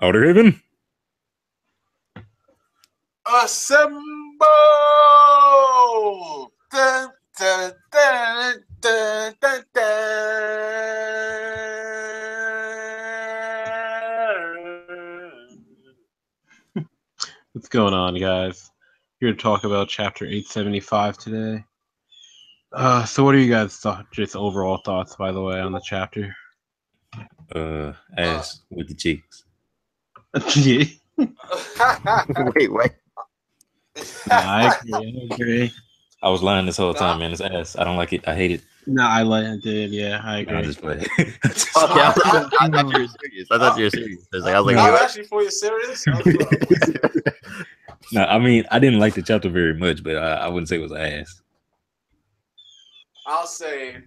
Outer Haven. Assemble! Dun, dun, dun, dun, dun, dun. What's going on, guys? Here to talk about chapter 875 today. So what are you guys' just overall thoughts, by the way, on the chapter? Ass with the cheeks. Yeah. Wait, what? I agree. I was lying this whole time, man. It's ass. I don't like it. I hate it. No, I did. Yeah, I Nah, I agree. just play. Okay, I thought you were serious. I thought you were serious. I was like, I'm wait, actually for you serious. No, I mean, I didn't like the chapter very much, but I wouldn't say it was ass. I'll say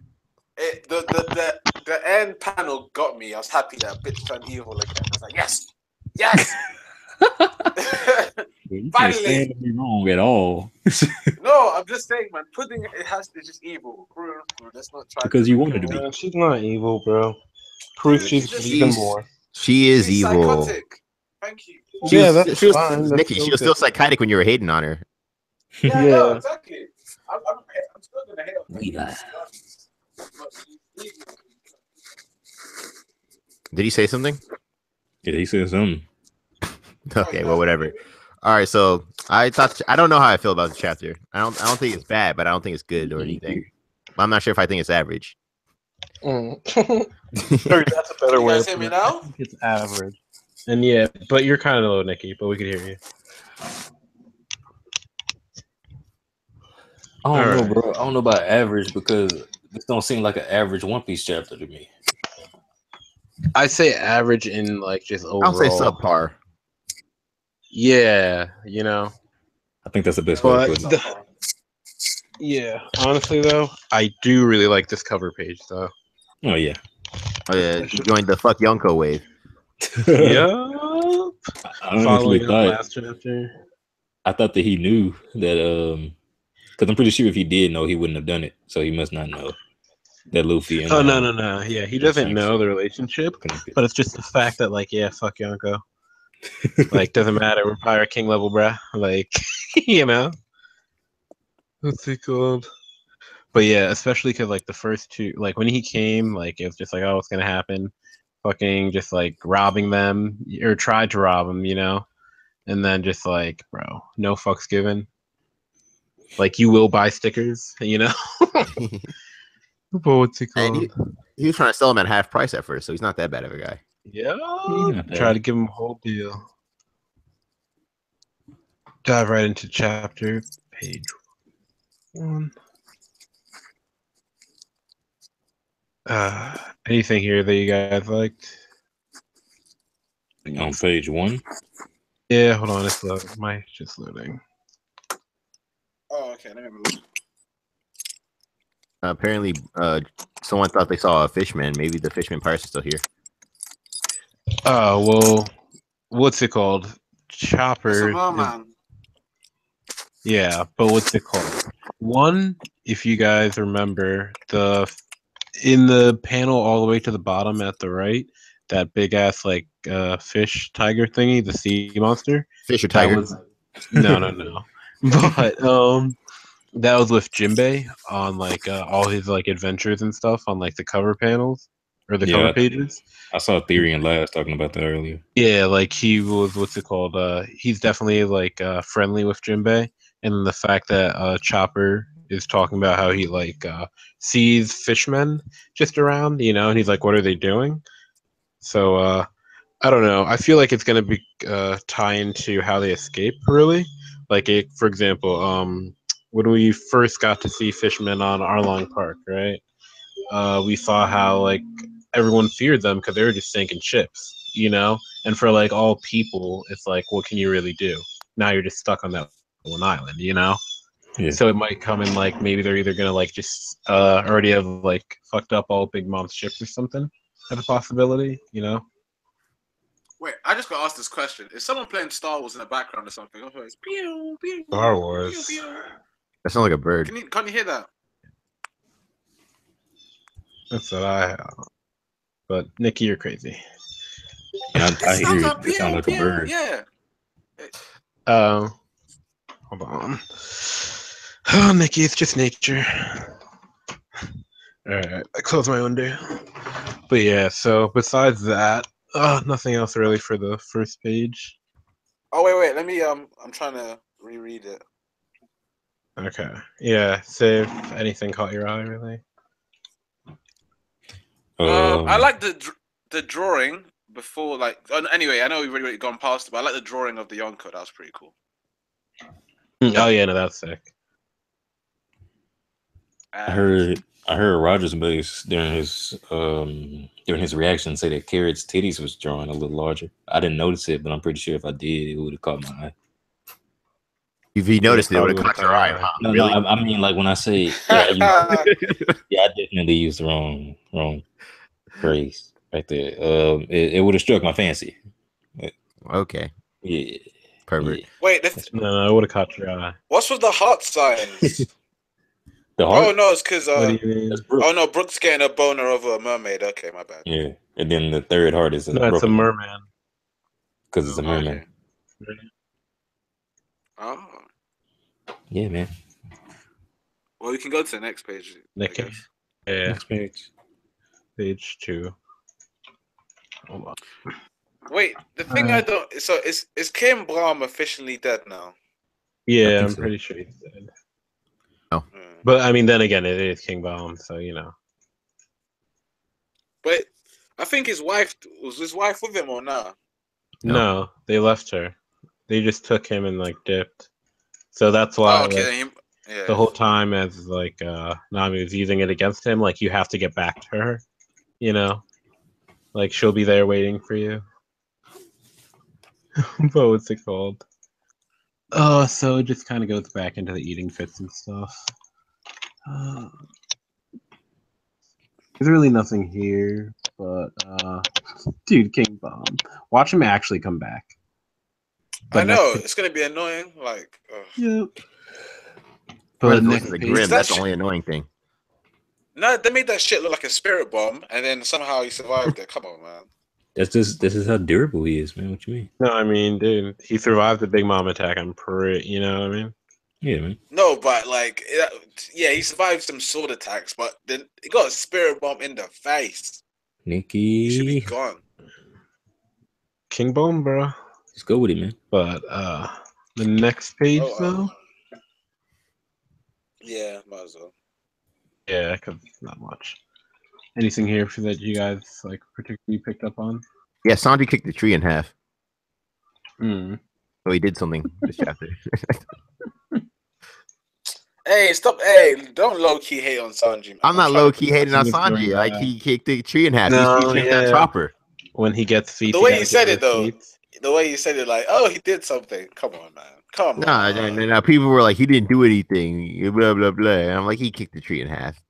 it, the end panel got me. I was happy that bitch turned evil again. I was like, yes. You Finally. can't stand to be wrong at all. No, I'm just saying, man. Pudding it's just evil. Let's not try. Because you wanted to be. She's not evil, bro. Proof she's even more. she is She's evil. psychotic. Thank you. She was, that's she was, fine. That's Nikki, she was still psychotic when you were hating on her. Yeah, Yeah. no, exactly. I'm still gonna hate on We lie. Did he say something? Yeah, he said something. Okay, well, whatever. All right, so I don't know how I feel about the chapter. I don't think it's bad, but I don't think it's good or anything. I'm not sure if I think it's average. Sorry, that's a better You way. guys hear me now? I think it's average. And yeah, but you're kind of low, Nikki. But we could hear you. I don't know, Alright. bro. I don't know about average because this don't seem like an average One Piece chapter to me. I say average in like just overall. I'll say subpar. Yeah, you know. I think that's the best way to But put it. yeah, honestly though, I do really like this cover page though. Oh yeah. Oh, yeah, he joined the fuck Yonko wave. Yep. I honestly Following up thought last chapter. I thought that he knew that because I'm pretty sure if he did know, he wouldn't have done it. So he must not know that Luffy and No. Yeah, he doesn't Shanks know the relationship, connected. but it's just the fact that like, yeah, fuck Yonko. Like, doesn't matter. We're Pirate King level, bruh. Like, you know. What's it called? But yeah, especially because like the first two, like when he came, like it was just like, oh, what's gonna happen? Fucking just like robbing them or tried to rob them, you know, and then just like, bro, no fucks given. Like you will buy stickers, you know. But what's it And called? he was trying to sell him at half price at first, so he's not that bad of a guy. Yeah, not try bad. to give him a whole deal. Dive right into chapter page 1. Anything here that you guys liked? On page 1. Yeah, hold on, it's loading. My just loading. Oh, okay. Let me have a look. Apparently, someone thought they saw a Fishman. Maybe the Fishman pirates are still here. Oh well, what's it called? It's Chopper. a merman. Yeah, but what's it called? One, if you guys remember, in the panel all the way to the bottom at the right, that big ass like fish tiger thingy, the sea monster. Fish or That tiger? was no. But that was with Jinbei on like all his like adventures and stuff on like the cover panels or the cover pages. I saw Theory and Last talking about that earlier. Yeah, like he was what's it called? He's definitely like friendly with Jinbei, and then the fact that Chopper is talking about how he like sees fishmen just around, you know, and he's like, "What are they doing?" So I don't know. I feel like it's gonna be tie into how they escape, really. Like, for example, when we first got to see fishmen on Arlong Park, right? We saw how like everyone feared them because they were just sinking ships, you know. And for like all people, it's like, what can you really do? Now you're just stuck on that one island, you know. Yeah. So it might come in like maybe they're either gonna like just already have like fucked up all Big Mom's ships or something. As a possibility, you know. Wait, I just got asked this question. Is someone playing Star Wars in the background or something? Oh, it's pew, pew, Star pew, Wars. pew, pew. That sounds like a bird. Can't you hear that? That's what I. But Nikki, you're crazy. And I It hear sounds it. like It sounds like a bird. Yeah. Hold on. Oh, Nikki, it's just nature. Alright, I close my own day. But yeah, so besides that, nothing else really for the first page. Oh wait. Let me. I'm trying to reread it. Okay. Yeah, say if anything caught your eye, really. I like the drawing before, like. Anyway, I know we've already gone past it, but I like the drawing of the Yonko. That was pretty cool. Oh yeah, no, that's sick. I heard Rogers Base during his reaction say that Carrot's titties was drawn a little larger. I didn't notice it, but I'm pretty sure if I did, it would have caught my eye. If he noticed it, it would have probably caught your eye. Huh? No, Really? no, I mean like when I say I definitely used the wrong phrase right there. It would have struck my fancy. Okay. Yeah. Pervert. Yeah. Wait, No, I would have caught your eye. what's with the heart signs? The heart. Oh no, it's because What do you mean? That's Brooke. oh no, Brooke's getting a boner of a mermaid. Okay, my bad. Yeah, and then the third heart is No, it's a merman. because it's a merman. Okay. Oh, Yeah, man. well, we can go to the next page. I Nikki. guess. Yeah, Next page. page 2. Hold on. Wait, the thing I don't. So is Kim Brahm officially dead now? Yeah, think I'm so. pretty sure he's dead. Hmm. But I mean, then again, it is King Bomb, so you know. But I think his wife was with him or not? No, they left her. They just took him and like dipped. So that's why Oh, okay. like, Yeah. the whole time as like Nami was using it against him, like you have to get back to her. You know? Like she'll be there waiting for you. But what's it called? So it just kind of goes back into the eating fits and stuff. There's really nothing here, but dude, King Bomb. Watch him actually come back. I know it's gonna be annoying. Like, Yep. But But next the page, grim, that's the only annoying thing. no, they made that shit look like a spirit bomb, and then somehow he survived it. Come on, man. This is how durable he is, man. What you mean? no, I mean, dude, he survived the Big Mom attack. I'm pretty, you know what I mean? Yeah, man. No, but like, yeah, he survived some sword attacks, but then he got a spirit bomb in the face. He should be Nikki, gone. King Bomb, bro. just go with it, man. But the next page though, Yeah, might as well. yeah, because not much. Anything here for that you guys like particularly picked up on? Yeah, Sanji kicked the tree in half. Hmm. So he did something this chapter. Hey, stop! Hey, don't low key hate on Sanji. Man. I'm not low key hating on He was doing Sanji. Like that. he kicked the tree in half. No, He kicked yeah. that chopper. When he gets feet, The way you said it, though, the way you said it, like, oh, he did something. Come on, man. Come on. No. People were like, he didn't do anything. Blah blah blah. And I'm like, he kicked the tree in half.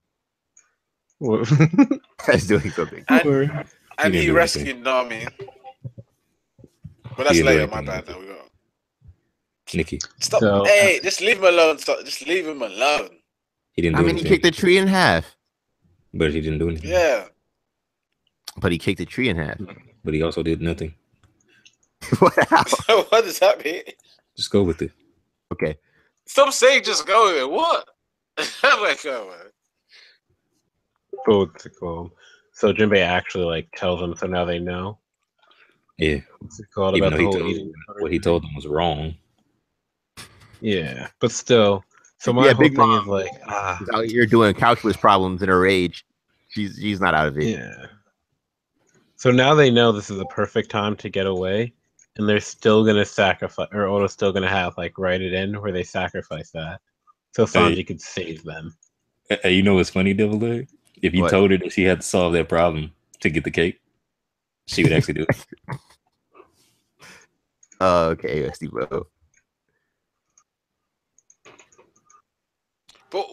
That's doing something. And he do rescued Nami. But that's He didn't do later. My anything. bad. Now we go. Nikki, Stop. So, Hey, just leave him alone. Stop. Just leave him alone. he didn't I do mean, he anything, kicked the tree in half. but he didn't do anything. Yeah. But he kicked the tree in half. But he also did nothing. Wow. What does that mean? Just go with it. Okay. Stop saying just go there. What? Like, oh, man. what's it called? So Jinbei actually like tells them, so now they know. Yeah. What's it called Even about though the he whole told eating? what he told them was wrong. Yeah, but still. So my Yeah, whole Big thing Mom. is like, She's out here doing calculus problems in her age. She's not out of it. yeah. So now they know this is the perfect time to get away, and they're still gonna sacrifice, or Oda's still gonna have like write it in where they sacrifice that, so Sanji could save them. Hey, you know what's funny, Devil Leg? If you What? told her that she had to solve that problem to get the cake, she would actually do it. Okay, Steve. But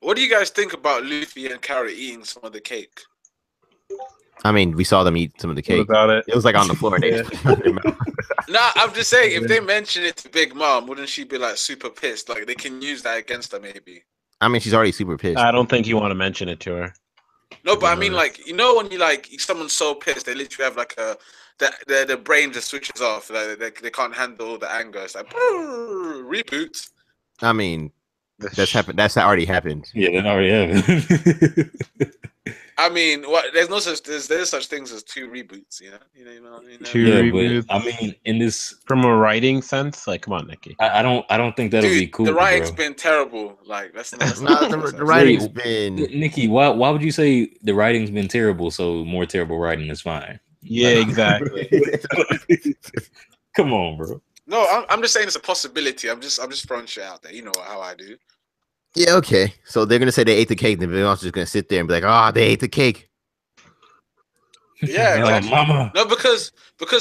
what do you guys think about Luffy and Carrot eating some of the cake? I mean, we saw them eat some of the What cake. about it? It was like on the floor. And they Yeah. just put their mouth. Nah, I'm just saying, if they mention it to Big Mom, wouldn't she be like super pissed? Like they can use that against her, maybe. I mean, she's already super pissed. I don't think you want to mention it to her. No, but I mean, like, you know, when you like someone's so pissed, they literally have like the brain just switches off. Like they can't handle the anger. It's like reboot. I mean, that's happened. That's already happened. Yeah, that already happened. I mean, what? There's such things as 2 reboots. You know. Two Yeah, reboots. but I mean, in this, From a writing sense, like, come on, Nikki. I don't think that'll be Dude, cool, the writing's bro. been terrible. Like, that's not. Nah, the writing's been. Nikki, why would you say the writing's been terrible? So more terrible writing is fine. Yeah, exactly. Come on, bro. No, I'm just saying it's a possibility. I'm just throwing shit out there. You know how I do. Yeah, okay. So they're gonna say they ate the cake, and everyone's just gonna sit there and be like, "Oh, they ate the cake." Yeah, exactly. Mama. No, because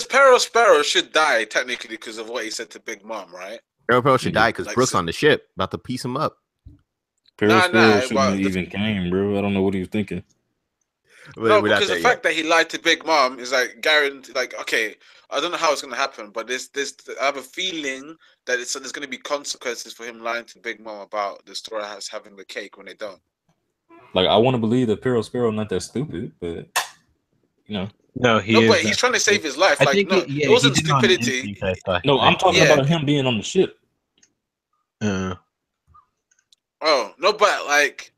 Perro Sparrow should die technically because of what he said to Big Mom, right? Perro should die because Like, Brooks on the ship about to piece him up. Perro Sparrow shouldn't but have even came, bro. I don't know what he was thinking. No, because the fact that he lied to Big Mom is like guaranteed. Like, okay, I don't know how it's gonna happen, but there's I have a feeling that there's gonna be consequences for him lying to Big Mom about the story house having the cake when they don't. Like, I want to believe that Perro Sparrow not that stupid, but you know. No, he's trying to save his life. I like, think no, it wasn't stupidity. No, I'm talking about him being on the ship. Oh no, but like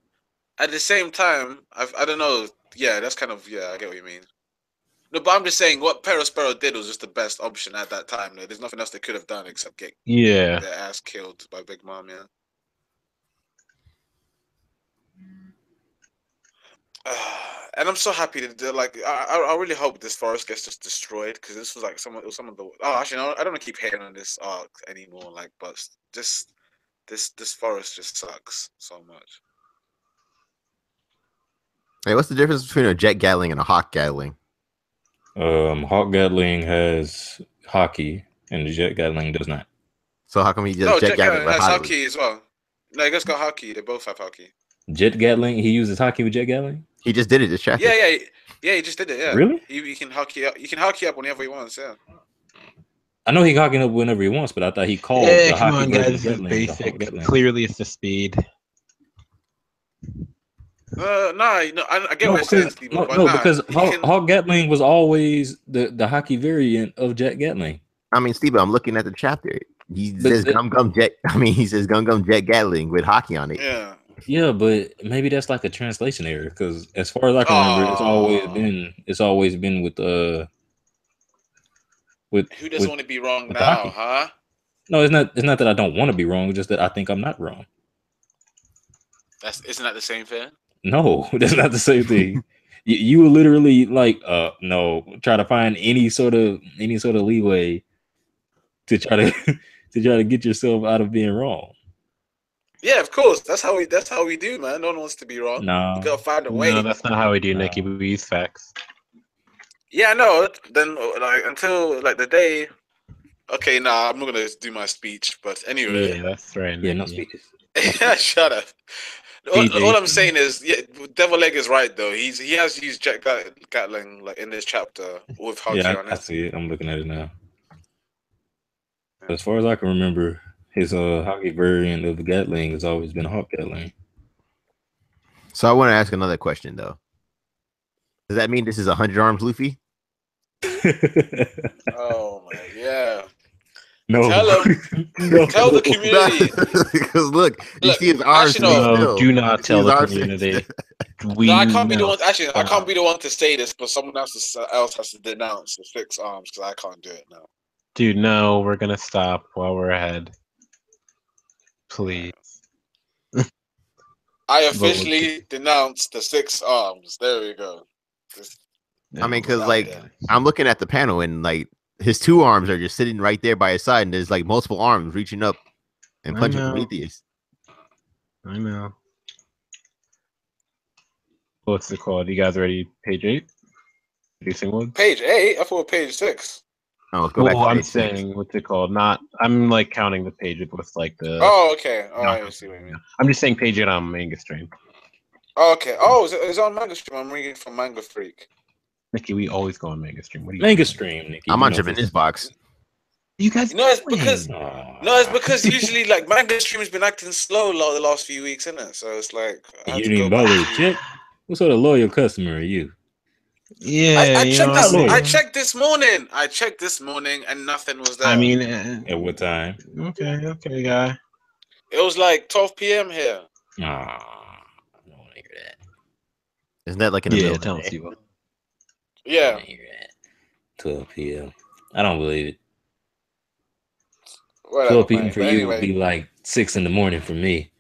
at the same time, I don't know. Yeah, that's kind of I get what you mean. No, but I'm just saying what Perro Sparrow did was just the best option at that time. There's nothing else they could have done except get their ass killed by Big Mom. Yeah. And I'm so happy that like I really hope this forest gets just destroyed because this was like some of the actually no, I don't want to keep hating on this arc anymore, like, but just this forest just sucks so much. Hey, what's the difference between a jet Gatling and a hawk Gatling? Hawk Gatling has hockey and the jet Gatling does not. So how come he just jet Gatling has hockey as well? No, he just got hockey. They both have hockey. Jet Gatling, he uses hockey with jet Gatling? He just did it this chapter. Yeah, he just did it. Yeah, really? He can hockey up. You can hockey up whenever he wants. Yeah. I know he hocking up whenever he wants, but I thought he called the come hockey on, guys, this is basic. Clearly, it's the speed. I get what you're saying, Steve. Because Hawk Gatling was always the hockey variant of Jet Gatling. I mean, Steve, I'm looking at the chapter. He says Gum Gum Jet. I mean, he says Gum Gum Jet Gatling with hockey on it. Yeah. Yeah, but maybe that's like a translation error because as far as I can remember, it's always been with who doesn't want to be wrong now, huh? No, it's not that I don't want to be wrong, it's just that I think I'm not wrong. Isn't that the same thing? No, that's not the same thing. You will literally like try to find any sort of leeway to try to get yourself out of being wrong. Yeah, of course. That's how we do, man. No one wants to be wrong. No, you gotta find a way. No, that's not how we do, Nikki. We use facts. Yeah, no. Then like until like the day. Okay, I'm not gonna do my speech. But anyway, yeah, that's right. Yeah, no speeches. Yeah, shut up. All I'm saying is, Devil Leg is right though. He has used Jet Gatling like in this chapter with hockey on it. I see it. I'm looking at it now. As far as I can remember, his hockey variant of the Gatling has always been a Hawk Gatling. So I want to ask another question though. Does that mean this is 100 arms Luffy? Oh my, yeah. No. Tell him. No. Tell the community. Because look, you see his arms. No, do not tell the community. I can't be the one. Actually, I can't be the one to say this, but someone else has to denounce the fixed arms because I can't do it now. Dude, no, we're gonna stop while we're ahead. Please. I officially denounce the 6 arms. There we go. I mean, because like I'm looking at the panel and like his 2 arms are just sitting right there by his side, and there's like multiple arms reaching up and punching Prometheus. I know. What's it called? You guys ready? Page 8? Producing one? Page 8? I thought page 6. Oh, let's go back to I'm saying, what's it called? I'm like counting the pages with like the. Oh, okay. Oh, I see what you mean. I'm just saying page 8 on Manga Stream. Oh, okay. Oh, it's on Manga Stream. I'm reading from Manga Freak. Nikki, we always go on Manga Stream. What do you Manga Stream, Nikki? I'm on Japanese box. You guys? No, it's because usually like Manga Stream has been acting slow the last few weeks, isn't it? So it's like you didn't even bother to check. What sort of loyal customer are you? Yeah, I you know checked what this. I mean? I checked this morning. I checked this morning, and nothing was there. I mean, At what time? okay, guy. it was like 12 p.m. here. Ah, I don't want to hear that. Isn't that like in the Yeah, middle of tell the us, day? Steve. I don't Yeah. want to hear that. 12 p.m. I don't believe it. Whatever, 12 p.m. man. for But you would anyway, be like 6 in the morning for me,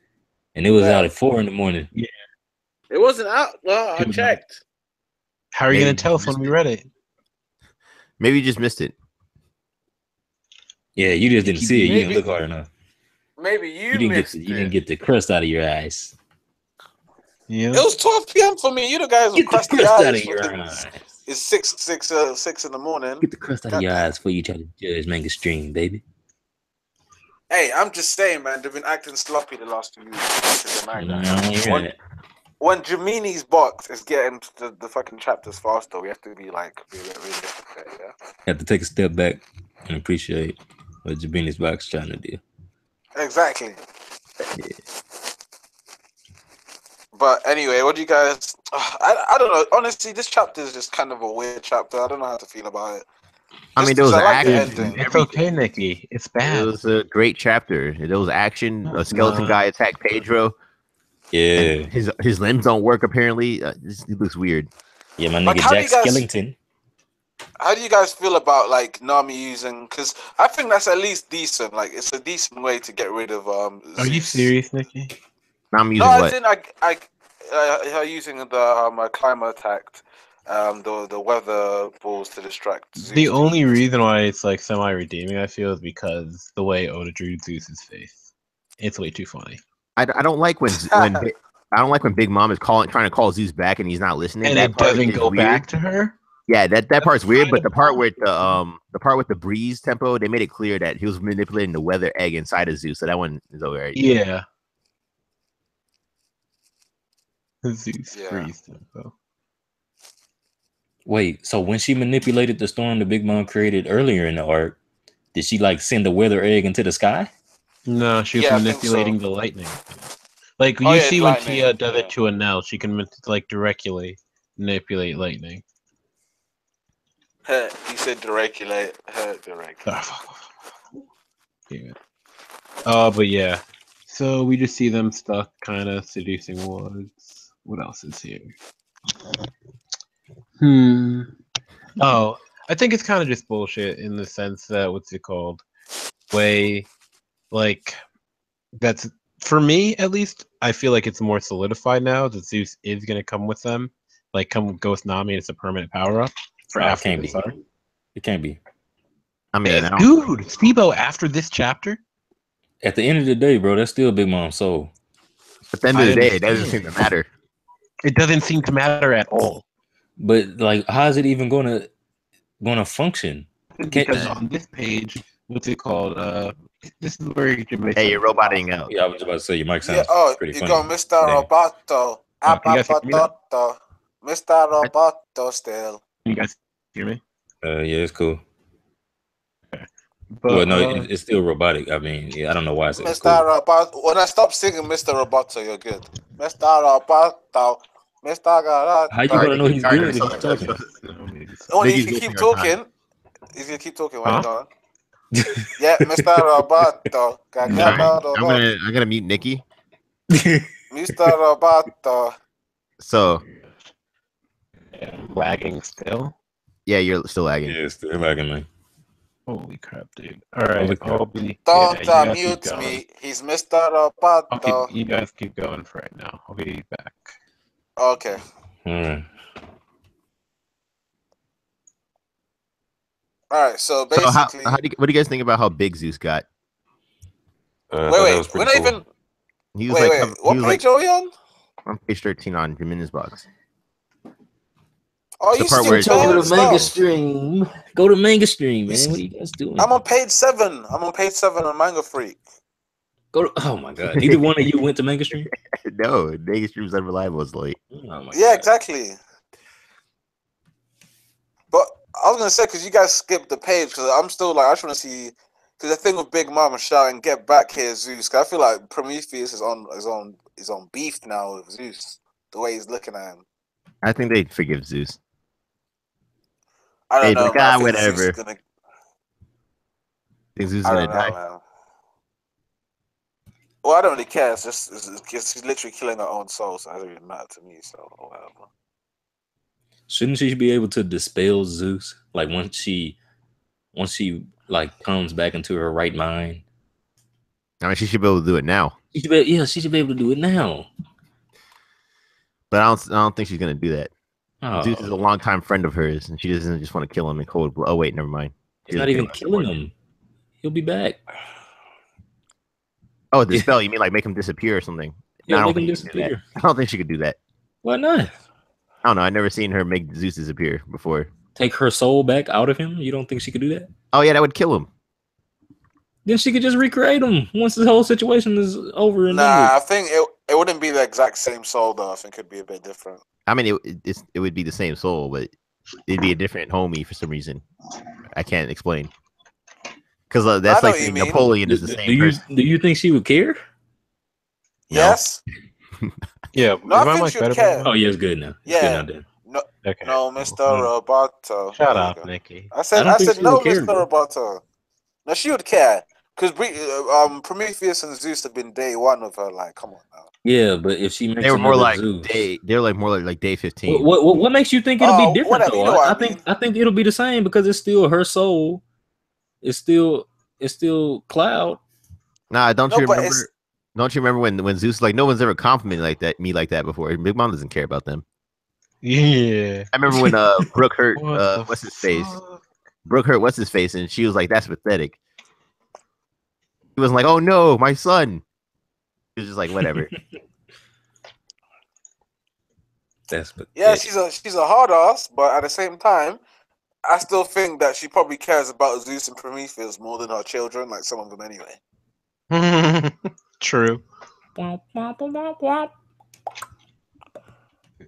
and it was out yeah. at 4 in the morning. It wasn't out. No, I Good night. checked. How are you Maybe gonna tell you us when missed we it. read it? Maybe you just missed it. Yeah, you just didn't Nikki see it. B. You didn't Maybe- look hard enough. Maybe You you didn't missed you it. didn't get the crust out of your eyes. Yeah. It was 12 p.m. for me. You the guys with Get the crusty crust out eyes. of your Fucking- eyes. It's 6 in the morning. Get the crust out of your Goddamn. eyes before you try to judge Manga Stream, baby. Hey, I'm just saying, man. They've been acting sloppy the last 2 weeks. I don't hear When, that. when Jamini's box is getting the fucking chapters faster, we have to be like really realistic. Yeah. Have to take a step back and appreciate what Jabini's box trying to do. Exactly. Yeah. But anyway, what do you guys? I don't know. Honestly, this chapter is just kind of a weird chapter. I don't know how to feel about it. I mean, Just there was 'cause I like the action. ending. It's okay, Nikki. It's It bad. was a great chapter. There was action. A skeleton guy attacked Pedro. Yeah. And his limbs don't work apparently. It looks weird. Yeah, my Like, nigga how do Jack you guys- Skellington. How do you guys feel about like Nami using? Because I think that's at least decent. Like, it's a decent way to get rid of Are you Zeus. serious, Nikki? Now I'm using No, what? her using the climber attacked the weather balls to distract Zeus. The only reason why it's like semi-redeeming, I feel, is because the way Oda drew Zeus's face. It's way too funny. I don't like when I don't like when Big Mom is trying to call Zeus back and he's not listening. And That it part doesn't is go weird. back to her. Yeah, that part's weird. But kinda the part with the breeze tempo, they made it clear that he was manipulating the weather egg inside of Zeus. So that one is alright. Yeah. Zeus Yeah. freeze tempo. Wait, so when she manipulated the storm the Big Mom created earlier in the arc, did she like send the weather egg into the sky? No, she was Yeah, I think manipulating so. the lightning. Like Oh, you yeah, see when lightning, Tia does yeah. it to a Nell, she can like directly manipulate lightning. He said deregulate. Deregulate. Yeah. But yeah. So we just see them stuck, kind of seducing Woods. What else is here? Oh, I think it's kind of just bullshit in the sense that what's it called? Way, like, that's for me at least. I feel like it's more solidified now that Zeus is gonna come with them, like come go with Nami, and it's a permanent power up for Oh, it after can't this be. arc. It can't be. I mean, I don't, Dude, Stebo after this chapter. At the end of the day, bro, that's still Big Mom's soul. at the end of I the day, it doesn't understand. seem to matter. It doesn't seem to matter at all. But like, how is it even gonna function? Because on this page, what's it called? This is where you can make. Hey, you're roboting out. Yeah, I was about to say your mic sounds Yeah. Oh, pretty you funny. got Mr. today. Roboto. Oh, can you guys hear me now? Apapototo. Mr. Roboto still. Can you guys hear me? Yeah, it's cool. But, Well, no, it's still robotic. I mean, yeah, I don't know why it's Mr. cool. Roboto. When I stop singing Mr. Roboto, you're good. Mr. Roboto. Mr. Roboto. How you gonna know he's good if he's talking? Only if Niggas you keep wasting our time. talking. If you keep talking, wait, Huh? go on. Yeah, Mr. Roboto. Alright, I'm gonna mute Nikki. Mr. Roboto. So lagging still. yeah, you're still lagging. Yeah, it's still lagging, man. Holy crap, dude! All right, Holy crap. I'll be. Don't you guys keep mute going. me. He's Mr. Roboto. You guys keep going for right now. I'll be back. Okay. All right. All right. So So basically, what do you guys think about how big Zeus got? I thought that wait. was We're pretty not cool. even. He was Wait. like What he was page like are we on? on page 13 on Jimin's box. Oh, The you part still where it's Go bad to Manga stuff. Stream. Go to Manga Stream, man. What are you guys doing? I'm on page 7. I'm on page 7 on Manga Freak. Go to, oh my god. Neither one of you went to Manga Stream? No, Vegas Stream's unreliable. It's late. Oh my Yeah, God. exactly. But I was gonna say because you guys skipped the page because I'm still like I just want to see because the thing with Big Mom shouting "Get back here, Zeus!" Because I feel like Prometheus is on beef now with Zeus. The way he's looking at him. I think they forgive Zeus. I don't know, like, man. I think whatever. Zeus is gonna. Think Zeus is I gonna don't know, die? man. Well, I don't really care. It's just she's literally killing her own soul, so it doesn't really matter to me. So whatever. Shouldn't she be able to dispel Zeus? Like once she like comes back into her right mind. I mean, she should be able to do it now. She should be able to do it now. But I don't think she's gonna do that. Oh, Zeus is a longtime friend of hers, and she doesn't just want to kill him in cold blood. Oh wait, never mind. it's not even killing him. He'll be back. Oh, the spell? You mean like make him disappear or something? Yeah, No, make him disappear. I don't think she could do that. Why not? I don't know. I've never seen her make Zeus disappear before. Take her soul back out of him? You don't think she could do that? Oh yeah, that would kill him. Then she could just recreate him once the whole situation is over. And I think it wouldn't be the exact same soul though. I think it'd be a bit different. I mean, it would be the same soul, but it'd be a different homie for some reason. I can't explain. Because that's like saying Napoleon is the same person. Do you think she would care? Yes. Yeah. No, I think she would care. Oh, yeah, it's good now. Yeah. It's good No, Okay. no, Mr. Roboto. Shut up, Nikki. I said no, Mr. Roboto. No, she would care. Because Prometheus and Zeus have been day one of her. Like, come on now. Yeah, but if she makes they were more like Zeus, they're like more like day 15. What makes you think it'll be different whatever, though? you know I think it'll be the same because it's still her soul. It's still Cloud. Nah, don't you remember when Zeus like no one's ever complimented me like that before? Big Mom doesn't care about them. Yeah. I remember when Brooke hurt what's his face? Brooke hurt what's his face, and she was like, "That's pathetic." He wasn't like, "Oh no, my son." He was just like, "Whatever." That's pathetic. Yeah, she's a hard ass, but at the same time, I still think that she probably cares about Zeus and Prometheus more than her children, like some of them anyway. True.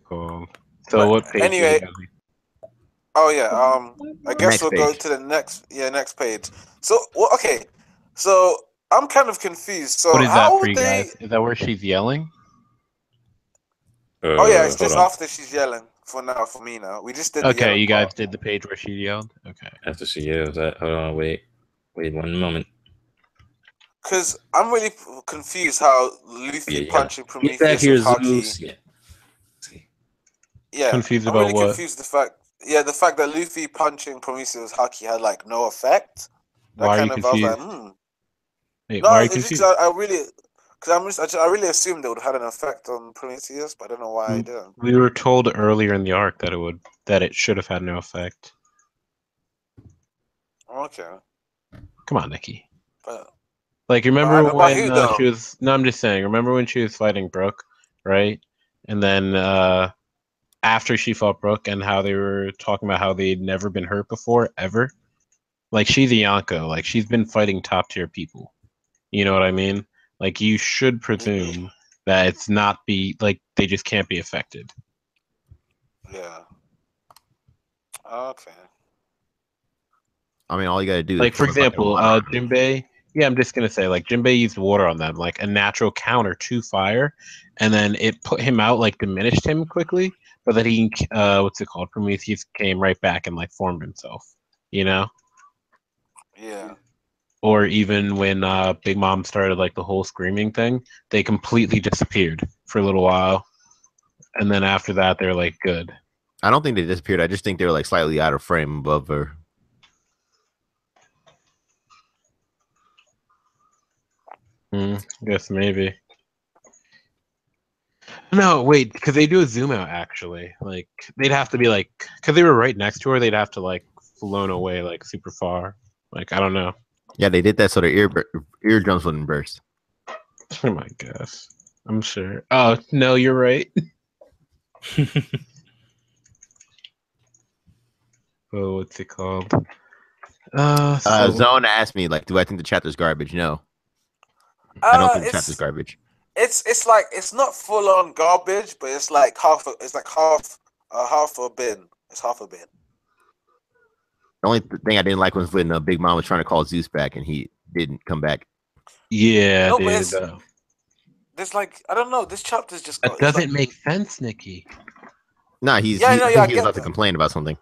Cool. So what page? Anyway. Oh yeah. I guess we'll go to the next page. So okay. So I'm kind of confused. So what is that for you guys? Is that where she's yelling? Oh yeah, it's just after she's yelling. For me now. We just did. Okay, you guys did the page where she yelled. Okay. After she yells, hold on, wait 1 moment. Because I'm really confused how Luffy punching Prometheus here, with Haki. Yeah. Confused I'm about really what? Confused the fact that Luffy punching Prometheus with Haki had like no effect. Why are you confused? I was like, Wait, no, why are you confused? I really assumed it would have had an effect on Prometheus, but I don't know why I didn't. We were told earlier in the arc that it should have had no effect. Okay. Come on, Nikki. But like, remember when she was? No, I'm just saying. Remember when she was fighting Brooke, right? And then after she fought Brooke, and how they were talking about how they'd never been hurt before, ever. Like, she's a Yonko. Like, she's been fighting top tier people. You know what I mean? Like, you should presume that it's not they just can't be affected. Yeah. Okay. I mean, all you gotta do. Like, for example, Jinbei. Yeah, I'm just gonna say, like, Jinbei used water on them, like a natural counter to fire, and then it put him out, like, diminished him quickly, but then he, Prometheus came right back and like formed himself. You know? Yeah. Or even when Big Mom started like the whole screaming thing, they completely disappeared for a little while, and then after that, they're like good. I don't think they disappeared. I just think they were like slightly out of frame above her. Guess maybe. No, wait, because they do a zoom out actually. Like they'd have to be like, because they were right next to her, they'd have to like flown away like super far. Like I don't know. Yeah, they did that so their eardrums wouldn't burst. Oh my gosh, I'm sure. Oh no, you're right. Oh, what's it called? Zone asked me like, do I think the chapter's garbage? No, I don't think the chapter's garbage. It's like it's not full on garbage, but it's like half a bin. It's half a bin. The only thing I didn't like was when Big Mom was trying to call Zeus back and he didn't come back. Yeah, no, dude. There's like I don't know. This chapter's just that doesn't make sense, Nikki. Nah, I think he was about to complain about something.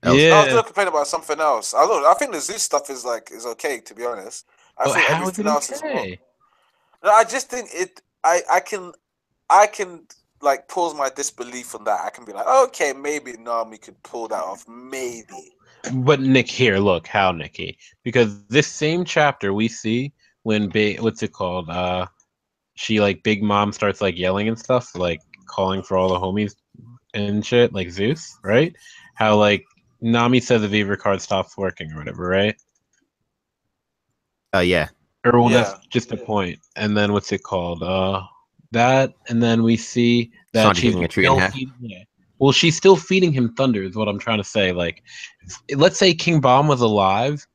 Yeah, I was gonna complain about something else. I think the Zeus stuff is okay, to be honest. I think everything else is more. No, I just think I can like pause my disbelief on that. I can be like, okay, maybe Nami could pull that off, maybe. But Nick, here, look, how Nikki? Because this same chapter we see when what's it called? She like Big Mom starts like yelling and stuff, like calling for all the homies and shit, like Zeus, right? How like Nami said the Viva card stops working or whatever, right? Yeah. Or well, that's just a point. And then what's it called? That, and then we see that she's still feeding. Well, she's still feeding him thunder, is what I'm trying to say. Like, let's say King Bomb was alive,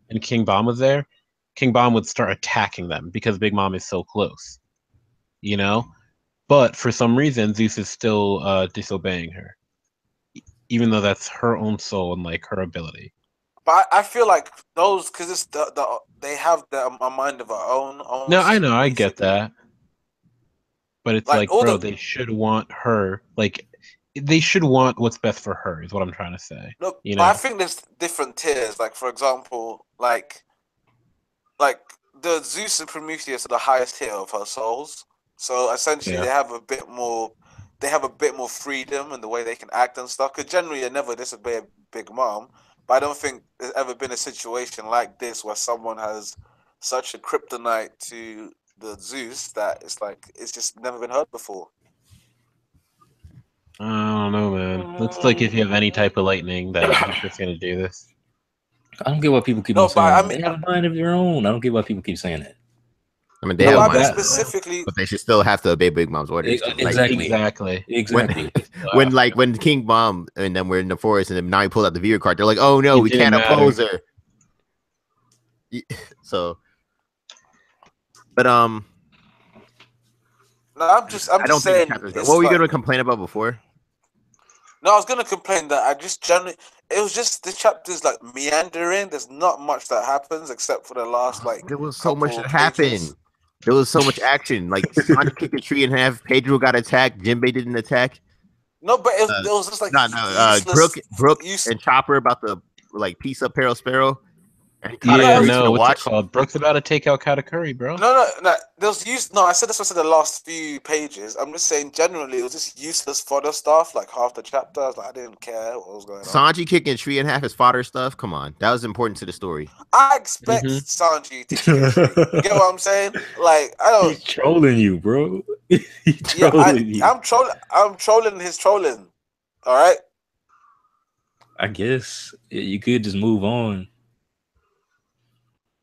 and King Bomb was there. King Bomb would start attacking them because Big Mom is so close, you know. But for some reason, Zeus is still disobeying her, even though that's her own soul and like her ability. But I feel like those, because it's they have a mind of their own. No, I know, I get that. But it's like bro, they should want her. Like, they should want what's best for her. Is what I'm trying to say. No, but I think there's different tiers. Like, for example, like the Zeus and Prometheus are the highest tier of her souls. So essentially, they have a bit more. They have a bit more freedom in the way they can act and stuff. Because generally, they never disobey a Big Mom. But I don't think there's ever been a situation like this where someone has such a kryptonite to the Zeus that it's just never been heard before. I don't know, man. Looks like if you have any type of lightning, that you're just gonna do this. I don't get why people keep on saying they have a mind of their own. I don't get why people keep saying that. I mean, they have a mind specifically, but they should still have to obey Big Mom's orders. Exactly. When King Mom and then we're in the forest and then Nami pulled out the Viva card, they're like, "Oh no, we can't oppose her." So, but no, I'm just saying. What were you going to complain about before? No, I was going to complain that it was just the chapter's like meandering. There's not much that happens except for the last There was so much that happened. There was so much action. Like Sanji kicked a tree in half. Pedro got attacked. Jinbei didn't attack. No, but it was just like Brooke and Chopper about to piece up Peril Sparrow. What's it called? Brooke's about to take out Katakuri, bro. No. I said this was in the last few pages. I'm just saying generally it was just useless fodder stuff, like half the chapter. I was like, I didn't care what was going on. Sanji kicking a tree in half is fodder stuff. Come on. That was important to the story. I expect Sanji to kick a tree. You get what I'm saying? Like, I don't. He's trolling you, bro. He's trolling you. I'm trolling his trolling. All right. I guess you could just move on.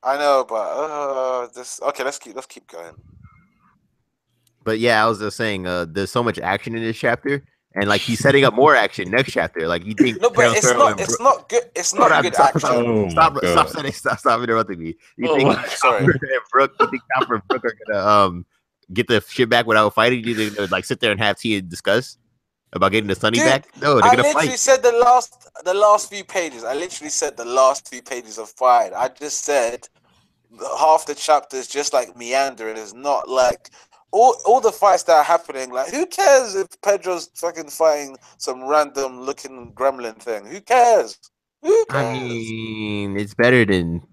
I know, but let's keep going. But yeah, I was just saying, there's so much action in this chapter, and he's setting up more action next chapter. Like you think, no, but it's not good. It's not good action. Stop interrupting me. You think Chopper and Brooke are gonna get the shit back without fighting? You think they're sit there and have tea and discuss about getting the Sunny back? No, they're gonna fight. I literally said the last few pages. I literally said the last few pages of fight. I just said half the chapter is just meandering. It's not all the fights that are happening. Like, who cares if Pedro's fucking fighting some random looking gremlin thing? Who cares? I mean, it's better than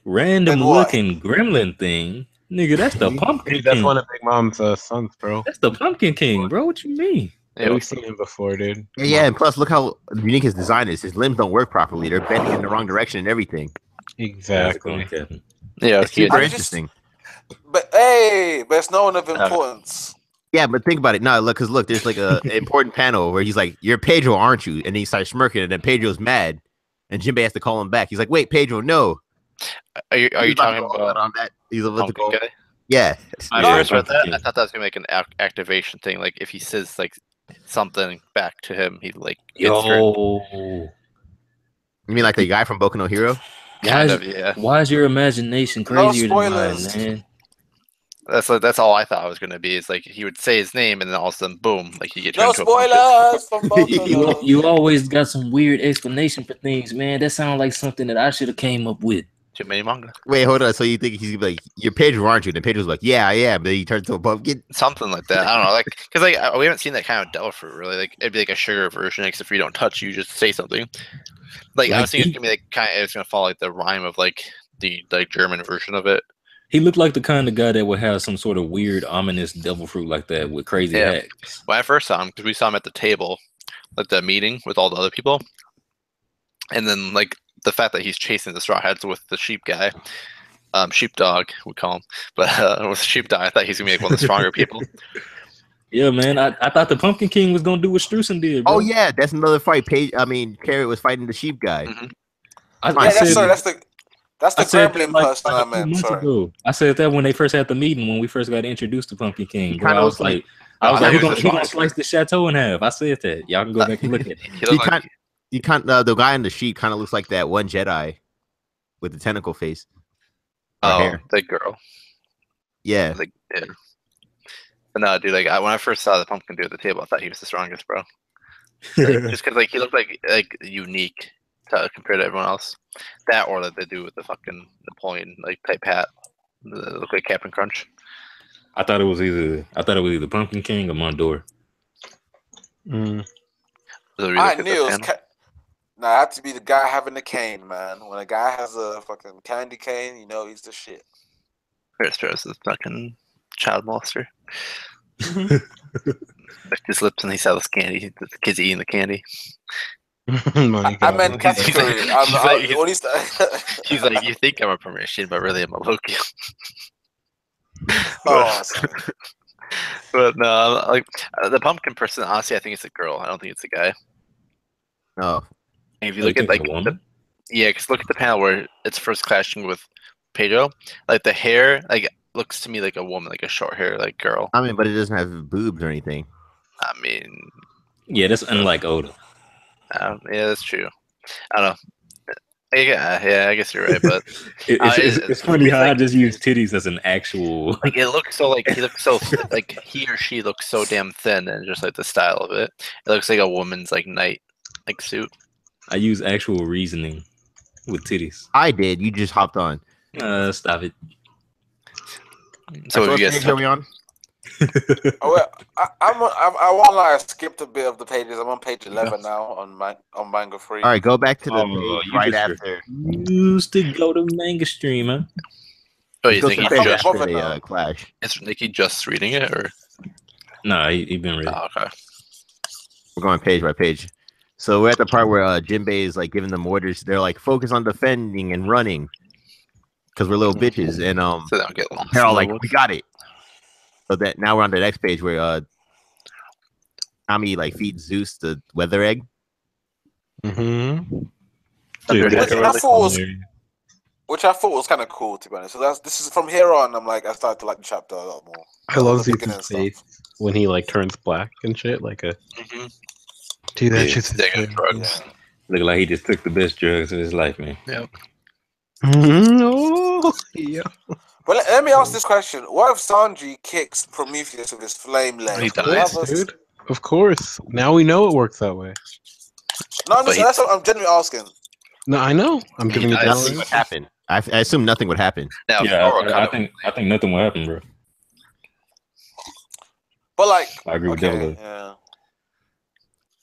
random looking gremlin thing. Nigga, that's the Pumpkin King. That's one of Big Mom's sons, bro. That's the Pumpkin King, bro. What you mean? Yeah, we've seen him before, dude. Yeah, and plus, look how unique his design is. His limbs don't work properly. They're bending in the wrong direction and everything. Exactly. Yeah, it's super interesting. But it's no one of importance. Yeah, but think about it. No, look, there's an important panel where he's like, "You're Pedro, aren't you?" And he starts smirking, and then Pedro's mad, and Jinbei has to call him back. He's like, "Wait, Pedro, no." Are you talking about on that? He's about to go. Guy? Yeah. I first read that. I thought that was gonna make an activation thing. Like if he says something back to him, he yo. You mean like the guy from Boku no Hero? Why is your imagination crazier than mine, man? That's all I thought it was gonna be. Is he would say his name and then all of a sudden, boom! You get no spoilers from Boku. You always got some weird explanation for things, man. That sounds like something that I should have came up with. Too many manga. Wait, hold on. So you think he's gonna be like, "You're Pedro, aren't you?" And Pedro's like, "Yeah, I am." But then he turns into a pumpkin. Something like that. I don't know, like, because like we haven't seen that kind of devil fruit really. Like it'd be like a sugar version, except for you don't touch, you just say something. Like I was thinking it's gonna be like it's gonna follow like the rhyme of like the German version of it. He looked like the kind of guy that would have some sort of weird, ominous devil fruit like that with crazy hacks. When I first saw him, because we saw him at the table, like the meeting with all the other people, and then like the fact that he's chasing the straw hats with the sheep guy, sheepdog we call him, but with sheepdog, I thought he's gonna be like one of the stronger people. Yeah, man. I thought the Pumpkin King was gonna do what Struzan did. Bro. Oh yeah, that's another fight. Carrot was fighting the sheep guy. Mm-hmm. That's the Gremlin person I meant. Sorry. I said that when they first had the meeting, when we first got introduced to Pumpkin King. Bro, I was like, he gonna slice the chateau in half. I said that. Y'all can go back and look at it. The guy in the sheep kind of looks like that one Jedi with the tentacle face. Hair. The girl. Yeah. Like, yeah. But no, dude. Like when I first saw the pumpkin dude at the table, I thought he was the strongest, bro. Like, just because like he looked like unique compared to everyone else. That or that they do with the fucking Napoleon like type hat. Look like Captain Crunch. I thought it was either Pumpkin King or Mondor. I knew it was it had to be the guy having the cane, man. When a guy has a fucking candy cane, you know he's the shit. Chris is a fucking child molester. Licked his lips and he saw this candy. The kid's eating the candy. I meant category. He's like, you think I'm a permission, but really I'm a Loki. But no, like the pumpkin person. Honestly, I think it's a girl. I don't think it's a guy. Oh, and if you look at like because look at the panel where it's first clashing with Pedro. Like the hair, like looks to me like a woman, like a short hair, like girl. I mean, but it doesn't have boobs or anything. I mean, yeah, that's unlike Oda. Yeah, that's true. I don't know. Yeah, I guess you're right, but it's funny how I just use titties as an actual. Like it looks so like he looks so like he or she looks so damn thin, and just like the style of it, it looks like a woman's like night like suit. I use actual reasoning with titties. I did. You just hopped on. Stop it. So what you guys are we on? I won't lie. I skipped a bit of the pages. I'm on page 11 now on Manga Free. All right, go back to the page right after. Used to go to Manga Stream, huh? Oh, you think he just clash? Is Nikki just reading it, or no? He been reading. Oh, okay. We're going page by page. So we're at the part where Jinbei is like giving them orders. They're like, focus on defending and running, because we're little bitches. And so they don't get lost. They're all like, we got it. So that now we're on the next page where Tommy like feeds Zeus the weather egg. Mm-hmm. Dude, which I thought was kind of cool, to be honest. So this is from here on. I started to like the chapter a lot more. I love Zeus' face when he like turns black and shit. Like a dude, that shit's drugs. Look like he just took the best drugs of his life, man. Yep. Oh, yeah. But let me ask this question: what if Sanji kicks Prometheus with his flame leg? He dies, dude. Of course. Now we know it works that way. No, that's what I'm genuinely asking. No, I know. I'm giving it nothing would happen. I assume nothing would happen. Now, I think nothing will happen, bro. But like, I agree with Devil. Yeah.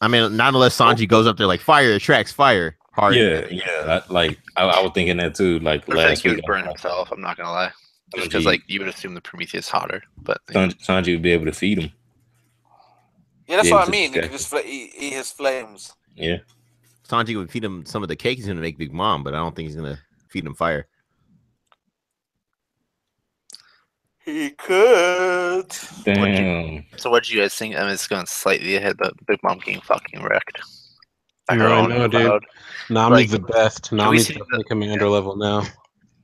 I mean, not unless Sanji goes up there like fire attracts fire. Hard. Yeah. I was thinking that too. Like last he week, would burn himself. I'm not gonna lie. Because like you would assume the Prometheus hotter, but Sanji would be able to feed him. Yeah, that's what I mean. He could just eat his flames. Yeah. Sanji would feed him some of the cake he's gonna make Big Mom, but I don't think he's gonna feed him fire. He could. Damn. So what do you guys think? I mean, it's going slightly ahead, but Big Mom getting fucking wrecked. I know, dude. Nami's the best. Nami's definitely commander level now.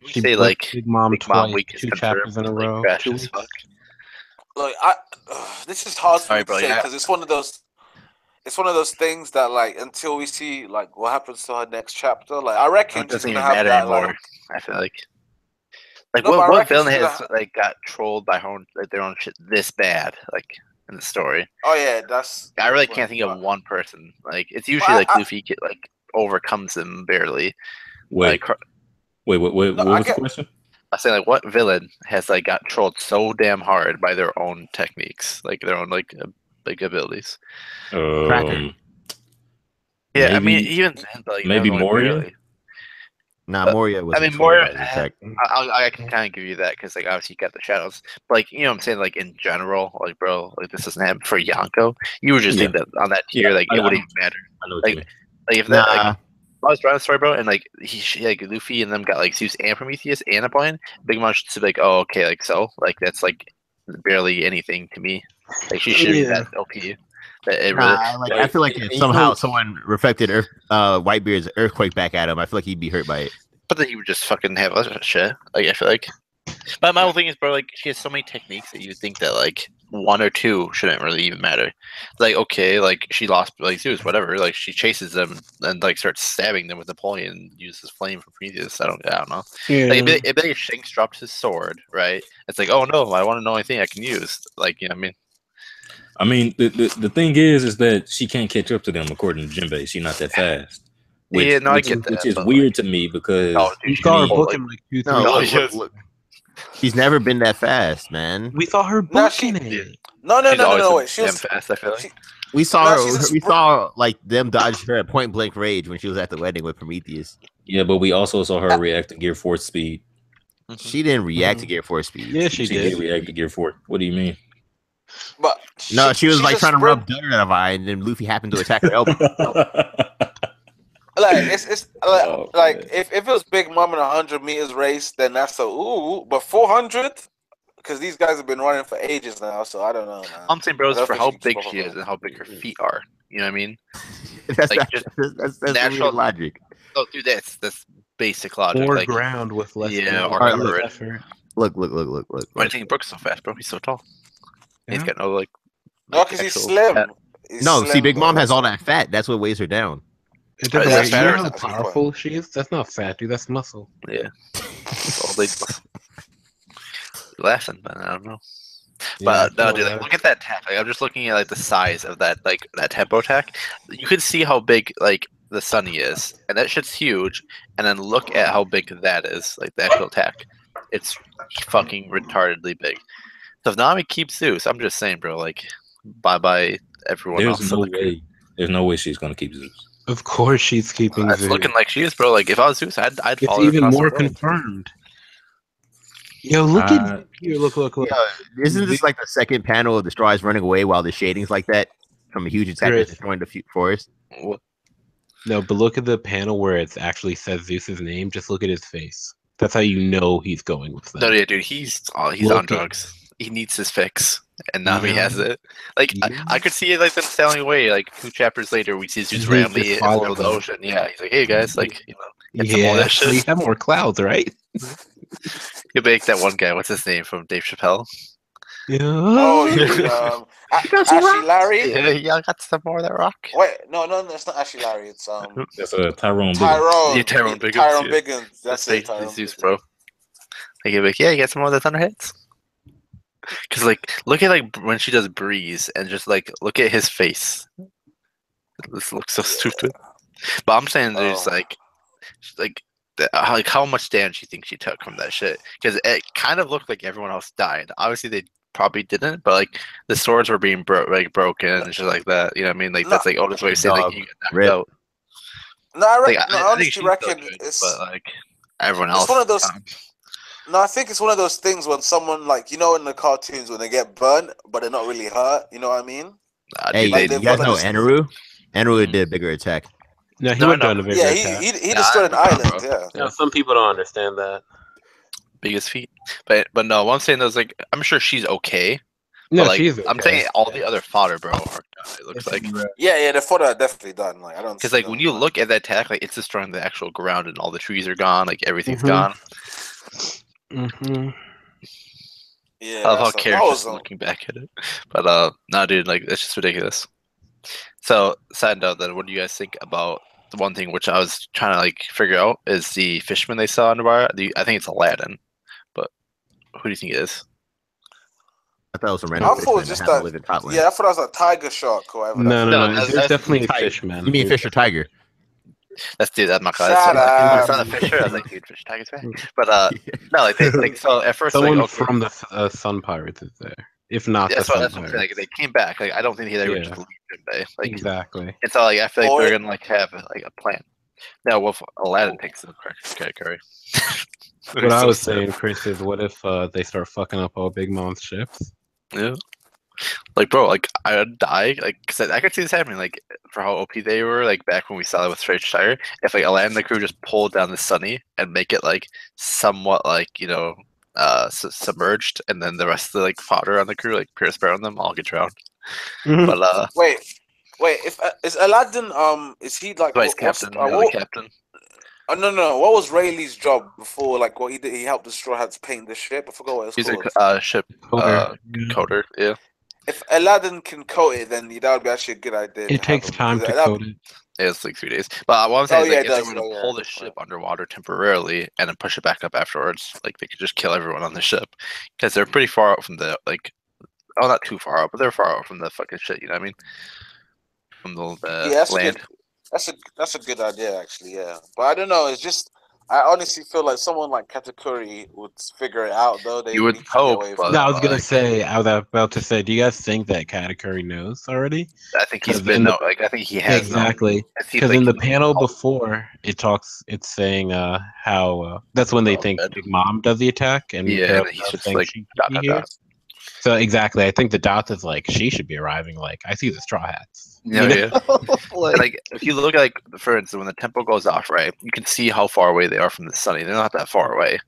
She say like Big Mom twice, week 2 chapters in a row. Like this is hard for me to say because it's one of those. It's one of those things that like until we see like what happens to her next chapter, like I reckon it doesn't even matter that, anymore. Like, I feel like what villain has like got trolled by her own, like, their own shit this bad, like in the story. Oh yeah, I really can't think of one person. Like it's usually like Luffy like overcomes them barely. Wait. Like Wait, what was the question? I say like, what villain has like got trolled so damn hard by their own techniques, like their own like abilities? Cracker. Yeah, maybe, I mean, even then, like maybe that was only Moria. barely. Nah, Moria was. I mean, Moria. I can kind of give you that because like obviously you got the shadows, but like what I'm saying, like in general, like bro, like this doesn't happen for Yonko. You would just think that on that tier, like it wouldn't even matter. I know what you Like, mean. like if that, like, I was trying the story, bro, and like like Luffy and them got like Zeus and Prometheus and a point. Big Mom should be like, oh, okay, like so, like that's like barely anything to me. Like she should be that OP. It really, I feel like if somehow someone reflected Whitebeard's earthquake back at him, I feel like he'd be hurt by it. but then he would just fucking have other shit. Like I feel like. But my whole thing is, bro, like she has so many techniques that you think that like one or two shouldn't really even matter. Like okay, like she lost like Zeus, whatever. Like she chases them and like starts stabbing them with Napoleon and uses flame from Prometheus. I don't know. Yeah. Like if Shanks drops his sword, right? It's like, oh no, I want to know anything I can use. Like you know what I mean? The thing is that she can't catch up to them according to Jinbei. She's not that fast. Which, yeah, no, I get that. Which is weird to me because you saw her booking like 2, 3 look. She's never been that fast, man. We saw her booking it. No. Wait, she was fast. I feel like we saw her. We saw like them dodge her at point blank range when she was at the wedding with Prometheus. Yeah, but we also saw her react to Gear 4 speed. She didn't react to Gear 4 speed. Yeah, she did react to Gear 4. What do you mean? But she was like trying to rub dirt out of her eye, and then Luffy happened to attack her elbow. Like it's like if it was Big Mom in a 100 meters race, then that's but 400 because these guys have been running for ages now, so I don't know, man. I'm saying, bro, it's for how big she is and how big her feet are. You know what I mean? That's like, that's natural logic. Oh, dude, that's basic logic. More like, ground with less effort. Look. Why do you think Brooks so fast, bro? He's so tall. Yeah. He's got no like. No, because he's slim. See, Big Mom has all that fat. That's what weighs her down. It doesn't you know how powerful she is? That's not fat, dude. That's muscle. Yeah. All they laughing, but I don't know. But no, dude, like, look at that attack. Like, I'm just looking at like the size of that, like that tempo attack. You can see how big like the Sunny is, and that shit's huge. And then look at how big that is, like the actual attack. It's fucking retardedly big. So if Nami keeps Zeus, I'm just saying, bro, like bye everyone else. There's no way she's gonna keep Zeus. Of course she's keeping Zeus. It's looking like she is, bro. Like if I was Zeus, I'd follow her. It's even more confirmed. Yo, look at here. Look. Yo, isn't this like the second panel of the straws running away while the shading's like that from a huge attack destroying the forest? No, but look at the panel where it actually says Zeus's name. Just look at his face. That's how you know he's going with that. No, yeah, dude, he's on drugs. He needs his fix, and Nami has it. Like I could see it like them sailing away. Like 2 chapters later, we see Zeus randomly follow the ocean. Yeah, he's like, "Hey guys, like get some more of that shit." You have more clouds, right? You make that one guy. What's his name from Dave Chappelle? Yeah. Oh, Ashley Larry. Yeah, I got some more of that rock. Wait, no, it's not Ashley Larry. It's that's Tyrone. Tyrone Biggins. Tyrone Biggins. That's it. Zeus, bro. Like, you get some more of the thunder hits. Cause like, look at like when she does Breeze, and just like look at his face. This looks so stupid. But I'm saying there's like how much damage you think she took from that shit? Because it kind of looked like everyone else died. Obviously they probably didn't, but like the swords were being broken and shit like that. You know what I mean? Like that's like Oda's way of saying like you get knocked out. No, I honestly reckon it's but like everyone else. It's one of those. No, I think it's one of those things when someone like in the cartoons when they get burnt, but they're not really hurt. You know what I mean? Hey, you guys know Anaru? Anaru did a bigger attack. No, he went down a bigger attack. He destroyed an island. Yeah. No, some people don't understand that. Biggest feat, but no. What I'm saying is like I'm sure she's okay. No, like, she's okay. I'm saying all the other fodder, bro, are done, it looks like. Yeah, the fodder are definitely done. Like I don't. Because like when you look at that attack, like it's destroying the actual ground, and all the trees are gone. Like everything's gone. Mm-hmm. Yeah, I love how characters looking back at it. But no, dude, like it's just ridiculous. So, side note, then, what do you guys think about the one thing which I was trying to like figure out is the Fishman they saw underwater? I think it's Aladdin, but who do you think it is? I thought it was a random. I thought it was just I thought it was a tiger shark or whatever. No, there's definitely a Fishman. You mean fish or tiger? That's dude. I'm not gonna. Shut When I up. saw the picture, I was like, dude, fish tag is back. But no, like so at first, Someone like, okay, from the Sun Pirates is there. If not that's the what Sun that's what I'm saying. Like Pirates. they came back. Like I don't think they would Yeah. just leave Jinbei. Like Exactly. and so like I feel like Or- they're gonna like have like a plan. Now, what if Aladdin takes the Curry? What I was saying, Chris, is what if they start fucking up all Big Mom's ships? Yeah. Like, bro, like I would die, like, cause I could see this happening, like, for how OP they were, like back when we saw it with Strange Tire. If like Aladdin and the crew just pulled down the Sunny and make it like somewhat like submerged, and then the rest of the like fodder on the crew, like Pierce Sparrow and them, all get drowned. But Wait. If is Aladdin is he like vice what's- captain, what- the captain. Oh no! What was Rayleigh's job before? Like what he did? He helped the Straw Hats paint the ship. I forgot what it's He's called. a ship Coder. coder. Yeah, If Aladdin can coat it, then that would be actually a good idea. It takes time to code it. it's like 3 days. But what I'm saying is, yeah, like, it if does. they were to Yeah, pull the good ship point. underwater temporarily and then push it back up afterwards, like they could just kill everyone on the ship because they're pretty far out from the like. Oh, not too far out, but they're far out from the fucking shit. You know what I mean? From the land. That's a good idea, actually. Yeah, but I don't know. It's just I honestly feel like someone like Katakuri would figure it out, though. You would hope, but No, I was gonna like, say, I was about to say, do you guys think that Katakuri knows already? I think he's 'Cause been in the- I think he has Exactly. known. It seems Because like in the he- panel before, it's saying how that's when they think bad. Big Mom does the attack, and Yeah, Carol and he's Dot's just saying like, she should dot, be dot, here. dot. So exactly, I think the Dots is like she should be arriving. Like I see the Straw Hats. Yeah, You know? yeah. Like if you look at like for instance when the tempo goes off, right, you can see how far away they are from the Sunny. They're not that far away.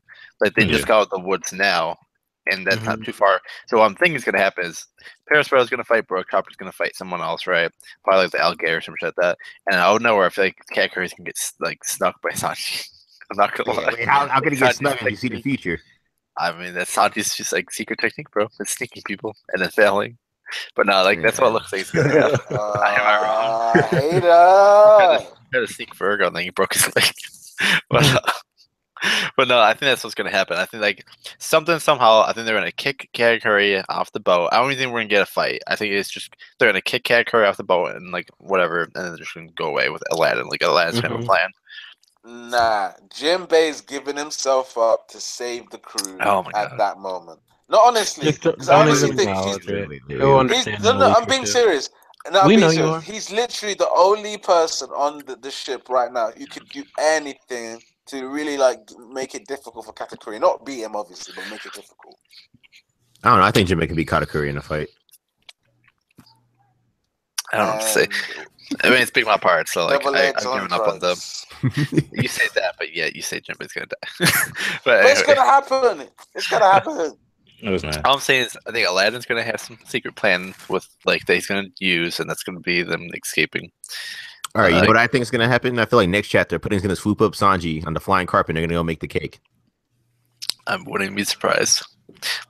Like they just got out of the woods now, and that's not too far. So what I'm thinking is gonna happen is Paris Sparrow's gonna fight Brooke, Chopper's gonna fight someone else, right? Probably like the Alligator or some shit like that. And out of nowhere, I feel like Cat Curry's gonna get like snuck by Sanji. I'm not gonna lie. Wait, how can he get Sanji's snuck if you see the technique- future? I mean, that's Sanji's just like secret technique, bro. It's sneaking people and then failing. But no, like that's what it looks like it's gonna happen. Am I wrong? Hater. Tried to sneak Virgo and then he broke his leg. But no, I think that's what's gonna happen. I think like somehow I think they're gonna kick Cat Curry off the boat. I don't even think we're gonna get a fight. I think it's just they're gonna kick Cat Curry off the boat and like whatever, and then they're just gonna go away with Aladdin. Like Aladdin's gonna have a plan. Nah, Jinbei's giving himself up to save the crew Oh my at God. that moment. No, honestly, Just 'cause I don't honestly even think acknowledge he's. it. He'll understand. No, the I'm being leadership. serious. No, I'm We being know you serious. are. He's literally the only person on the ship right now who could do anything to really like make it difficult for Katakuri. Not beat him, obviously, but make it difficult. I don't know. I think Jimmy can beat Katakuri in a fight. I don't know what to say. And I mean, it's Big Mom part, so like double-edged I've given up on them. drugs. You say that, but yeah, you say Jinbei's gonna die. but But it's anyway, gonna happen. It's gonna happen. No, it's not. all I'm saying is I think Aladdin's gonna have some secret plan with like that he's gonna use, and that's gonna be them escaping. All right, you know what I think is gonna happen? I feel like next chapter, Pudding's gonna swoop up Sanji on the flying carpet. And they're gonna go make the cake. I wouldn't be surprised.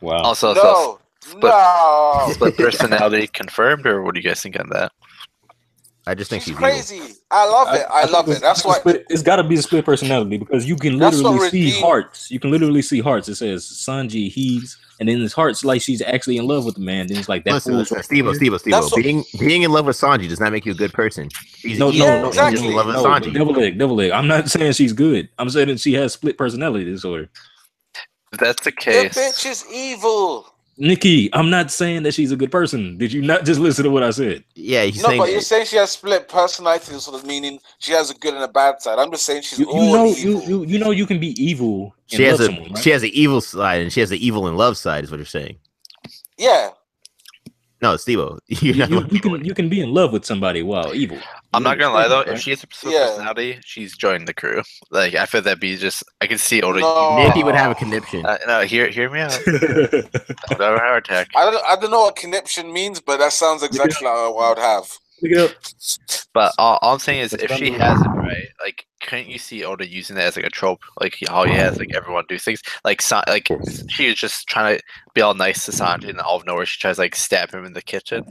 Wow. Also, No, no. split personality confirmed, or what do you guys think on that? I just think She's she's crazy. I love it. I love it. That's why. It's got to be a split personality because you can That's what literally see redeemed- hearts. You can literally see hearts. It says Sanji heaves, and then his heart's like she's actually in love with the man. Then it's like that. Listen, fool's Steve, That's what- being in love with Sanji does not make you a good person. She's No, evil, no, Yeah, no, exactly. She's in love with no, Sanji. double leg. I'm not saying she's good. I'm saying that she has split personality disorder. If that's the The case, bitch is evil. Nikki, I'm not saying that she's a good person. Did you not just listen to what I said? Yeah, he's No, saying but you're saying she has split personality disorder, meaning she has a good and a bad side. I'm just saying she's all evil. You know you can be evil and she has love a someone, right? she has an evil side and she has an evil and love side. Is what you're saying? Yeah. No, Steve-O. You can be in love with somebody while evil. I'm not gonna lie though. Right? If she has a split Yeah. personality, she's joined the crew. Like I feel that'd be just. I can see Oda. No. Nikki would have a conniption. No, hear me out. Don't have a heart attack. I don't know what conniption means, but that sounds exactly like what I would have. Look it up. But all I'm saying is, That's if what she I'm has it right, like, couldn't you see Oda using that as like a trope? Like how he has like everyone do things. Like she is just trying to be all nice to Sanji, and out of nowhere she tries to like stab him in the kitchen,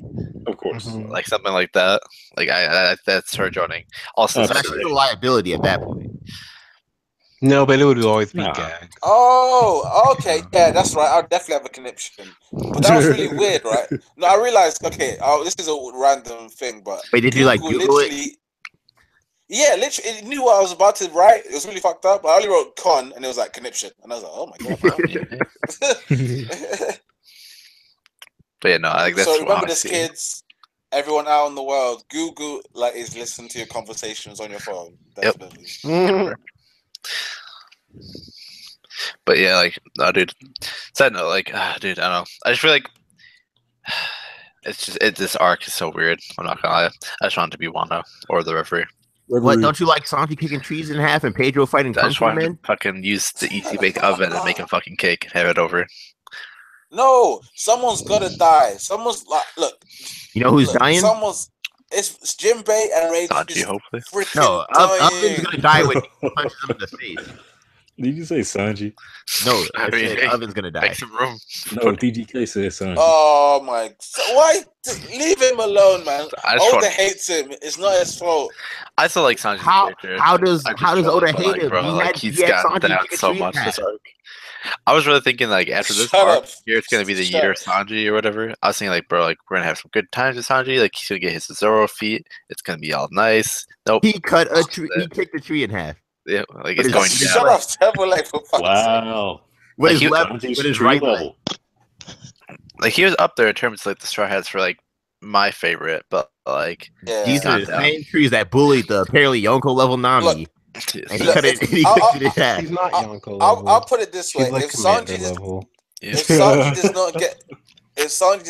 Of course. like something like that. Like I that's her joining. Also, So she's a liability at that point. No, but it would always be Nah. gag. Oh, okay. Yeah, that's right. I'll definitely have a conniption. But that was really weird, right? No, I realized, okay, this is a random thing, but Wait, did you like Google Google it? literally- Yeah, literally, it knew what I was about to write. It was really fucked up. But I only wrote con, and it was like conniption, and I was like, oh my god. But yeah, no, I think that's So remember what I this, see. kids. Everyone out in the world, Google is listening to your conversations on your phone. Definitely. Yep. But yeah, like, no, dude. Side note, like, dude, I don't know. I just feel like this arc is so weird. I'm not gonna lie. I just want it to be Wanda or the referee. What, don't you like Sanji kicking trees in half and Pedro fighting I Kung just Fu want him men? to fucking use the ET bake oven and make a fucking cake and have it over. No, someone's gotta die. Someone's like, look. You know who's dying? It's Jinbei and Rage. Sanji, hopefully. No, Oven's gonna die when he punches him in the face. Did you say Sanji? No, I said Oven's gonna die. Make some room. No, TGK said Sanji. Oh my! So why leave him alone, man? Oda hates him. It's not his fault. I still like Sanji's character. How does Oda hate him? Bro, he's gotten down so much this arc. I was really thinking, like, after this arc, here it's gonna be the year of Sanji or whatever. I was thinking, like, bro, like, we're gonna have some good times with Sanji. Like, he's gonna get his Zoro feat. It's gonna be all nice. Nope. He cut a tree. He kicked the tree in half. Yeah, like it's going down. Shut up, Timberlake, for fuck's wow. With his left, with his right level. Like, he was up there in terms of, like, the Straw Hats for, like, my favorite, but, like, these are the same trees that bullied the apparently Yonko level Nami. Look, and he cut it in half. He's not Yonko level. I'll put it this way: like if Sanji does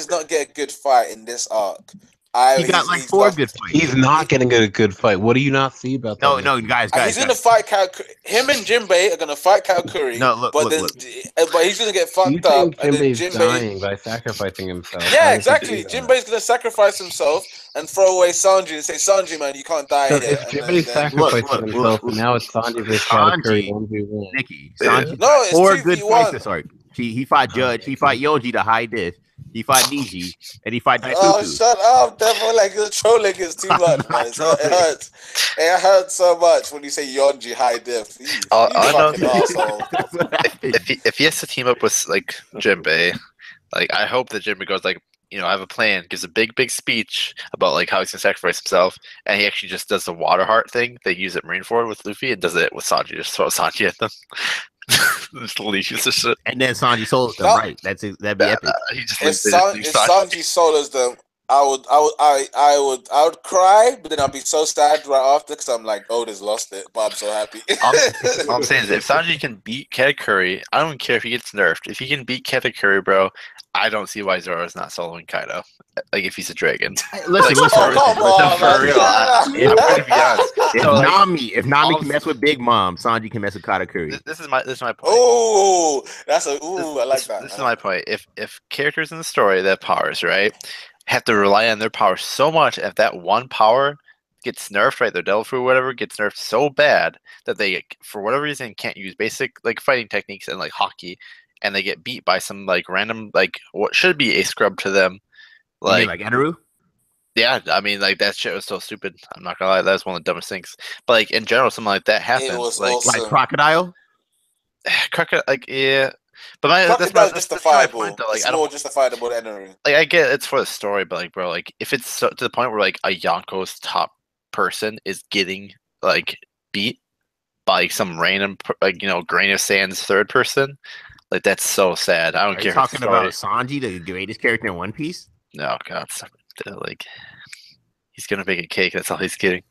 not get a good fight in this arc, he got like 4 good fights. He's not getting a good fight. What do you not see about that? No, guys. He's gonna fight Katakuri. Him and Jinbei are gonna fight Katakuri. No, look. But he's gonna get fucked up. And then Jinbei's dying by sacrificing himself. Yeah, exactly. Jinbei's gonna sacrifice himself and throw away Sanji and say, "Sanji, man, you can't die." If Jinbei sacrificed himself, and now it's Sanji versus Katakuri 1v1. Nikki, Sanji. No, it's 4 good 2v1. fights this arc. He fought Judge. He fought Yoji to high diff. He fought Niji, and he fought Daisuke. Oh, shut up! Devil, like the trolling is too much, man. It hurts. It hurts so much when you say Yonji high diff. You fucking asshole. If he has to team up with like Jinbei, like I hope that Jinbei goes like, you know, I have a plan, gives a big speech about like how he's gonna sacrifice himself, and he actually just does the water heart thing they use at Marineford with Luffy, and does it with Sanji, just throw Sanji at them. Just leaves the shit. And then Sanji solos them, right? That'd be epic. If Sanji solos them, I would cry, but then I'd be so sad right after because I'm like, Oda's lost it, but I'm so happy. All I'm saying is if Sanji can beat Katakuri, I don't care if he gets nerfed. If he can beat Katakuri, bro, I don't see why Zoro's not soloing Kaido. Like if he's a dragon. Listen. For real. I'm gonna be honest. If Nami can mess with Big Mom, Sanji can mess with Katakuri. This is my point. Oh, I like that. This is my point. If characters in the story that have powers, right, have to rely on their power so much, if that one power gets nerfed, right, their Devil Fruit or whatever gets nerfed so bad that they, for whatever reason, can't use basic like fighting techniques and like hockey, and they get beat by some like random like what should be a scrub to them. Like Edaru? Yeah, I mean, like that shit was so stupid. I'm not gonna lie, that was one of the dumbest things. But like in general, something like that happens. It was like awesome. Like Crocodile? Crocodile, like yeah. But that's justifiable. my point, though. Like, it's more justifiable than Edaru. Like I get it's for the story, but like, bro, like if it's to the point where like a Yonko's top person is getting like beat by like, some random like grain of sand's third person, like that's so sad. I don't care. Are you talking about Sanji, the greatest character in One Piece? No, God, like he's gonna bake a cake. That's all he's getting.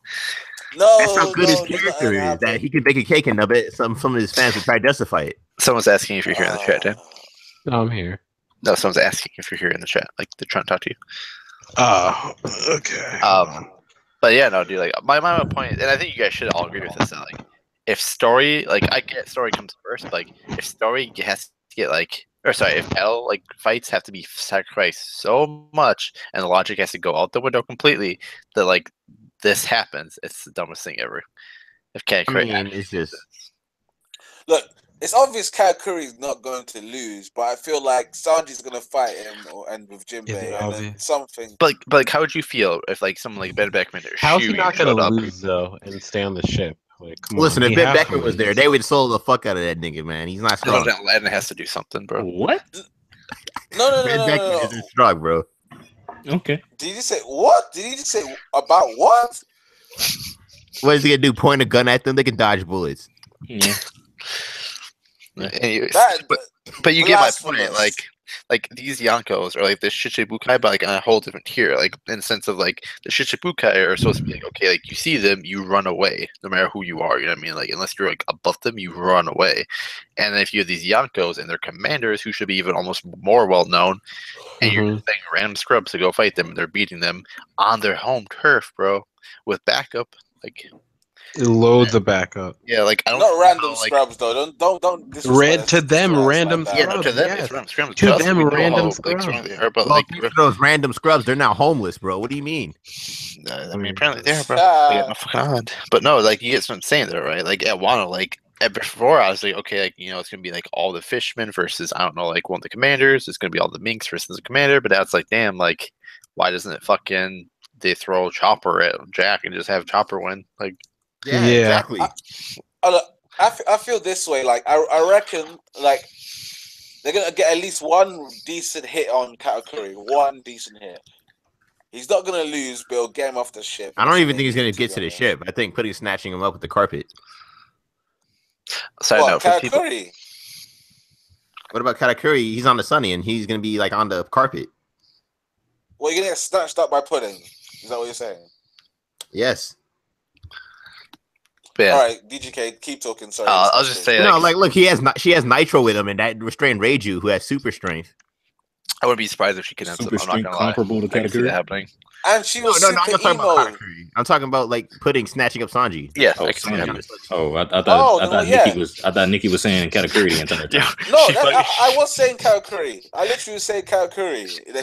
No, that's how good his character is. That he could bake a cake and I bet some of his fans would try to justify it. Someone's asking if you're here in the chat, Dan. No, I'm here. No, someone's asking if you're here in the chat. Like they're trying to talk to you. Oh, okay. But yeah, no, dude. Like my point is, and I think you guys should all agree with this. That, like, if story, like I get story comes first. But, like if story has to get like. Or sorry, if battle like fights have to be sacrificed so much, and the logic has to go out the window completely, that like this happens. It's the dumbest thing ever. If Katakuri, it's just look. It's obvious Katakuri's not going to lose, but I feel like Sanji's going to fight him and with Jinbei and then something. But like, how would you feel if like someone like Ben Beckman or how's he not going to lose though and stay on the ship? Like, listen, if Ben Beckman was there, they would solo the fuck out of that nigga, man. He's not strong. Len has to do something, bro. What? No. Ben Beckman isn't strong, bro. Okay. Did you say what? Did you just say about what? What is he gonna do? Point a gun at them? They can dodge bullets. Yeah. Anyways, but you get my point. Like these Yonkos are like the Shichibukai, but like on a whole different tier. Like in the sense of like the Shichibukai are supposed to be like, okay, like you see them, you run away, no matter who you are. You know what I mean? Like unless you're like above them, you run away. And then if you have these Yonkos and their commanders, who should be even almost more well known, and you're just saying random scrubs to go fight them, and they're beating them on their home turf, bro, with backup, like. Loads of backup. Yeah, like I don't not random know, like, scrubs though. Don't to them random scrubs. Yeah, no, to them yes. it's random scrubs. To them random scrubs. But like those random scrubs, they're now homeless, bro. What do you mean? I mean, apparently they are, bro. They got no fucking on. But no, like you get what I'm saying there, right? Like at Wano, like before I was like, okay, like it's gonna be like all the Fishmen versus I don't know, like one of the commanders. It's gonna be all the Minks versus the commander. But now it's like, damn, like why doesn't it fucking they throw Chopper at Jack and just have Chopper win? Like. Yeah, exactly. I feel this way. Like I reckon like they're gonna get at least one decent hit on Katakuri. One decent hit. He's not gonna lose, but he'll get him off the ship. I don't even think he's gonna get to the ship. I think snatching him up with the carpet. Side note for people. What about Katakuri? He's on the Sunny, and he's gonna be like on the carpet. Well, you're gonna get snatched up by Pudding. Is that what you're saying? Yes. Yeah. All right, DGK, keep talking. Sorry, I'll just say, no, like, look, she has Nitro with him, and that restrained Reiju, who has super strength. I wouldn't be surprised if she can have super some. I'm not strength comparable to Katakuri happening. And she was I'm not talking about Katakuri. I'm talking about like Pudding snatching up Sanji. Yeah. Oh, I thought Nikki was saying Katakuri the entire time. No, I was saying Katakuri. I literally was saying Katakuri. Then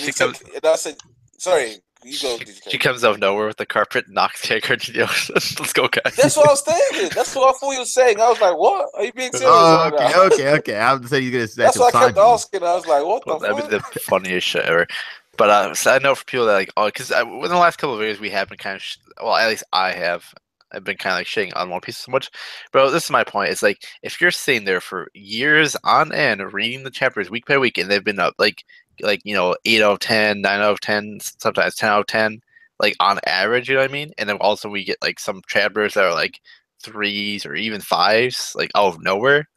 and I said, sorry. You go, DJK. She comes out of nowhere with the carpet, knocks Katakuri to the ocean. Let's go, guys. That's what I was thinking. That's what I thought you were saying. I was like, what? Are you being serious? Okay. I was saying you're gonna say that's what I kept asking. I was like, what the fuck? That'd be the funniest shit ever. But so I know for people that like, because in the last couple of videos we have been kind of, at least I've been kind of like shitting on One Piece so much. Bro, this is my point. It's like, if you're sitting there for years on end reading the chapters week by week, and they've been up like 8 out of 10, 9 out of 10, sometimes 10 out of 10, like on average, you know what I mean? And then also we get like some chapters that are like 3s or even 5s, like out of nowhere.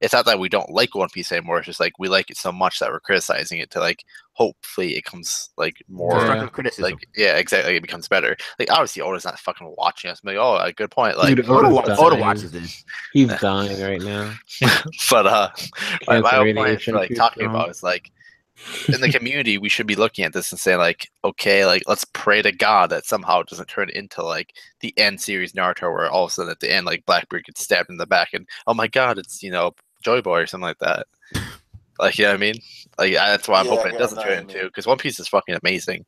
It's not that we don't like One Piece anymore. It's just like we like it so much that we're criticizing it to like hopefully it comes like more criticism. Like exactly, like, it becomes better. Like obviously Oda's not fucking watching us. I'm like, oh, good point. Like Dude, Oda watches this. He's dying right now. But my whole point for like talking about is like in the community we should be looking at this and saying like, okay, like let's pray to God that somehow it doesn't turn into like the end series Naruto where all of a sudden at the end like Blackbeard gets stabbed in the back and oh my god, it's Joy Boy or something like that. Like, you know what I mean? Like that's why I'm hoping it doesn't turn into, because One Piece is fucking amazing.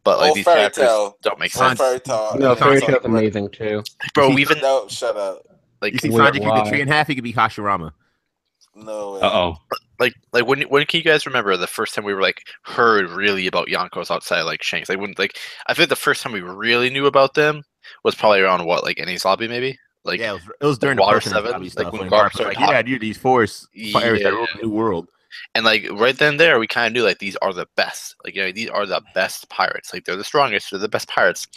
But like these chapters don't make sense. Fairy Tale's amazing too. Bro, even no, shut up. Like you see Sanji get the tree in half, he could be Hashirama. No way. Like when can you guys remember the first time we were like heard really about Yonkos outside like Shanks? Like when I think the first time we really knew about them was probably around what, like Enies Lobby maybe? Like yeah, it was during Water the 7, stuff, like when Garp started you're these forest pirates that rule the new world. And like right then and there, we kind of knew like these are the best. Like these are the best pirates. Like they're the strongest. They're the best pirates.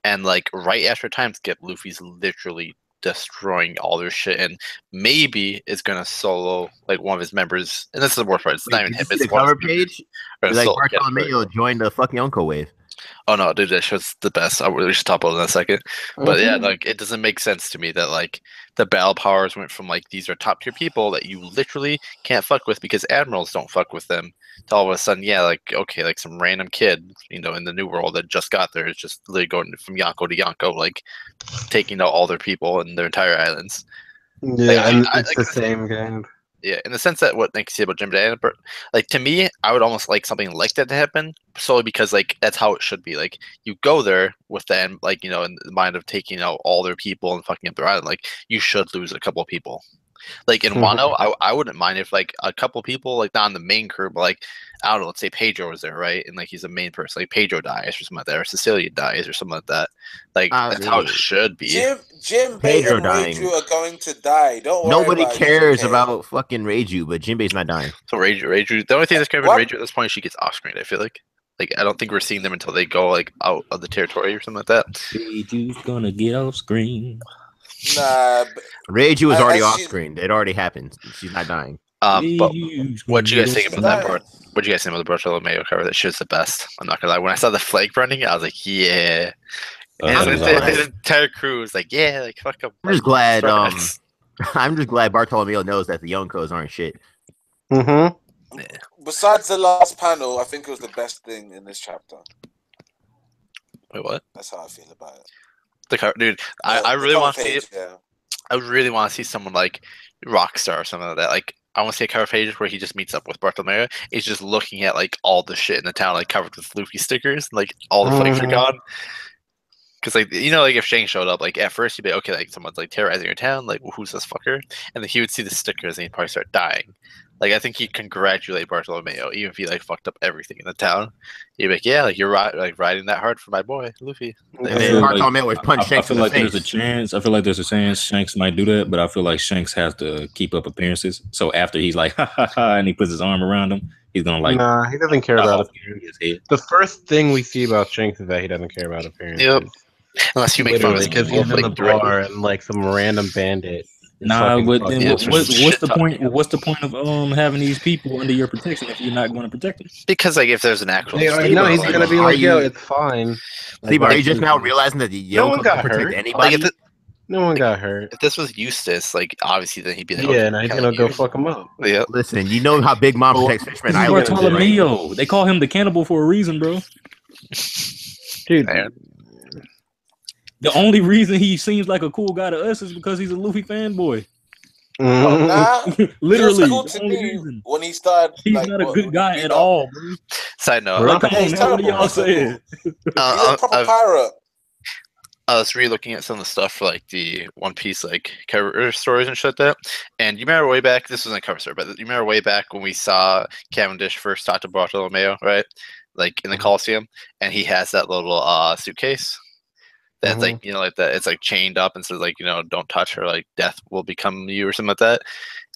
And like right after time skip, Luffy's literally destroying all their shit, and maybe is gonna solo like one of his members. And this is the worst part. It's not even him. It's the cover page. Like Bartolomeo joined the fucking Uncle wave. Oh no, dude, that show's the best. We should talk about it in a second. But yeah, like it doesn't make sense to me that like the battle powers went from like these are top tier people that you literally can't fuck with because admirals don't fuck with them, to all of a sudden, yeah, like okay, like some random kid, in the new world that just got there is just literally going from Yonko to Yonko, like taking out all their people and their entire islands. Yeah, like, it's the same game. Yeah, in the sense that what Nick said about Jim Day, like to me, I would almost like something like that to happen, solely because like that's how it should be. Like you go there with them, like in the mind of taking out all their people and fucking up their island. Like you should lose a couple of people. Like in Wano, I wouldn't mind if like a couple of people, like not on the main crew, but like I don't know, let's say Pedro was there, right? And like he's a main person, like Pedro dies or something like that, or Cecilia dies or something like that. Like that's how it should be. Jinbei Pedro and dying. Reiju are going to die. Don't worry. Nobody cares about fucking Reiju, but Jinbei's not dying. So Reiju, the only thing that's going to happen Reiju at this point is she gets off screen. I feel like. Like I don't think we're seeing them until they go like out of the territory or something like that. Reiju's gonna get off screen. Nah, Reiju was already off she- screen. It already happened. She's not dying. But Reiju's what gonna you guys get think off about that screen. part? What you guys think about the Bartolomeo cover? That shit's the best. I'm not gonna lie. When I saw the flag burning, I was like, yeah. That was alright. The entire crew was like, yeah, like fuck up. I'm just glad. Progress. I'm just glad Bartolomeo knows that the Yonkos aren't shit. Mm-hmm. besides the last panel, I think it was the best thing in this chapter. Wait, what? That's how I feel about it. The cover, dude. I The really cover want to see page, it. Yeah. I really want to see someone like Rockstar or something like that. Like I want to see a cover page where he just meets up with Bartolomeo. He's just looking at like all the shit in the town, like covered with Luffy stickers, like all the flags are gone. Because like like if Shang showed up, like at first he'd be okay, like someone's like terrorizing your town, like well, who's this fucker? And then he would see the stickers and he'd probably start dying. Like I think he'd congratulate Bartolomeo, even if he like fucked up everything in the town. He'd be like, yeah, like you're riding that hard for my boy Luffy. And I then feel Bartolomeo was punched I Shanks feel in the like there's a face. chance. I feel like there's a chance Shanks might do that, but I feel like Shanks has to keep up appearances. So after he's like, ha ha ha, and he puts his arm around him, he's gonna like, Nah, he doesn't care chop about off appearances. his head. The first thing we see about Shanks is that he doesn't care about appearances. Yep. Unless you make fun of his Because people, he's in the like directly. bar and like some random bandit. is Nah, fucking but fucking then Yeah, what's shit the talk. point? What's the point of having these people under your protection if you're not going to protect them? Because like if there's an actual They are, Steve, no, he's like, gonna be are like, yo, you- it's fine. Steve, are you just now realizing that the No one Yonkos got can protect hurt. anybody? like No one got hurt. if this was Eustace, like obviously then he'd be like, Yeah, okay, now he's killing gonna go you. fuck him up. Yeah. Listen, you know how Big Mom protects Fishman This is Island. Bartolomeo. They call him the cannibal for a reason, bro. Dude, Man. The only reason he seems like a cool guy to us is because he's a Luffy fanboy. Nah, Literally, he was cool the to only me reason. when he started. He's like, not a when good he guy beat at up. all, bro. Side note, Like, come on, He's man. What are terrible. y'all He's saying? He's a proper I've- pirate. I was re-looking at some of the stuff for like the One Piece like cover stories and shit like that. And you remember way back, this wasn't a cover story, but you remember way back when we saw Cavendish first talk to Bartolomeo, right? Like in the Coliseum, and he has that little suitcase that's like like that. It's like chained up and says like don't touch her, like death will become you or something like that.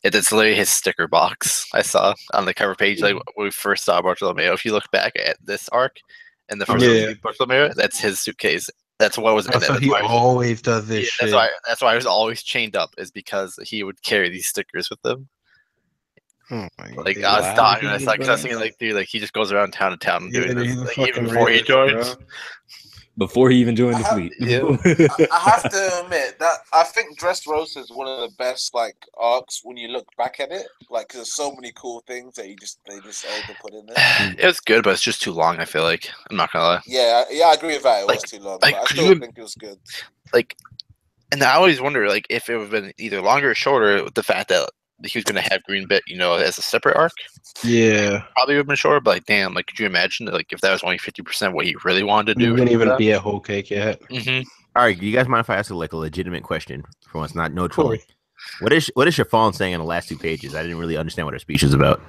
It's literally his sticker box I saw on the cover page, like when we first saw Bartolomeo. If you look back at this arc and the first Bartolomeo, that's his suitcase. That's what was in it. so That's he why- always does this shit. That's why I was always chained up, is because he would carry these stickers with him. Oh my Like God. I was talking, I Wow. was thinking like, dude, like he just goes around town to town Yeah, doing he's a this, like, even fucking before he racist, joins. bro. Before he even joined the I fleet. I have to admit that I think Dressrosa is one of the best like arcs when you look back at it. Like, 'cause there's so many cool things that they just able to put in there. It was good, but it's just too long. I feel like I'm not gonna lie. Yeah, I agree with that. It Like- was too long, like, but I could still you- think it was good. Like, and I always wonder like if it would have been either longer or shorter. With the fact that he was gonna have Green Bit, as a separate arc, Yeah. probably would have been shorter. But like, damn, like, could you imagine that, like if that was only 50% what he really wanted to He do? didn't even be at Whole Cake yet. Mm-hmm. All right, do you guys mind if I ask like a legitimate question for once? Not no Of course. trolling. What is Chiffon saying in the last 2 pages? I didn't really understand what her speech is about.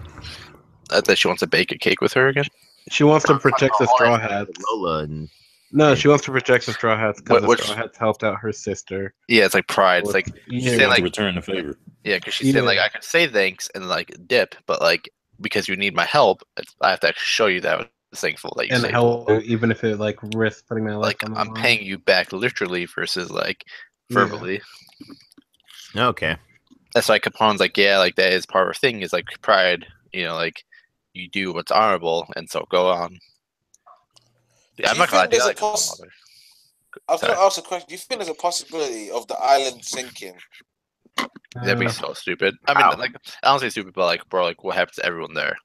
That she wants to bake a cake with her again. She wants to protect the Straw Hats. Lola and No, she wants to protect the Straw Hats because the Which- Straw Hats helped out her sister. Yeah, it's like pride. It's like Yeah. saying, to like, return the favor. yeah, because she's saying like Yeah. I can say thanks and like dip, but like because you need my help, I have to actually show you that I was thankful that you and saved help, me. even if it like risks putting my life Like on the I'm line. paying you back literally versus like verbally. okay. That's why Capone's like, yeah, like that is part of her thing is like pride. Like you do what's honorable, and so go on. Yeah, I'm Do you not gonna lie, think there's I a like Capone poss- mother. I was going to Sorry. ask a question. Do you think there's a possibility of the island sinking? That'd be so stupid. I mean, Wow. like I don't say stupid, but like, bro, like what happens to everyone there?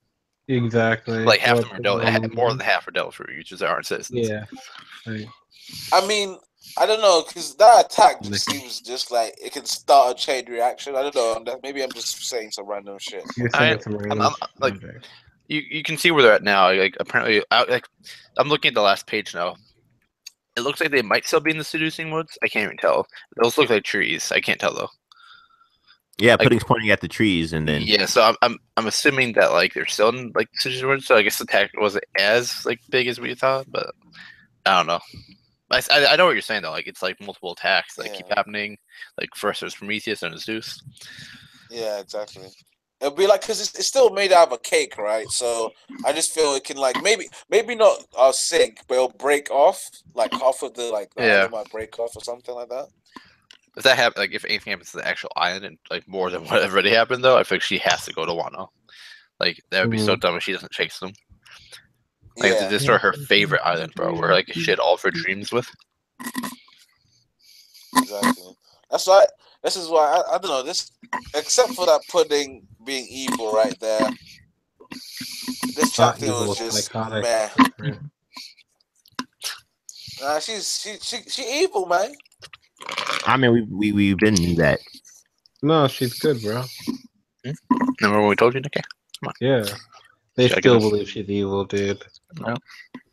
Exactly. Like half of What's them are Delta, the one- more than half are Delta Fruit users that aren't citizens. Yeah. Like, I mean, I don't know, because that attack just seems just like it can start a chain reaction. I don't know. Maybe I'm just saying some random shit. you're I- saying some random I'm shit. like- Okay. You can see where they're at now. Like apparently, I'm looking at the last page now. It looks like they might still be in the seducing woods. I can't even tell. Those look like trees. I can't tell though. Yeah, Pudding's pointing at the trees, and then Yeah, so I'm assuming that like they're still in like seducing woods. So I guess the attack wasn't as like big as we thought, but I don't know. I know what you're saying though. Like it's like multiple attacks that keep Yeah. happening. Like first there's Prometheus and Zeus. Yeah, exactly. It'll be like because it's still made out of a cake, right? So I just feel it can like maybe not sink, but it'll break off. Like half of the island might break off or something like that. If that happens, like if anything happens to the actual island and like more than what already happened, though, I think she has to go to Wano. Like that would be so dumb if she doesn't chase them. Like to destroy her favorite island, bro, where like she had all of her dreams with. Exactly. That's why. This is why I don't know this, except for that pudding being evil right there. This chapter was just meh. Nah, she evil, man. I mean, we've been that. No, she's good, bro. Remember when we told you, Nicky? Come on. Yeah. They still believe she's evil, dude. No.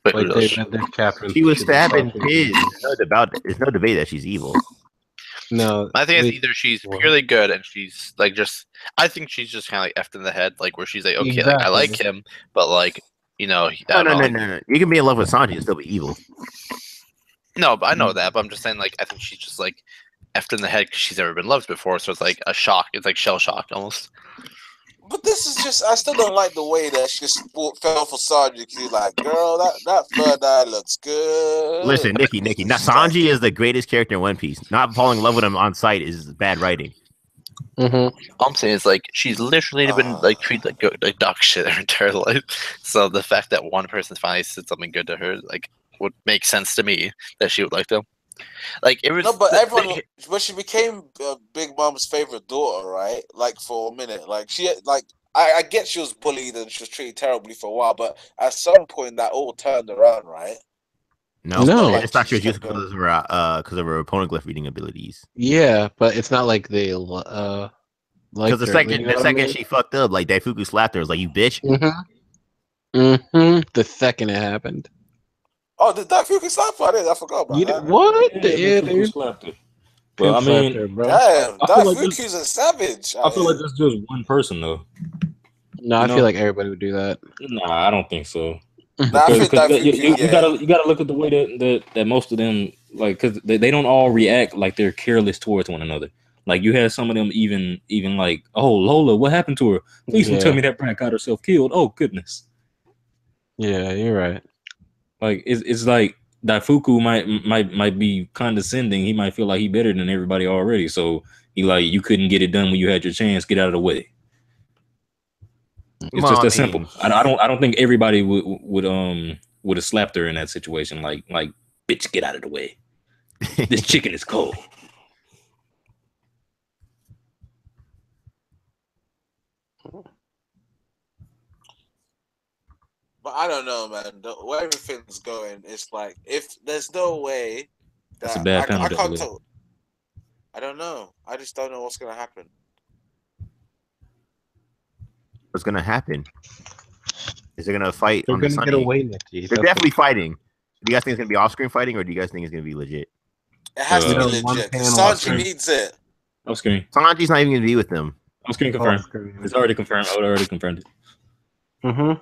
Wait, like they read their chapter. She was stabbing kids. There's no debate that she's evil. No, I think it's either she's purely good and she's like just. I think she's just kind of like effed in the head, like where she's like, okay, like I like him, but like no. No. You can be in love with Sanji and still be evil. No, but I know that. But I'm just saying, like, I think she's just like effed in the head because she's never been loved before, so it's like a shock. It's like shell shock almost. But this is just, I still don't like the way that she just fell for Sanji. He's like, girl, that third eye looks good. Listen, Nikki, now Sanji is the greatest character in One Piece. Not falling in love with him on sight is bad writing. All I'm saying is, like, she's literally been like treated like dog shit her entire life. So the fact that one person finally said something good to her, like, would make sense to me that she would like them. Like it was no, but but she became Big Mom's favorite daughter, right? Like for a minute, like she like I get she was bullied and she was treated terribly for a while, but at some point that all turned around, right? No, it's not she was just because of her poneglyph reading abilities. Yeah, but it's not like they because the second she fucked up, like Daifuku slapped her, was like, "You bitch." The second it happened. Oh, did Daifuku slap her? I forgot about that. What? Yeah, Daifuku slapped her. Well, I mean, damn, Daifuku's a savage. I feel like that's just one person, though. No, I feel like everybody would do that. Nah, I don't think so. Nah, you gotta look at the way that most of them, like, because they don't all react like they're careless towards one another. Like you had some of them even like, oh, Lola, what happened to her? Please don't tell me that brat got herself killed. Oh goodness. Yeah, you're right. Like it's like Daifuku might be condescending. He might feel like he better than everybody already. So he like, you couldn't get it done when you had your chance. Get out of the way. It's just that simple. I don't think everybody would have slapped her in that situation. Like bitch, get out of the way. This chicken is cold. But I don't know, man. Where everything's going, it's like if there's no way that that's a bad I can't tell. I don't know. I just don't know what's gonna happen. What's gonna happen? Is they're gonna fight? They're gonna get away, Nikki. They're definitely fighting. Do you guys think it's gonna be off-screen fighting, or do you guys think it's gonna be legit? It has to be legit. Sanji needs it. Off-screen. Sanji's not even gonna be with them. Off-screen confirmed. It's already confirmed. I would already confirmed it.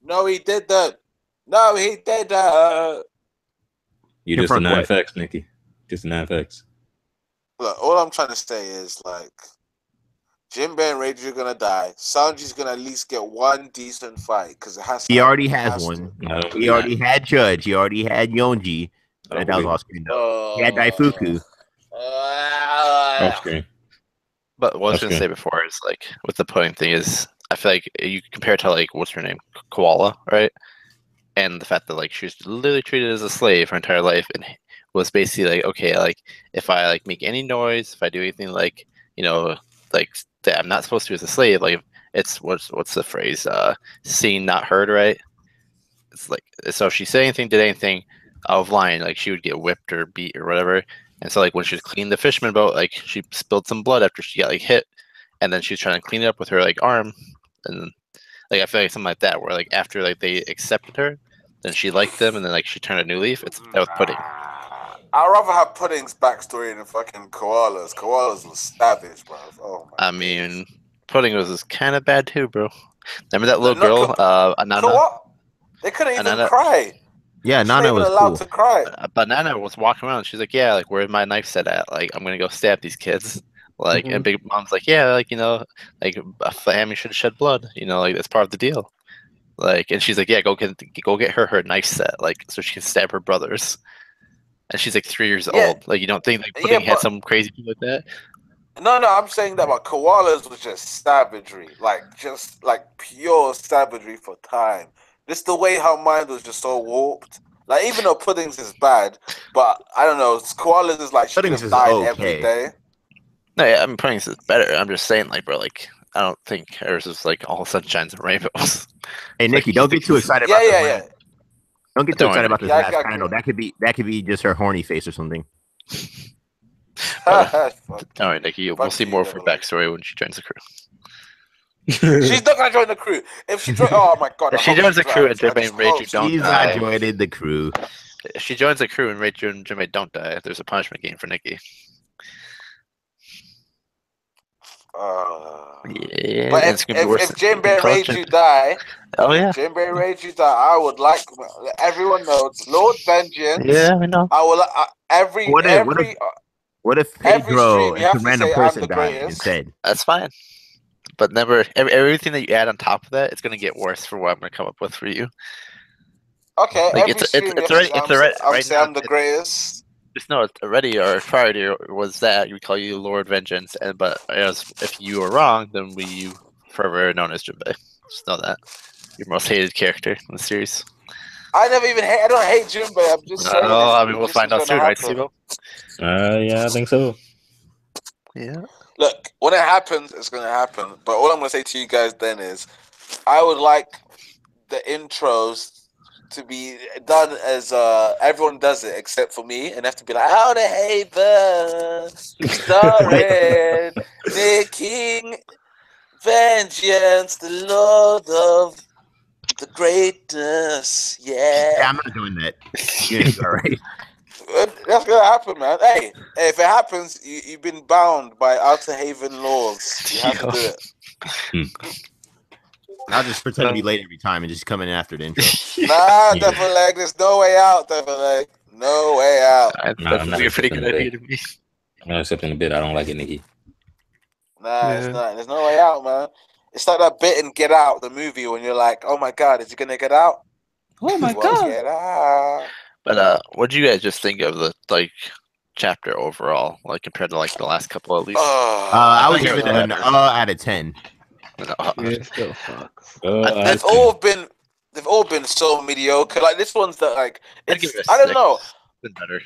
No, he did that. No, he did that. You just deny facts, Nikki. Just deny facts. Look, all I'm trying to say is like, Jinbei and Reiji are gonna die. Sanji's gonna at least get one decent fight because it has. He already has one. He already had Judge. He already had Yonji. That was off screen. He had Daifuku. Off screen. But what I was gonna say before is like with the pudding thing is I feel like you compare it to like what's her name, Koala, right? And the fact that like she was literally treated as a slave her entire life and was basically like, okay, like if I like make any noise, if I do anything like, you know, like that I'm not supposed to as a slave, like it's what's the phrase? Seen, not heard, right? It's like so if she said anything, did anything out of line, like she would get whipped or beat or whatever. And so like when she was cleaning the Fishman boat, like she spilled some blood after she got like hit, and then she was trying to clean it up with her like arm, and like I feel like something like that where like after like they accepted her, then she liked them, and then like she turned a new leaf. It's that with Pudding. I'd rather have Pudding's backstory than fucking Koala's. Koala's was savage, bro. Oh my mean, Pudding was kind of bad too, bro. Remember that little girl, Anana? They couldn't even cry. Yeah, She's not Nana even was allowed cool. to cry. But Nana was walking around. She's like, "Yeah, like where's my knife set at? Like I'm gonna go stab these kids." Like, and Big Mom's like, "Yeah, like like a family should shed blood. Like that's part of the deal." Like, and she's like, "Yeah, go get her knife set, like so she can stab her brothers." And she's like 3 years Yeah. old. Like, you don't think like Pudding had some crazy thing like that? No, I'm saying that about koalas was just savagery, just pure savagery for time. Just the way her mind was just so warped. Like, even though Pudding's is bad, but I don't know, koalas is like she could have died every day. No, yeah, I mean Pudding's is better. I'm just saying, like, bro, like I don't think hers is like all sunshines and rainbows. Hey, Nikki, don't get too excited about this. Don't get too excited about this last panel. That could be just her horny face or something. All right, Nikki, we'll see more of her backstory when she joins the crew. She's not gonna join the crew. If she joins, oh my god! If she joins the crew and Jinbei and Reiju don't die, she's not joining the crew. If she joins the crew and Reiju and Jinbei don't die, there's a punishment game for Nikki. Yeah, but if Jinbei and Reiju die, Jinbei and Reiju die, I would like everyone knows Lord Vengeance. Yeah, we know. I will What if Pedro and some random person died instead? That's fine. But never everything that you add on top of that, it's gonna get worse for what I'm gonna come up with for you. Okay, like it's already right now. I'm the greatest. Just know it's already our priority was that we call you Lord Vengeance, but if you are wrong, then you forever known as Jinbei. Just know that your most hated character in the series. I don't hate Jinbei. I'm just saying. I mean, we'll find out soon, right, Steve? Yeah, I think so. Yeah. Look, when it happens, it's going to happen. But all I'm going to say to you guys then is, I would like the intros to be done as everyone does it except for me, and have to be like, "How to Haven, starring King Vengeance, the Lord of the Greatness." Yeah, I'm not doing that. Yeah, all right. That's gonna happen, man. Hey, if it happens, you've been bound by Outer Haven laws. You have to do it. I'll just pretend to be late every time and just come in after the intro. Nah, Devil Leg, there's no way out, Devil Leg. No way out. I'm not pretty good idea to me. I'm not accepting the bit. I don't like it, Nikki. Nah, it's not. There's no way out, man. It's like that bit in Get Out, the movie, when you're like, "Oh my God, is he gonna get out?" Oh my God, get out. But what do you guys just think of the chapter overall, compared to the last couple at least? I would give it an out of 10. Yeah, still fuck. They've all been so mediocre. Like this one's that I don't know. Been better.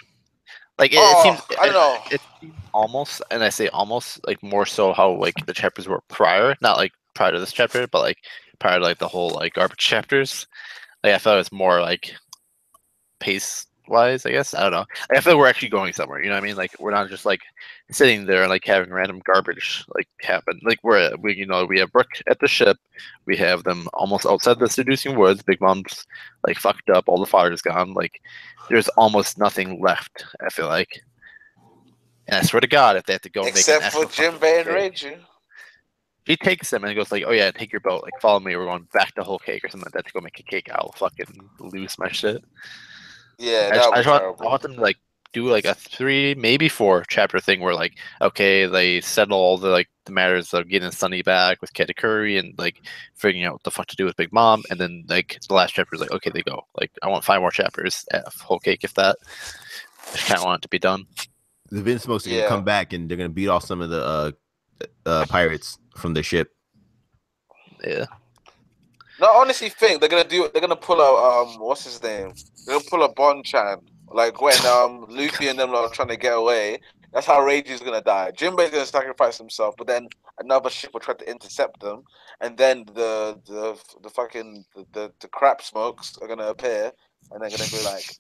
It seems I don't know. It seems almost, and I say almost more so how the chapters were prior, not prior to this chapter, but prior to the whole garbage chapters. I thought it was more pace wise, I guess. I don't know. I feel we're actually going somewhere. You know what I mean? We're not just sitting there and having random garbage happen. We have Brooke at the ship. We have them almost outside the seducing woods. Big Mom's fucked up. All the fodder's gone. There's almost nothing left. I feel like. And I swear to God, if they have to go except for Jinbei and Reiju. He takes them and goes "Oh yeah, take your boat. Follow me. We're going back to Whole Cake or something like that to go make a cake." I'll fucking lose my shit. Yeah, I want them to do a 3, maybe 4 chapter thing where okay, they settle all the the matters of getting Sunny back with Katakuri and figuring out what the fuck to do with Big Mom, and then the last chapter is okay, they go. I want 5 more chapters at Whole Cake, if that. I just kind of want it to be done. The Vince supposed to come back and they're gonna beat off some of the pirates from the ship. Yeah. No, I honestly think they're gonna do it. They're gonna pull a what's his name? They're gonna pull a Bon-chan, when Luffy and them are trying to get away. That's how Reiju's gonna die. Jinbei's gonna sacrifice himself, but then another ship will try to intercept them, and then the crap smokes are gonna appear, and they're gonna be like,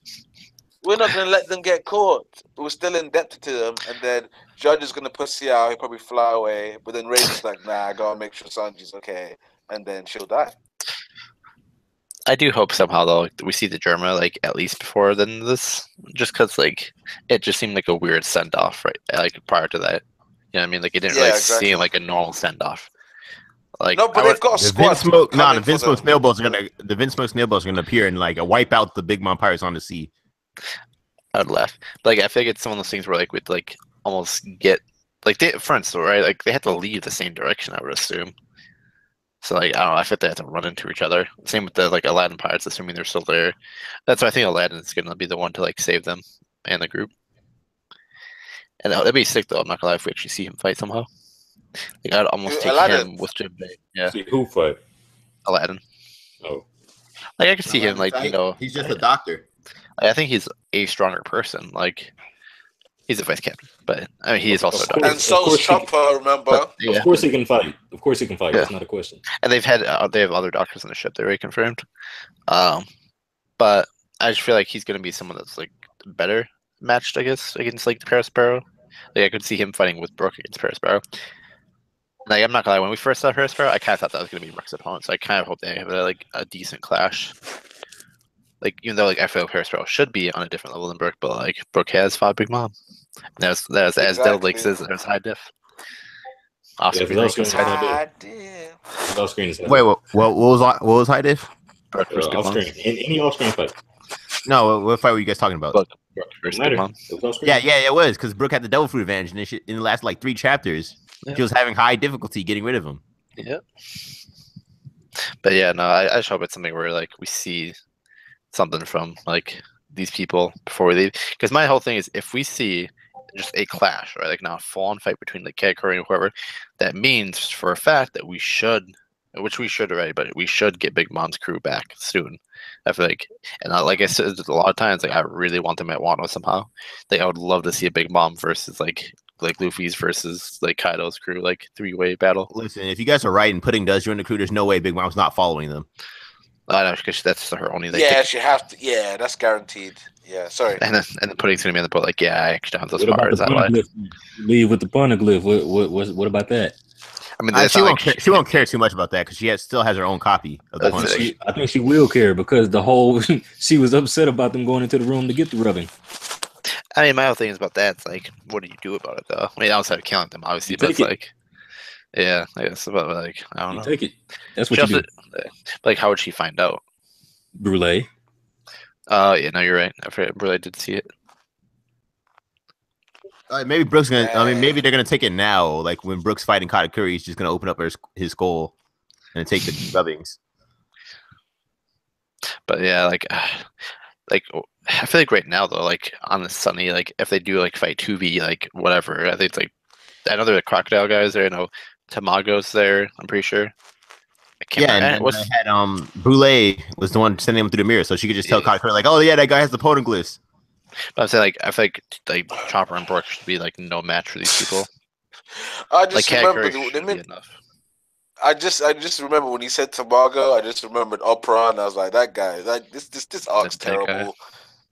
"We're not gonna let them get caught. We're still indebted to them." And then Judge is gonna pussy out. He'll probably fly away, but then Reiju's like, "Nah, I gotta make sure Sanji's okay," and then she'll die. I do hope somehow though we see the Germa at least before than this, just because it just seemed like a weird send off, right? Prior to that, you know what I mean? It didn't really seem like a normal send off. Like, no, but they've got a The squad. The Vince Smoke snailballs are gonna appear and like wipe out the Big Mom Pirates on the sea. I'd laugh. Like, I feel like it's some of those things where like we'd like almost get like they friends, right? Like they have to leave the same direction, I would assume. So like I don't know, I feel like they have to run into each other. Same with the like Aladdin pirates, assuming they're still there. That's why I think Aladdin is gonna be the one to like save them and the group. And that'd be sick though. I'm not gonna lie if we actually see him fight somehow. Like I'd almost take him with Jinbei. Yeah. See who fight? Aladdin. Oh. Like I could see him like, you know, he's just a doctor. I think he's a stronger person. Like he's a vice captain, but I mean he is also a doctor. And so's Chopper, remember? Yeah. Of course he can fight. Of course he can fight. Yeah. That's not a question. And they have other doctors on the ship. They're already confirmed. But I just feel like he's gonna be someone that's like better matched, I guess, against like the Parasparrow. Like I could see him fighting with Brooke against Parasparrow. Like I'm not gonna lie, when we first saw Parasparrow, I kind of thought that was gonna be Brooke's opponent. So I kind of hope they have like a decent clash. Like even though like I feel like Parasparrow should be on a different level than Brooke, but like Brooke has fought Big Mom. That's exactly. As Dill Lake says, there's high diff. Awesome. Yeah, Wait, what was high diff? Off screen. Any off screen fight. No, what fight were you guys talking about? Yeah, it was because Brooke had the devil fruit advantage in the last like 3 chapters. Yeah. She was having high difficulty getting rid of him. Yeah. But yeah, no, I just hope it's something where like we see something from like these people before we leave. Because my whole thing is if we see just a clash, right, like not a full-on fight between like Katakuri and whoever, that means for a fact that we should, which we should already, but we should get Big Mom's crew back soon. I feel like, and like I said a lot of times, like I really want them at Wano somehow. Like I would love to see a Big Mom versus like Luffy's versus like Kaido's crew, like 3-way battle. Listen, if you guys are right and Pudding does join the crew, there's no way Big Mom's not following them. I know, because that's her only. Like, yeah, she have to. Yeah, that's guaranteed. Yeah, sorry. And then Pudding's gonna be on the boat, like, yeah, I actually don't those far. Is that like leave with the poneglyph? What about that? I mean, she won't care too much about that because she still has her own copy of the poneglyph. I think she will care because the whole she was upset about them going into the room to get the rubbing. I mean, my whole thing is about that. It's like, what do you do about it, though? I mean, outside of killing them, obviously, but it's like, yeah, I guess, but like, I don't know. Take it. That's what you do. Like, how would she find out? Brûlé. Yeah, no, you're right. I forget. Brûlé did see it. Maybe Brooke's gonna. I mean, maybe they're gonna take it now. Like when Brooke's fighting Katakuri, he's just gonna open up his skull and take the rubbings. But yeah, like I feel like right now though, like on the Sunny, like if they do like fight 2v, like whatever, I think it's like I know there are crocodile guys there. I know Tamago's there. I'm pretty sure. Yeah, and I had Brûlé was the one sending him through the mirror, so she could just tell Katakuri like, "Oh yeah, that guy has the poneglyphs." But I'm saying like I feel like Chopper and Brooke should be like no match for these people. I just like, remember I just remember when he said Tamago, I just remembered Opera, and I was like, that guy, like this arc's terrible.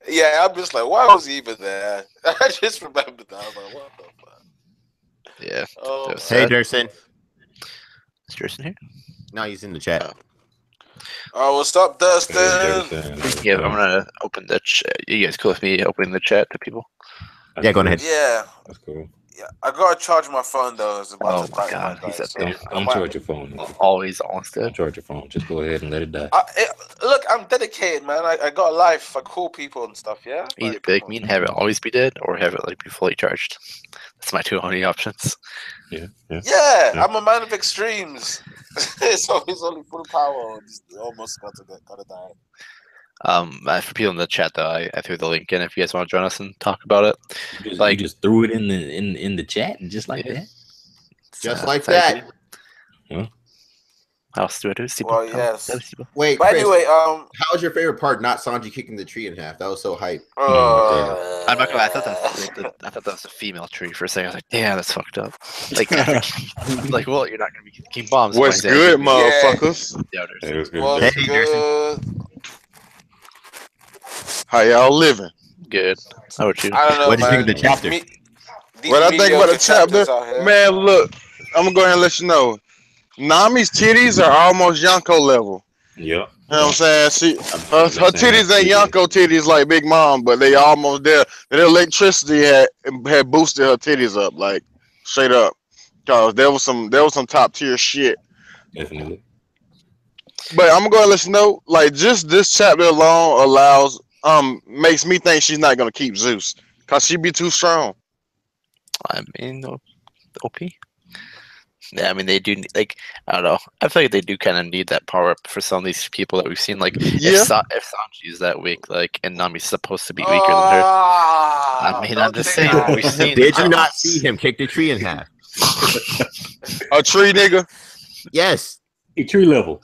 Yeah, I'm just like, why was he even there? I just remembered that. I was like, what the fuck? Yeah. Oh, hey, Durson. Is Durson here? No, he's in the chat. Oh, what's up, Dustin? Yeah, I'm gonna open the chat. You guys cool with me opening the chat to people? Yeah, go ahead. Yeah. That's cool. Yeah, I gotta charge my phone though. It's about to my god, he's up there. Don't charge your phone. Always dead. Don't charge your phone. Just go ahead and let it die. Look, I'm dedicated, man. I got a life. I call people and stuff. Yeah. Either be like me and have it always be dead, or have it like be fully charged. That's my two only options. Yeah. I'm a man of extremes. So he's only full power. Almost gotta die. For people in the chat though, I threw the link in if you guys want to join us and talk about it. You just threw it in the chat and just like that. Just like that. Yeah. How else do I do? Well, yes. Wait, but Chris, anyway, how was your favorite part? Not Sanji kicking the tree in half. That was so hype. I'm not gonna. I thought that was a female tree for a second. I was like, damn, that's fucked up. Like, like, well, you're not gonna be kicking bombs. What's good, motherfuckers? Yeah, what's good? How y'all living? Good. How about you? I don't know. What did you think of the chapter? What I think about the chapter, man. Look, I'm gonna go ahead and let you know. Nami's titties are almost Yonko level. Yeah. You know what I'm saying? Her titties ain't Yonko titties like Big Mom, but they almost there. The electricity had boosted her titties up, like straight up. Cause there was some top tier shit Definitely. But I'm gonna let you know, like just this chapter alone allows makes me think she's not gonna keep Zeus because she'd be too strong. I mean, OP. Yeah, I mean they do like I don't know. I feel like they do kind of need that power up for some of these people that we've seen. Like Yeah. if Sanji is that weak, like and Nami's supposed to be weaker than her. I mean, I'm just saying what we've seen. Did you not see him kick the tree in half? A tree nigga. Yes. A tree level.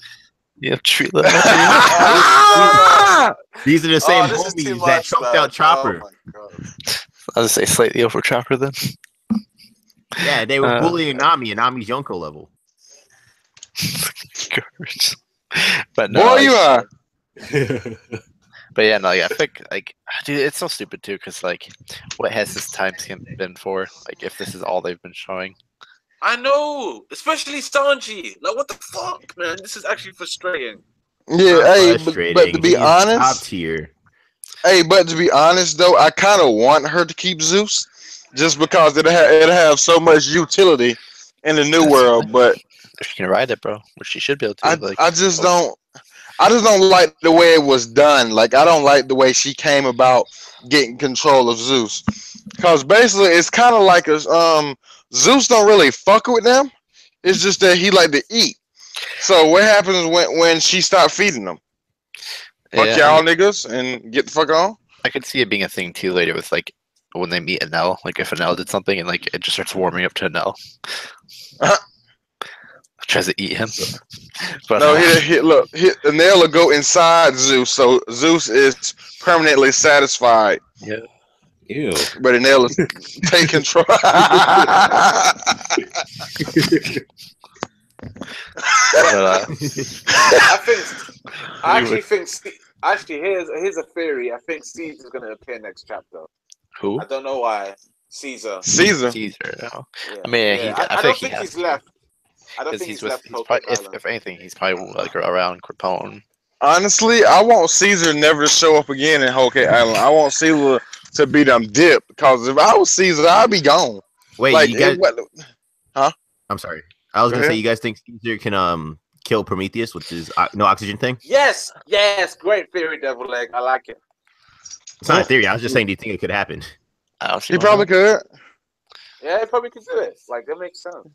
Yeah, tree level. These are the same homies that choked out Chopper. Oh my God. I was say slightly over Chopper then. Yeah, they were bullying Nami and Nami's Yonko level. But no, Boy, like, you are. But yeah, no, yeah, I think like, dude, it's so stupid too. Because like, what has this time been for? Like, if this is all they've been showing. I know, especially Sanji. Like, what the fuck, man? This is actually frustrating. Yeah, hey, but to be honest, top tier. Hey, but to be honest though, I kind of want her to keep Zeus, just because it'll have so much utility in the new world. But if she can ride it, bro, which she should be able to. I just don't like the way it was done. Like, I don't like the way she came about getting control of Zeus, because basically it's kind of like Zeus don't really fuck with them. It's just that he like to eat. So what happens when she stopped feeding them? Fuck y'all niggas and get the fuck on. I could see it being a thing too later with like when they meet Enel. Like if Enel did something and like it just starts warming up to Enel. Tries to eat him. But, no, Enel will go inside Zeus, so Zeus is permanently satisfied. Yeah. Ew. But Enel will take control. Here's a theory. I think Caesar's gonna appear next chapter. Who? I don't know why. Caesar. No. Yeah. I mean, yeah. I don't think he's left. I don't think he's left. Probably, if anything, he's probably like around Capone. Honestly, I want Caesar never to show up again in Whole Cake Island. I want Caesar to be them dip, because if I was Caesar, I'd be gone. Wait, like, you guys? Huh? I'm sorry. I was gonna say, you guys think Caesar can kill Prometheus, which is no oxygen thing? Yes, great theory, Devil Leg. I like it. It's not a theory. I was just saying, do you think it could happen? He probably could. Yeah, he probably could do it. Like, that makes sense.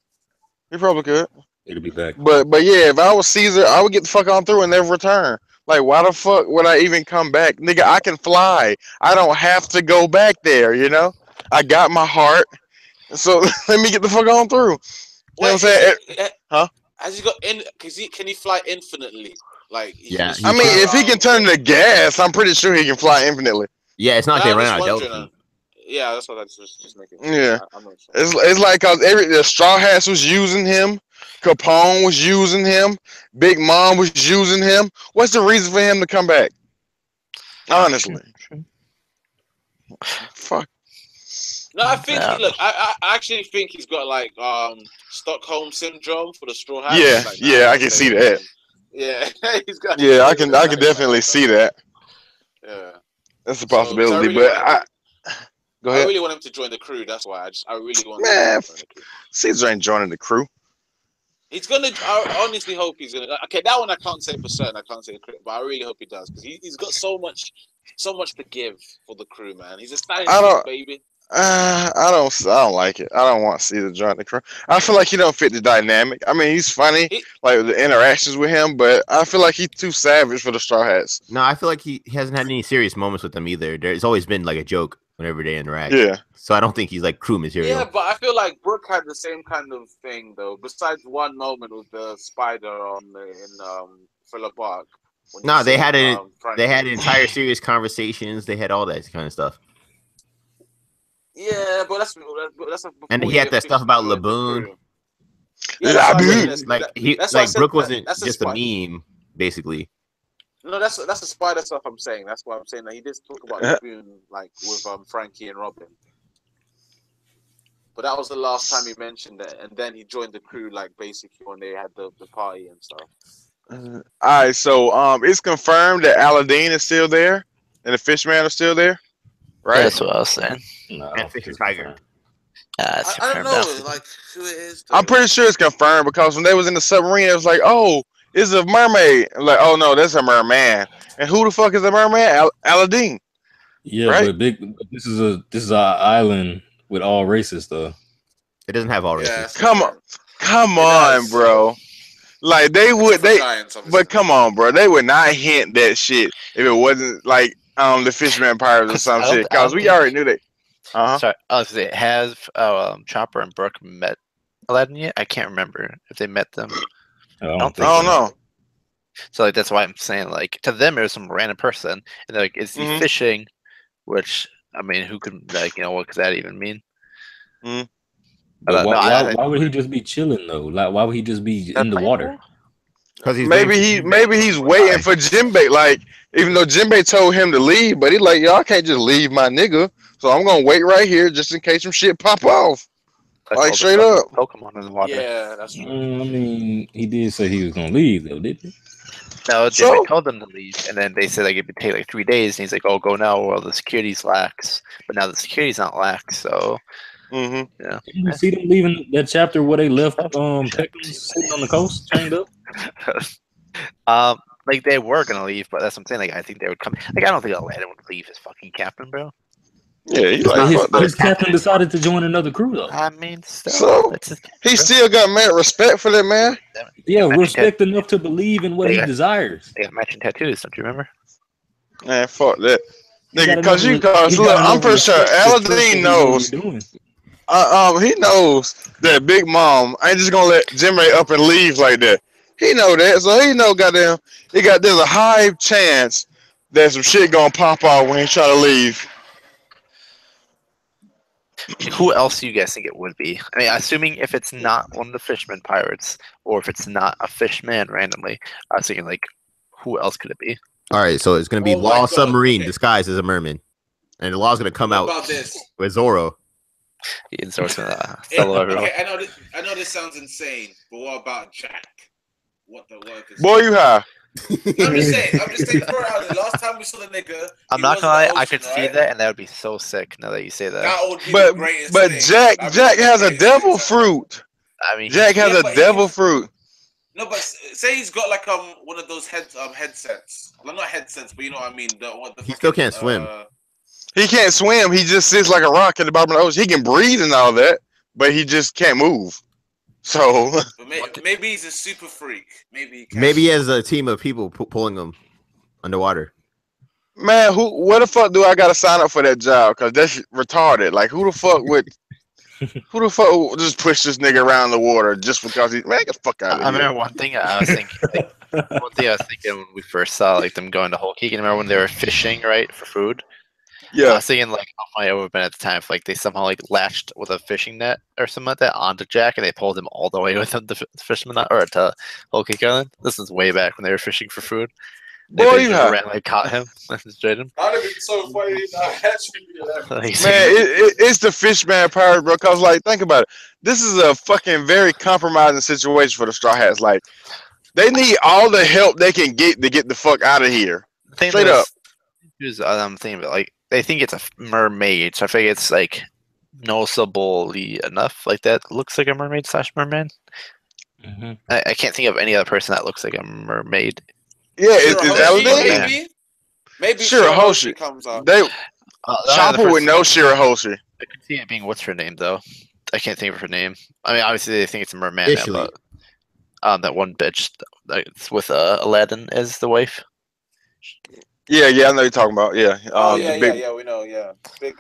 He probably could. It'll be back. But yeah, if I was Caesar, I would get the fuck on through and never return. Like, why the fuck would I even come back? Nigga, I can fly. I don't have to go back there, you know? I got my heart. So let me get the fuck on through. You know what I'm saying? Huh? Has he got in? Can he fly infinitely? Like, yeah. I mean, if he can turn to gas, I'm pretty sure he can fly infinitely. Yeah, it's not like they ran out of Delphi. Yeah, that's what I was just making. Yeah, it's like cause the Straw Hats was using him, Capone was using him, Big Mom was using him. What's the reason for him to come back? Honestly, fuck. No, I think look. I actually think he's got like Stockholm syndrome for the Straw Hats. Yeah, like, I can see that. Yeah, he's got. Yeah, I can definitely see that. Yeah, that's a possibility. But go ahead. I really want him to join the crew. That's why I really want. Man, Caesar ain't joining the crew. He's gonna. I honestly hope he's gonna. Okay, that one I can't say for certain. I can't say the crew, but I really hope he does, because he's got so much to give for the crew, man. He's a stylish baby. I don't like it. I don't want Caesar to join the crew. I feel like he don't fit the dynamic. I mean, he's funny, like the interactions with him, but I feel like he's too savage for the Straw Hats. No, I feel like he hasn't had any serious moments with them either. There's always been like a joke whenever they interact. Yeah. So I don't think he's like crew material. Yeah, but I feel like Brooke had the same kind of thing though. Besides one moment with the spider in Thriller Bark. No, they had entire serious conversations. They had all that kind of stuff. Yeah, but that's and he had that stuff about Laboon. Yeah, like Brooke wasn't just a meme, basically. No, that's the spider stuff I'm saying. That's why I'm saying that he did talk about Laboon like with Frankie and Robin. But that was the last time he mentioned it, and then he joined the crew like basically when they had the party and stuff. All right, so it's confirmed that Aladdin is still there and the Fishman are still there. Right, that's what I was saying. No, and Fisher Tiger. I don't know, like who it is. I'm pretty sure it's confirmed because when they was in the submarine, it was like, oh, it's a mermaid. I'm like, oh no, that's a merman. And who the fuck is a merman? Aladdin. Yeah, right? but this is our island with all races though. It doesn't have all races. Come on, bro. Like but come on, bro. They would not hint that shit if it wasn't like the Fishman Pirates or some shit. Cause we already knew that. Sorry, I was gonna say, has Chopper and Brooke met Aladdin yet? I can't remember if they met them. I don't know. So like that's why I'm saying like to them it was some random person, and they're like, is he fishing? Which I mean, who could like what does that even mean? But why would he just be chilling though? Like why would he just be in the water? Because maybe he's waiting for Jinbei. Like even though Jinbei told him to leave, but he's like, y'all can't just leave my nigga. So I'm gonna wait right here just in case some shit pop off. Like straight up. Pokemon in the water. Yeah, that's true. I mean, he did say he was gonna leave though, didn't he? No, Jinbei told them to leave, and then they said like it would take like 3 days, and he's like, "Oh, go now." Well, the security's lax, but now the security's not lax, so. Yeah. Didn't you see them leaving that chapter where they left Peckham sitting on the coast, chained up? Like they were gonna leave, but that's what I'm saying. Like I think they would come. Like I don't think Aladdin would leave his fucking captain, bro. Yeah, he like his captain decided to join another crew though. I mean, so he still got mad respect for that man. Yeah, respect enough to believe in what he desires. They got matching tattoos, don't you remember? Man, fuck that, nigga. Because look, I'm pretty sure Aladdin knows. He knows that Big Mom ain't just gonna let Jinbei up and leave like that. He know that, so he know goddamn. There's a high chance that some shit gonna pop off when he try to leave. Who else do you guys think it would be? I mean, assuming if it's not one of the Fishman pirates, or if it's not a Fishman randomly, I was thinking like, who else could it be? All right, so it's gonna be Law Submarine disguised as a merman, and the Law's gonna come out with Zoro. And Zoro's gonna solo everyone. Okay, I know this sounds insane, but what about Jack? What the work is? Boy, you high. I'm just saying, throw it out there. Last time we saw the nigga, I'm not gonna lie, I could see that, and that would be so sick. Now that you say that, that would be the greatest thing. Jack has a devil fruit. I mean, Jack has a devil fruit. No, but say he's got like one of those headsets. Well, not headsets, but you know what I mean. He still can't swim. He can't swim. He just sits like a rock in the bottom of the ocean. He can breathe and all that, but he just can't move. So maybe he's a super freak. Maybe he has a team of people pulling him underwater. Man, where the fuck do I gotta sign up for that job? Cause that's retarded. Like who the fuck would just push this nigga around the water just because he's get the fuck out of here? I remember one thing I was thinking. When we first saw like them going to Whole Cake. And remember when they were fishing right for food? Yeah. I was thinking like how funny it would have been at the time if like they somehow like latched with a fishing net or something like that onto Jack and they pulled him all the way with them to Fishman or to Whole Cake Island. This is way back when they were fishing for food. Boy, you have randomly caught him and destroyed him. That'd have been so funny. Man, it's the Fishman pirate, bro. Cause like, think about it. This is a fucking very compromising situation for the Straw Hats. Like, they need all the help they can get to get the fuck out of here. Straight up. I'm thinking about like they think it's a mermaid, so I think it's like noticeably enough like that looks like a mermaid / merman. Mm-hmm. I can't think of any other person that looks like a mermaid. Yeah, is maybe Shirahoshi comes up. Chopper would know Shirahoshi. I could see it being what's her name though. I can't think of her name. I mean, obviously they think it's a merman, but that one bitch that's with Aladdin as the wife. Yeah, I know you're talking about. Yeah. We know. Yeah, big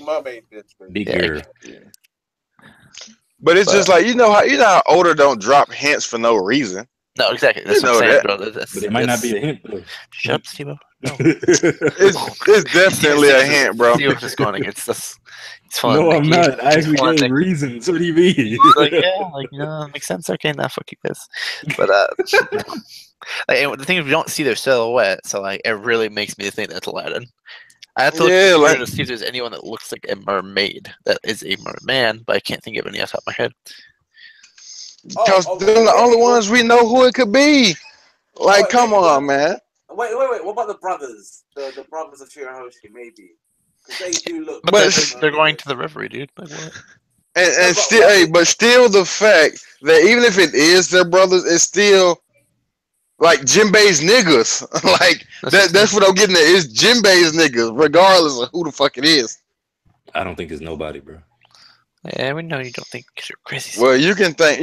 mermaid bitch. Big girl. Yeah. But it's just like you know how older don't drop hints for no reason. No, exactly. That's what I'm saying, bro. But it might not be a hint, though. Shut up, Steve. No. it's definitely a hint, bro. Steve just going against us. No, I'm not. I actually gave reasons. What do you mean? Like, yeah, like, no, that makes sense. Okay, now fuck you guys. But like, the thing is, we don't see their silhouette, so like, it really makes me think that's Aladdin. I have to look to see if there's anyone that looks like a mermaid that is a merman, but I can't think of any off the top of my head. Because they're the only ones we know who it could be. Like, come on, man. Wait. What about the brothers? The brothers of Shirahoshi, maybe. Because they do look. But they're going to the river, dude. Like, what? And still, hey, but still the fact that even if it is their brothers, it's still like Jinbei's niggas. Like that's what I'm getting at. It's Jinbei's niggas, regardless of who the fuck it is. I don't think it's nobody, bro. Yeah, we know you don't think because you're crazy. Well, you can think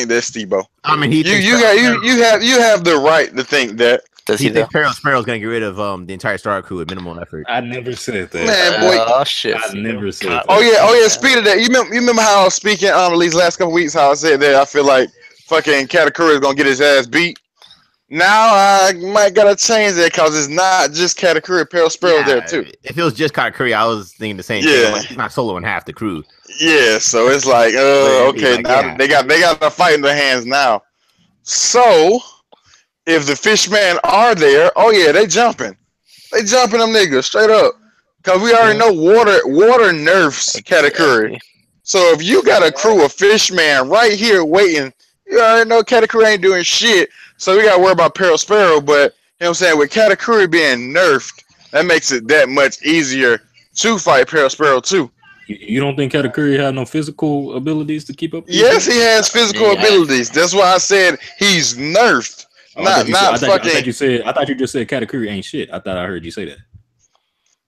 that, Steve-O. I mean, you have the right to think that. Does he he thinks Sparrow's gonna get rid of the entire Star crew with minimal effort. I never said that. Man, boy. Oh shit! I never said that. Oh yeah. Speaking of that, you remember how I was speaking at least last couple weeks how I said that I feel like fucking Katakuri is gonna get his ass beat. Now I might gotta change that because it's not just Katakuri. Peril Sparrow's there too. If it was just Katakuri, I was thinking the same thing. Like, he's not soloing half the crew. Yeah, so it's like, okay, now they got the fight in their hands now. So if the Fishman are there, oh yeah, they jumping them niggas straight up. Cause we already know water nerfs Katakuri. So if you got a crew of Fishman right here waiting, you already know Katakuri ain't doing shit. So we gotta worry about Peril Sparrow, but you know what I'm saying, with Katakuri being nerfed, that makes it that much easier to fight Peril Sparrow too. You don't think Katakuri had no physical abilities to keep up? Yes, he has physical abilities. That's why I said he's nerfed. I thought you just said Katakuri ain't shit. I thought I heard you say that.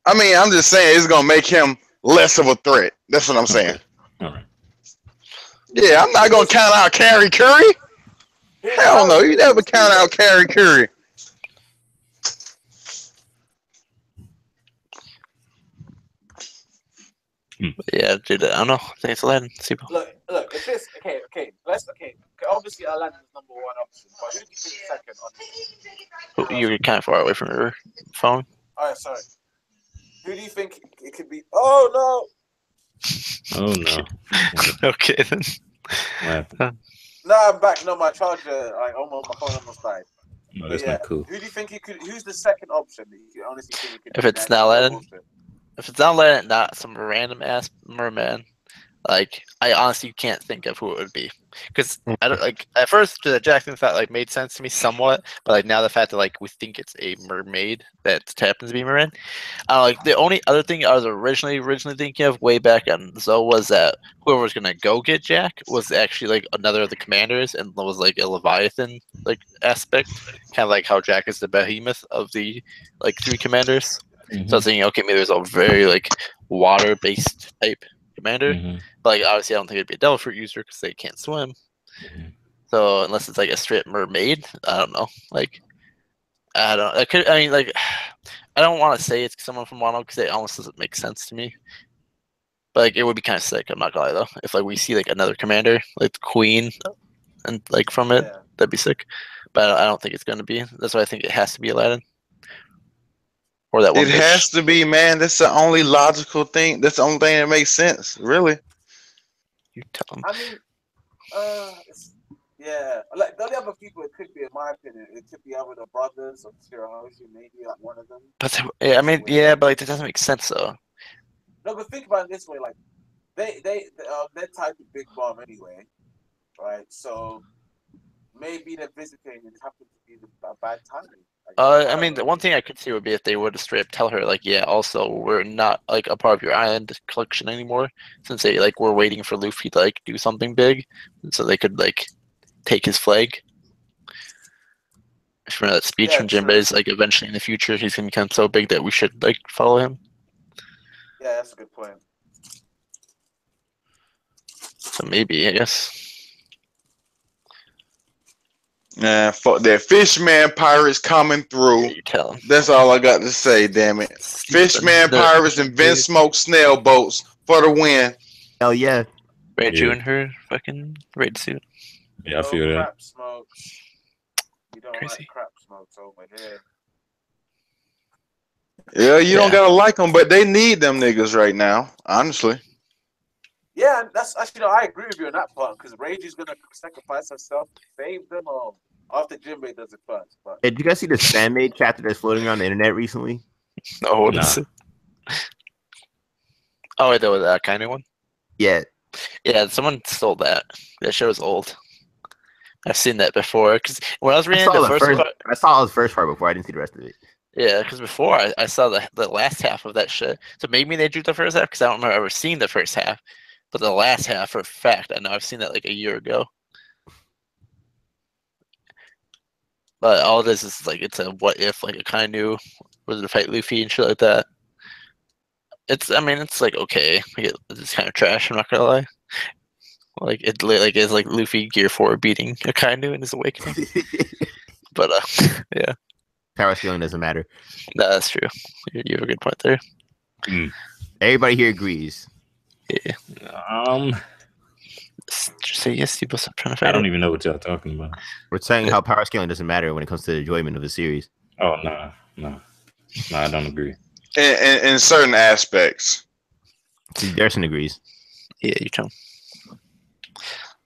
I mean, I'm just saying it's gonna make him less of a threat. That's what I'm saying. All right. Yeah, I'm not gonna count out Carrie Curry. Hell no, you never count out Carrie Curry. Yeah, dude, I don't know. I think it's Aladdin. Look. If it's okay. Obviously, Aladdin is number one option, but who do you think second on? You're kind of far away from your phone. All right, sorry. Who do you think it could be? Oh no. Okay then. No, I'm back. No, my charger, my phone almost died. No, that's not cool. Who do you think it could? Who's the second option that you honestly think it could? If it's not Aladdin, not some random ass merman, like I honestly can't think of who it would be. Because I don't like at first the Jackson fact like made sense to me somewhat, but like now the fact that like we think it's a mermaid that happens to be merman. Like the only other thing I was originally thinking of way back on Zoe was that whoever was gonna go get Jack was actually like another of the commanders and was like a Leviathan like aspect, kind of like how Jack is the behemoth of the like three commanders. Mm-hmm. So I was thinking, okay, maybe there's a very like water based type commander. Mm-hmm. But like obviously I don't think it'd be a devil fruit user because they can't swim. Mm-hmm. So unless it's like a straight mermaid, I don't know. Like I don't I don't want to say it's someone from Wano because it almost doesn't make sense to me. But like it would be kind of sick, I'm not gonna lie though. If like we see like another commander, like the Queen and like from it, that'd be sick. But I don't think it's gonna be. That's why I think it has to be Aladdin. Or that one. It has to be, man. That's the only logical thing. That's the only thing that makes sense, really. You tell them. I mean, like the other people, it could be, in my opinion, it could be either the brothers or Shirahoshi, maybe like one of them. But I mean, yeah, but like, it doesn't make sense though. No, but think about it this way: like they're tied to Big Bomb anyway, right? So maybe they're visiting and it happens to be a bad timing. I mean, the one thing I could see would be if they would straight up tell her, like, yeah, also we're not like a part of your island collection anymore, since they like we're waiting for Luffy to like do something big, so they could like take his flag. If you remember that speech from Jinbei's, like eventually in the future he's gonna become so big that we should like follow him. Yeah, that's a good point. So maybe, I guess. Nah, fuck that. Fishman pirates coming through. You tell him. That's all I got to say, damn it. Fishman pirates and Vince Smoke snail boats for the win. Hell yeah. Red you in her fucking red suit. Yeah, I feel that. Crap smokes. You don't Crazy. like crap smokes over there. Yeah, you don't gotta like them, but they need them niggas right now, honestly. Yeah, that's actually, I agree with you on that part because Reiji's gonna sacrifice herself to save them all after Jinbei does it first. But did you guys see this fan-made chapter that's floating around the internet recently? No, what is it? Oh, wait, that was that kind of one? Yeah. Yeah, someone stole that. That show is old. I've seen that before because when I was reading the first part, I saw the first part before. I didn't see the rest of it. Yeah, because before I saw the last half of that shit, so maybe they drew the first half because I don't remember ever seeing the first half. But the last half, for a fact, I know I've seen that like a year ago. But all this is like it's a what if, like it kind of knew was to fight Luffy and shit like that. I mean, it's like okay, it's kind of trash. I'm not gonna lie. Like it's like Luffy Gear 4 beating Akainu in his awakening. But yeah, Power scaling doesn't matter. no, that's true. You have a good point there. Everybody here agrees. Yeah. Just say yes, you both. I'm trying to find. I don't even know what y'all talking about. We're saying how power scaling doesn't matter when it comes to the enjoyment of the series. Oh no, I don't agree. In certain aspects. See, Darson agrees. Yeah, you tell.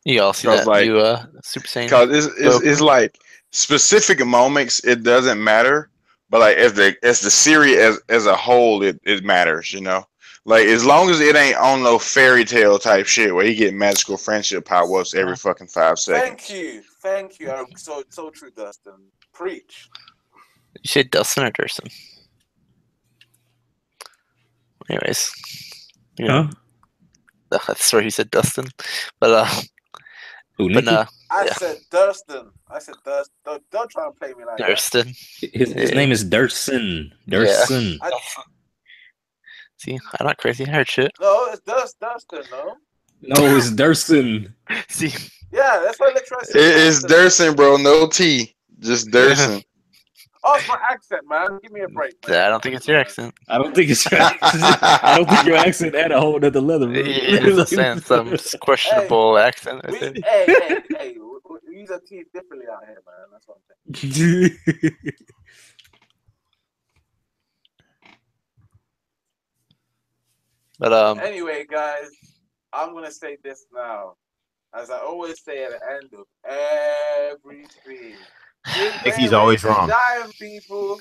You all see that like, new Super Saiyan? Because it's like specific moments, it doesn't matter, but like as the series as a whole, it matters. You know, like as long as it ain't on no fairy tale type shit where you get magical friendship power ups every fucking 5 seconds. Thank you. So true, Dustin. Preach. You said Dustin or Durson? Anyways, you know, that's where he said Dustin, but I said Dustin. Don't try and play me like Durston. His name is Durson. Durson. Yeah. See, I'm not crazy. I heard shit. No, it's Dustin. No, it's Durson. See, yeah, that's what they're trying to say. It's Durson, bro. No T, just Durson. Oh, it's my accent, man. Give me a break, man. I don't think it's your accent. I don't think it's your accent. I don't think your accent had a whole nother leather. It's some questionable accent. Hey, we use our teeth differently out here, man. That's what I'm saying. But anyway, guys, I'm gonna say this now, as I always say at the end of every stream. He's always wrong. Dying, people.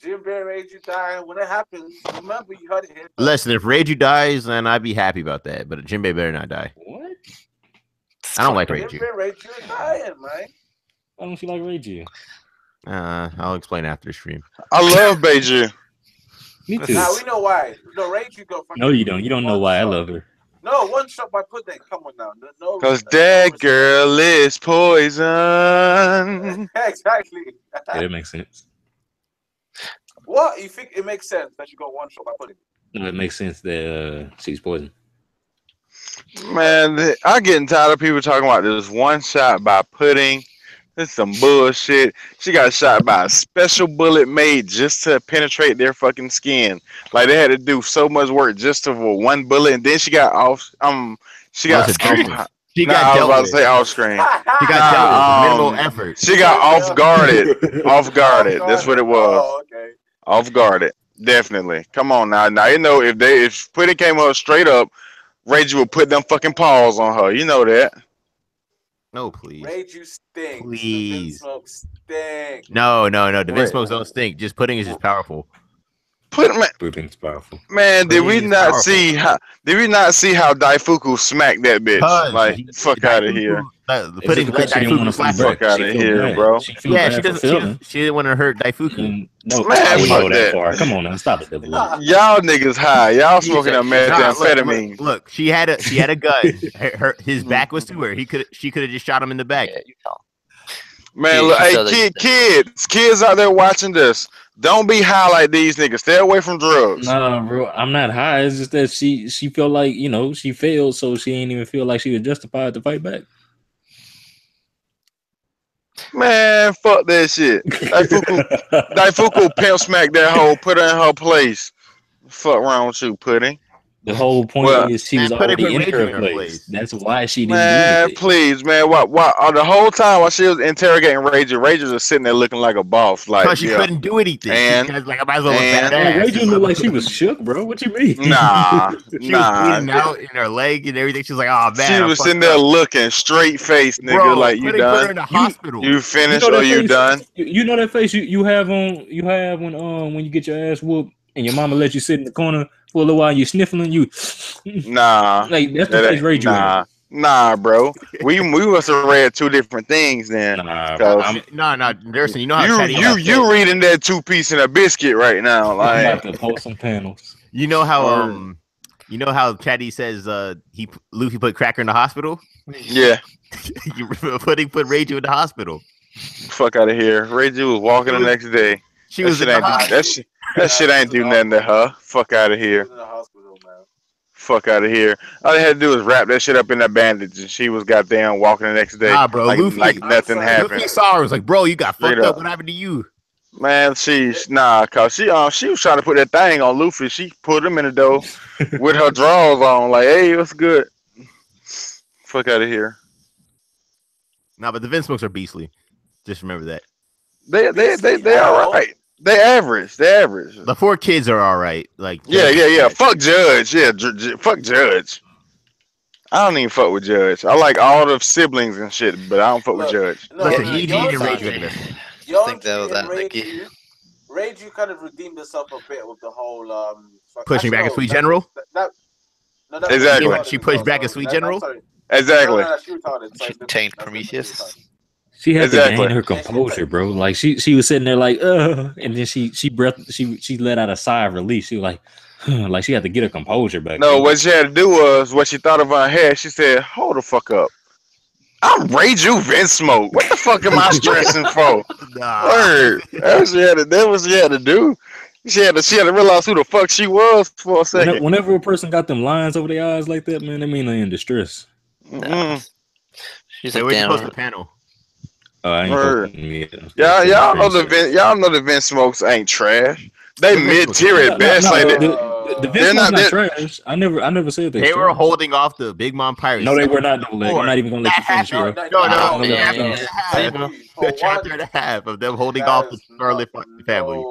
Jinbei Reiju dying. When it happens, remember you heard it here. Listen, if Reiju dies, then I'd be happy about that. But Jinbei better not die. What? I don't like Reiju. Jinbei Reiju is dying, man. Why don't you like Reiju? I'll explain after the stream. I love Beiju. Me too. Now we know why. No, Reiju go from. No, you don't. You don't know why I love her. No, one shot by Pudding. Come on now. No. Because that girl is poison. Exactly. Yeah, that makes sense. What? You think it makes sense that you got one shot by Pudding? No, it makes sense that she's poison. Man, I'm getting tired of people talking about this one shot by Pudding. This is some bullshit. She got shot by a special bullet made just to penetrate their fucking skin. Like they had to do so much work just for one bullet, and then she got off. She got screen. She got I was about to say off screen. She got dealt with minimal effort. She got off guarded. Off guarded. That's what it was. Oh, okay. Off guarded. Definitely. Come on now. Now you know if Pudding came up straight up, Reiju would put them fucking paws on her. You know that. No, please. Reiju stinks. Please. The Smoke stinks. No. The Vince smokes don't stink. Just Pudding is just powerful. Pudding's powerful. Man, did we not see how Daifuku smacked that bitch? Like, fuck out of here. Pudding let Daifuku slap fuck out of here, bro. Yeah, she didn't want to hurt Daifuku. No, man, we fuck go that. Far. Come on now, stop it. Y'all niggas high. Y'all smoking a methamphetamine. Look, she had a gun. His back was to her. She could have just shot him in the back. Yeah, you tell. Man, look, hey, kids out there watching this, don't be high like these niggas. Stay away from drugs. Nah, bro, I'm not high. It's just that she felt like, she failed, so she ain't even feel like she was justified to fight back. Man, fuck that shit. Daifuku pimp smack that hoe, put her in her place. Fuck wrong with you, Pudding. The whole point is she was already in her place. That's why she didn't do anything. Please, man. What? The whole time while she was interrogating Reiju was sitting there looking like a boss. Like, because she couldn't do anything. And like, I might as well look badass. Reiju looked like she was shook, bro. What you mean? Nah. She was bleeding out in her leg and everything. She was like, oh, man. She was sitting there looking straight face, nigga, bro, like, you done? Put her in the hospital. You finished or you done? You know that face you have when you get your ass whooped and your mama let you sit in the corner for a little while, you sniffling, Nah. Like, that's the face Reiju. Nah, bro. We must have read two different things then. Nah, Darson, you know how you reading that 2 piece and a biscuit right now. Like, I'm about to post some panels. You know how You know how Chatty says Luffy put Cracker in the hospital? Yeah. You put Reiju in the hospital. Fuck out of here. Reiju was walking the next day. She was in the hospital. That shit ain't do nothing to her. Fuck out of here. In the hospital, man. Fuck out of here. All they had to do was wrap that shit up in that bandage, and she was goddamn walking the next day. Nah, bro. Like nothing happened. Luffy saw her. Was like, bro, you got fucked up. What happened to you? Man, cause she was trying to put that thing on Luffy. She put him in the door with her drawers on. Like, hey, what's good? Fuck out of here. Nah, but the Vince smokes are beastly. Just remember that. They all right. They average. The 4 kids are all right. Like yeah. Fuck Judge. Yeah, fuck Judge. I don't even fuck with Judge. I like all the siblings and shit, but I don't fuck with Judge. Listen, Niji and Reiju. I think that was that, Nikki. Reiju kind of redeemed herself a bit with the whole pushing back a Sweet General. Exactly. She pushed back a Sweet General. Exactly. She tanked Prometheus. She had to gain her composure, bro. Like she was sitting there like, and then she let out a sigh of relief. She was like, like she had to get her composure back. No, what she had to do was what she thought of her head. She said, "Hold the fuck up. I'm Reiju Vince Smoke. What the fuck am I stressing for?" Word. That was she had to do. She had to realize who the fuck she was for a second. Whenever a person got them lines over their eyes like that, man, that mean they're in distress. Mm-hmm. She's like, where'd you post the panel? Y'all know the Vince Smokes ain't trash. They mid tier at best. The Vince Smokes not trash. I never said that. They were holding off the Big Mom Pirates. No, they were not. I'm not even gonna let you finish, bro. No. A chapter and a half of them holding off the Scarlet family.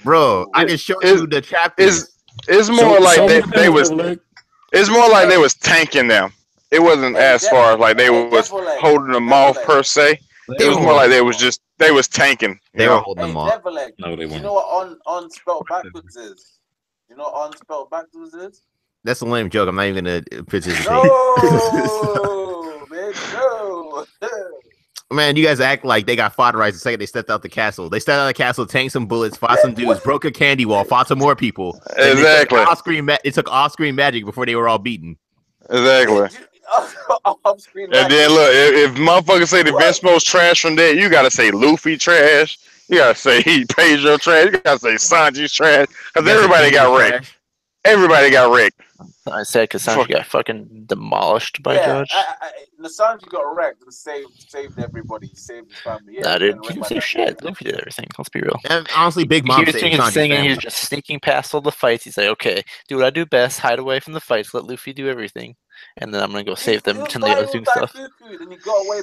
Bro, I can show you the chapters. It's more like they was. It's more like they was tanking them. It wasn't as far as like they was holding them off per se. It was more like they was tanking. They were holding them off. No, they weren't. You know what unspelled backwards is? You know what unspelled backwards is? That's a lame joke. I'm not even gonna participate. No, man, no. Man, you guys act like they got fodderized the second they stepped out the castle. They stepped out of the castle, tanked some bullets, fought some dudes, broke a candy wall, fought some more people. Exactly. It took off-screen magic before they were all beaten. Exactly. And then look, if motherfuckers say the Vince Smokes trash from there, you gotta say Luffy trash. You gotta say Pedro trash. You gotta say Sanji's trash. Because everybody got wrecked. Everybody got wrecked. I said because Sanji got fucking demolished by Judge. Sanji got wrecked and saved everybody. Saved his family. Nah, dude, he didn't save shit. Luffy did everything. Let's be real. And honestly, Big Mom saved Sanji's family. He was just sneaking past all the fights. He's like, okay, do what I do best, hide away from the fights, let Luffy do everything. And then I'm gonna go save them. Pretend they was doing stuff.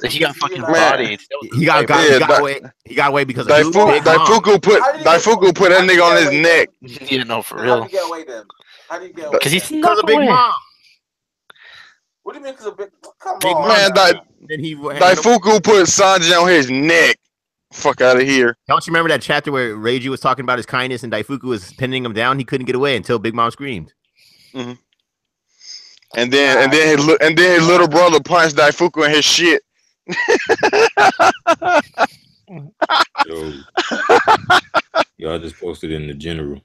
He got fucking bodied. He got away. He got away because Daifuku put that nigga on his neck. You didn't know for real. How do you get away then? Because he's because of Big Mom. What do you mean? Because of Big? Come Big on, man. Daifuku put Sanji on his neck. Fuck out of here. Don't you remember that chapter where Reiji was talking about his kindness and Daifuku was pinning him down? He couldn't get away until Big Mom screamed. Mm-hmm. And then his little brother punched Daifuku in his shit. Y'all just posted in the general.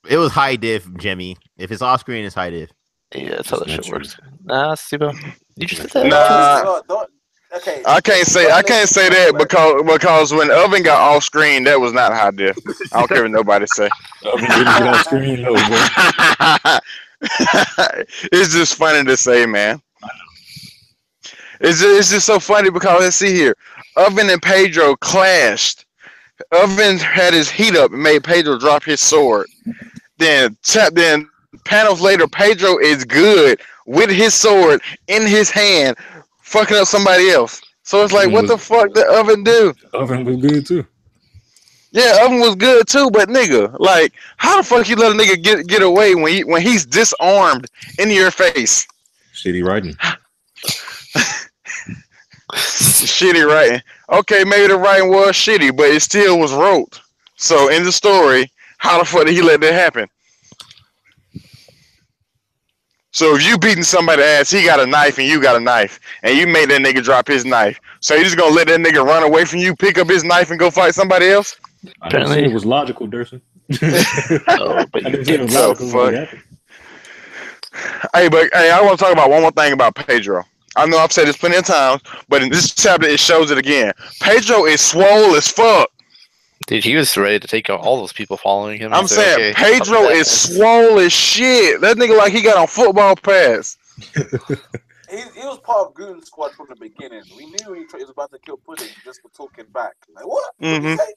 It was high diff, Jimmy. If it's off screen, it's high diff. Yeah, that's how that shit works. Nah, Steve. You just did that. Nah. Okay. I can't say that because when Oven got off screen, that was not high diff. I don't care what nobody say. Oven didn't get off screen, no, bro. It's just funny to say, man. It's just so funny because let's see here. Oven and Pedro clashed. Oven had his heat up and made Pedro drop his sword. Then panels later, Pedro is good with his sword in his hand, fucking up somebody else. So it's like, what the fuck did Oven do? Oven was good too. Yeah, Oven was good too, but nigga, like, how the fuck you let a nigga get away when he's disarmed in your face? Shitty writing. Shitty writing. Okay, maybe the writing was shitty, but it still was wrote. So in the story, how the fuck did he let that happen? So if you beating somebody's ass, he got a knife and you got a knife, and you made that nigga drop his knife. So you just gonna let that nigga run away from you, pick up his knife, and go fight somebody else? I didn't say it was logical, Durson. Oh, but you get so fuck. Hey, but hey, I want to talk about one more thing about Pedro. I know I've said this plenty of times, but in this chapter it shows it again. Pedro is swole as fuck. Dude, he was ready to take out all those people following him. I'm saying okay, Pedro is swole as shit. That nigga like he got on football pass. He was part of Goon Squad from the beginning. We knew he was about to kill Pudding just for talking back. Like, what? What did you say?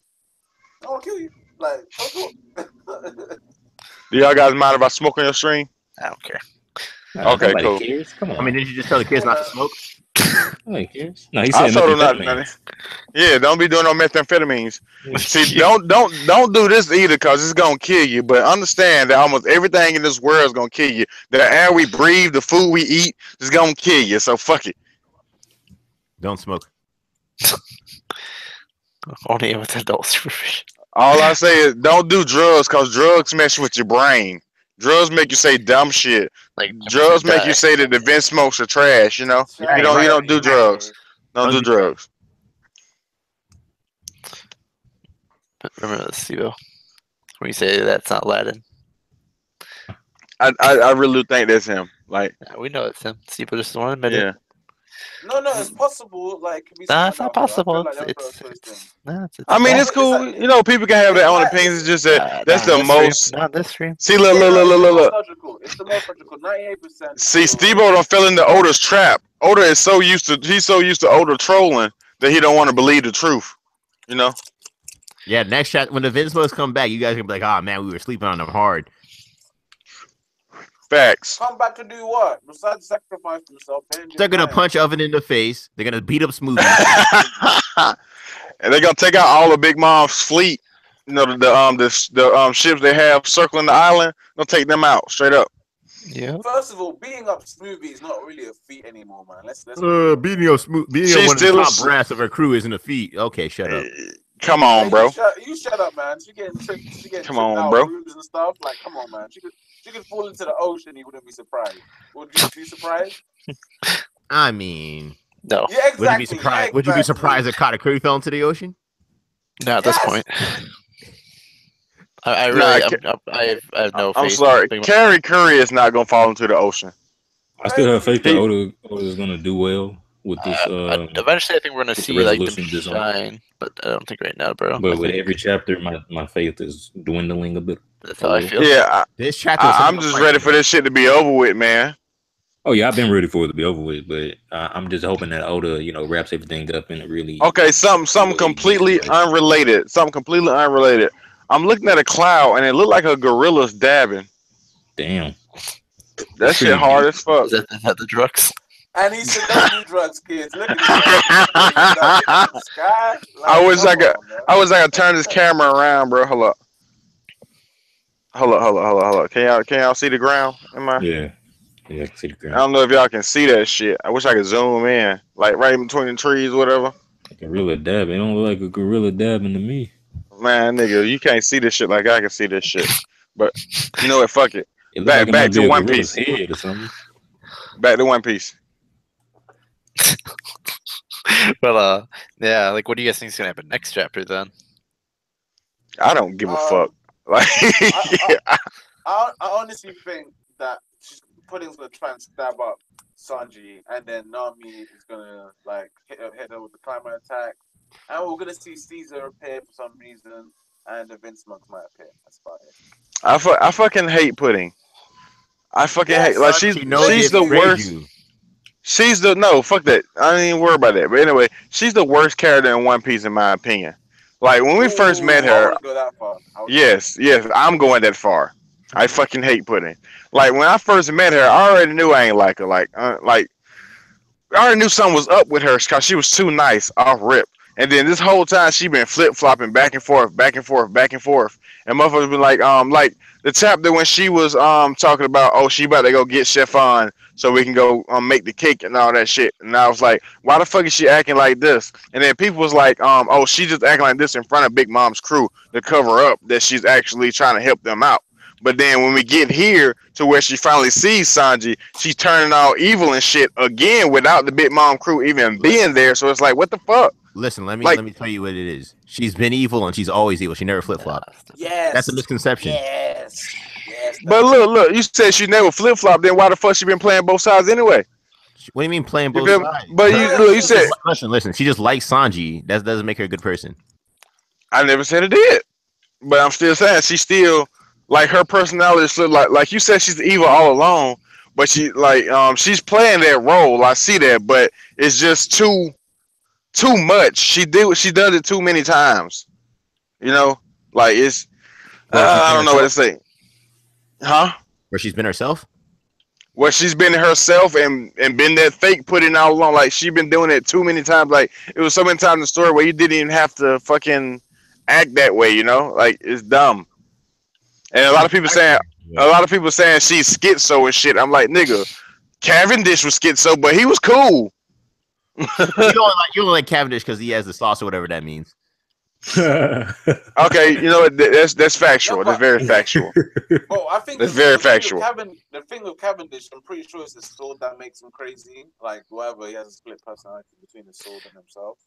I want to kill you. Like, don't. Do y'all guys mind if I smoke on your stream? I don't care. Okay, cool. Cares. Come on. I mean, didn't you just tell the kids not to smoke? Nobody cares. No, he I said told him not. methamphetamines. Yeah, don't be doing no methamphetamines. See, don't do this either, cause it's gonna kill you. But understand that almost everything in this world is gonna kill you. The air we breathe, the food we eat, is gonna kill you. So fuck it. Don't smoke. Only with adult supervision. All I say is don't do drugs, cause drugs mess with your brain. Drugs make you say dumb shit. Like Drugs make you say that the vent smokes are trash. You know, Yeah, you don't do drugs. Don't do drugs. Remember this, Steve-O, when you say that's not Aladdin. I really do think that's him. Like, Yeah, we know it's him. Steve-O just want to admit it. yeah. No, it's possible. Like, it can be Nah, it's not possible. I mean, it's cool. You know, people can have their own opinions. It's just that that's the most. Not this stream. See, look. It's the most logical. 98%. See, Steve-O don't fell into Oda's trap. Oda is so used to Oda trolling that he don't want to believe the truth. You know. Yeah, next chat when the Vinsmos come back, you guys are gonna be like, "Oh man, we were sleeping on them hard." Facts. Come back to do what? Besides sacrifice themselves. They're gonna punch Oven in the face. They're gonna beat up Smoothie. And they're gonna take out all of Big Mom's fleet. You know, the ships they have circling the island. They'll take them out straight up. Yeah. First of all, beating up Smoothie is not really a feat anymore, man. Let's beating up one of the top brass of her crew isn't a feat. Okay, shut up. Come on, bro. You shut up, man. She getting tricked. She getting come on, bro. And stuff. Like, come on, man. She could fall into the ocean. You wouldn't be surprised. Would you be surprised? I mean, no. Yeah, exactly. Would you be surprised? Exactly. Would you be surprised that Katakuri fell into the ocean? No, at this point. I have no faith. I'm sorry. Carrie Curry is not gonna fall into the ocean. I still have faith that Oda is gonna do well with this. Eventually, I think we're gonna see like them shine, but I don't think right now, bro. But with every chapter, my faith is dwindling a bit. That's how I feel. Yeah, this chapter. I'm just ready for this shit to be over with, man. Oh yeah, I've been ready for it to be over with, but I'm just hoping that Oda, wraps everything up in a really something completely unrelated. Something completely unrelated. I'm looking at a cloud and it looked like a gorilla's dabbing. Damn. That shit hard as fuck. Is that the drugs? And he said, "Don't do drugs, kids." Look at this. Sky. I wish I could turn this camera around, bro. Hold up. Can y'all see the ground? Yeah, I can see the ground. I don't know if y'all can see that shit. I wish I could zoom in, like right in between the trees, whatever. A gorilla dabbing. It don't look like a gorilla dabbing to me. Man, nigga, you can't see this shit like I can see this shit. But you know what? Fuck it. Back like to One Piece. Head or something. Back to One Piece. Well, yeah. Like, what do you guys think is gonna happen next chapter then? I don't give a fuck. Like, I honestly think that Pudding's gonna try and stab up Sanji, and then Nami is gonna like hit her with the climate attack, and we're gonna see Caesar appear for some reason, and the Vince Monk might appear. That's about it. I fucking hate Pudding. I fucking hate. Like she's the worst. Fuck that. I don't even worry about that. But anyway, she's the worst character in One Piece in my opinion. Like when we first met her. I go that far. Yes, I'm going that far. I fucking hate Pudding. Like when I first met her, I already knew I ain't like her. Like I already knew something was up with her because she was too nice off rip. And then this whole time she been flip flopping back and forth. And motherfuckers been like the chapter when she was talking about she about to go get Chiffon so we can go make the cake and all that shit. And I was like, why the fuck is she acting like this? And then people was like, she just acting like this in front of Big Mom's crew to cover up that she's actually trying to help them out. But then when we get here to where she finally sees Sanji, she's turning all evil and shit again without the Big Mom crew even being there. So it's like, what the fuck? Listen, let me tell you what it is. She's been evil and she's always evil. She never flip flop. Yes, that's a misconception. Yes. But look, you said she never flip flop. Then why the fuck she been playing both sides anyway? What do you mean playing both sides? But you said listen. She just likes Sanji. That doesn't make her a good person. I never said it did. But I'm still saying she still like her personality is still like you said she's evil all along, but she she's playing that role. I see that, but it's just too much. She does it too many times. You know, like it's I don't know what to say. Huh? Where she's been herself? Where she's been herself and been that fake putting all along. Like she been doing it too many times. Like it was so many times in the story where you didn't even have to fucking act that way, you know? Like it's dumb. And a lot of people saying she's schizo and shit. I'm like, nigga, Cavendish was schizo, but he was cool. you don't like Cavendish because he has the sauce or whatever that means. Okay, you know what? That's factual. That's very factual. Well, I think that's very factual. The thing with Cavendish, I'm pretty sure it's the sword that makes him crazy. Like whatever, he has a split personality between the sword and himself.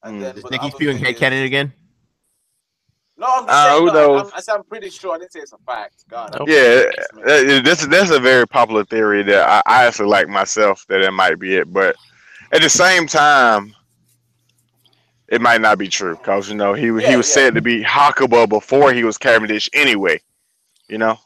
And then, is Nikki spewing headcanon again? No, I'm just saying. I'm pretty sure. I didn't say it's a fact. God. Yeah, that's a very popular theory that I actually like myself. That it might be it, but at the same time, it might not be true because you know he was said to be Hakuba before he was Cavendish anyway. You know.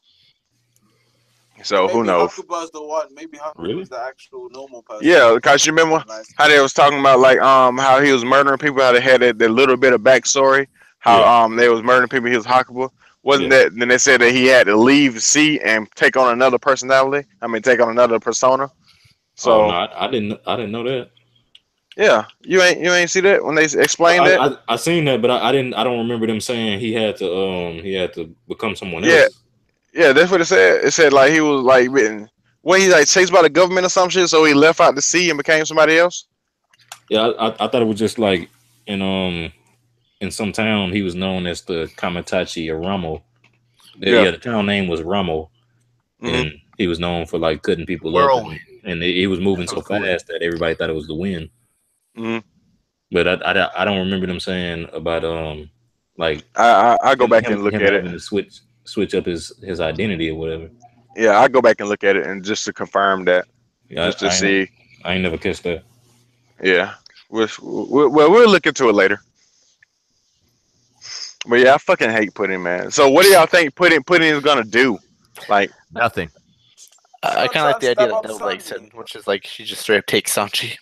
So maybe who knows? Hakuba's the one. Maybe Hakuba's the actual normal person. Yeah, because you remember how they was talking about like how he was murdering people, how they had that little bit of backstory, how they was murdering people. He was Hakuba. Wasn't that? Then they said that he had to leave sea and take on another personality. I mean, take on another persona. So no, I didn't know that. Yeah, you ain't see that when they explained that. I seen that, but I don't remember them saying he had to become someone else. Yeah, that's what it said. It said like he was like when he like chased by the government or some shit, so he left out the sea and became somebody else. Yeah, I thought it was just like in some town he was known as the Kamatachi or Ramo. The town name was Ramo, and he was known for like cutting people up, and he was moving so fast that everybody thought it was the wind. But I don't remember them saying about like I go back and look at it and switch up his identity or whatever. Yeah, I go back and look at it and just to confirm that, just to see. I ain't never kissed that. Yeah, we'll look into it later. But yeah, I fucking hate Pudding, man. So what do y'all think Pudding is gonna do? Like nothing. I kind of like the idea that Devil Lake said, which is like she just straight up takes Sanji.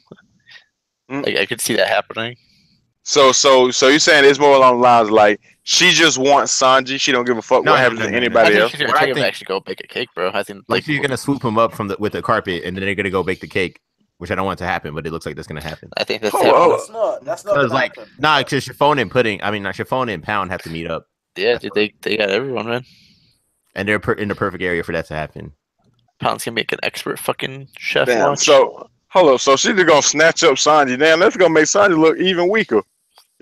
Like I could see that happening. So you're saying it's more along the lines like she just wants Sanji. She don't give a fuck what happens to anybody else. She's gonna take him to actually go bake a cake, bro. I think like she's gonna swoop him up with the carpet, and then they're gonna go bake the cake, which I don't want to happen, but it looks like that's gonna happen. I think that's that's not like because Chiffon and Pudding. I mean, not Chiffon and Pound have to meet up. Yeah, dude, they got everyone, man. And they're in the perfect area for that to happen. Pound's gonna make an expert fucking chef. Damn, so hold up, so she's just gonna snatch up Sanji. Damn, that's gonna make Sanji look even weaker.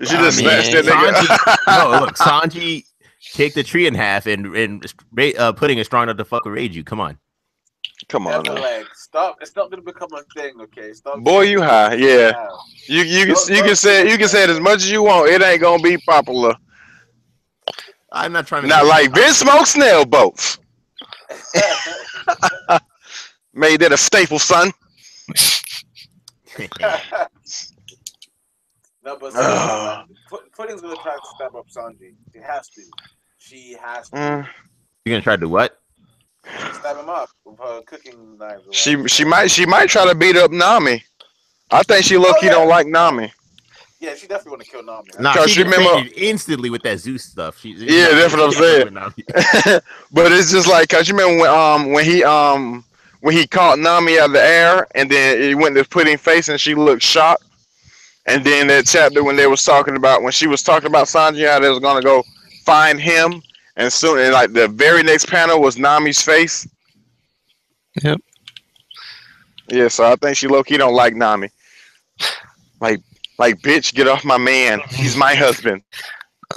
She just snatched that nigga. No, look, Sanji take the tree in half and Pudding is strong enough to fuck with Reiju. Come on. Stop. It's not gonna become a thing, okay? Stop. Boy, you high, yeah. You can say it as much as you want. It ain't gonna be popular. I'm not trying to. Not like Vince Smoke snail boats. Made that a staple, son. No, but Pudding's gonna try to stab up Sanji. She has to. You gonna try to do what? Stab him up with her cooking knives. She might try to beat up Nami. I think she low-key don't like Nami. Yeah, she definitely want to kill Nami. Nah, she remember instantly with that Zeus stuff. That's what I'm saying. But it's just like, cause you remember when he caught Nami out of the air, and then he went to Pudding face, and she looked shocked. And then that chapter when she was talking about Sanji, how they was gonna go find him, and like the very next panel was Nami's face. Yep. Yeah, so I think she low-key don't like Nami. Like bitch, get off my man. He's my husband.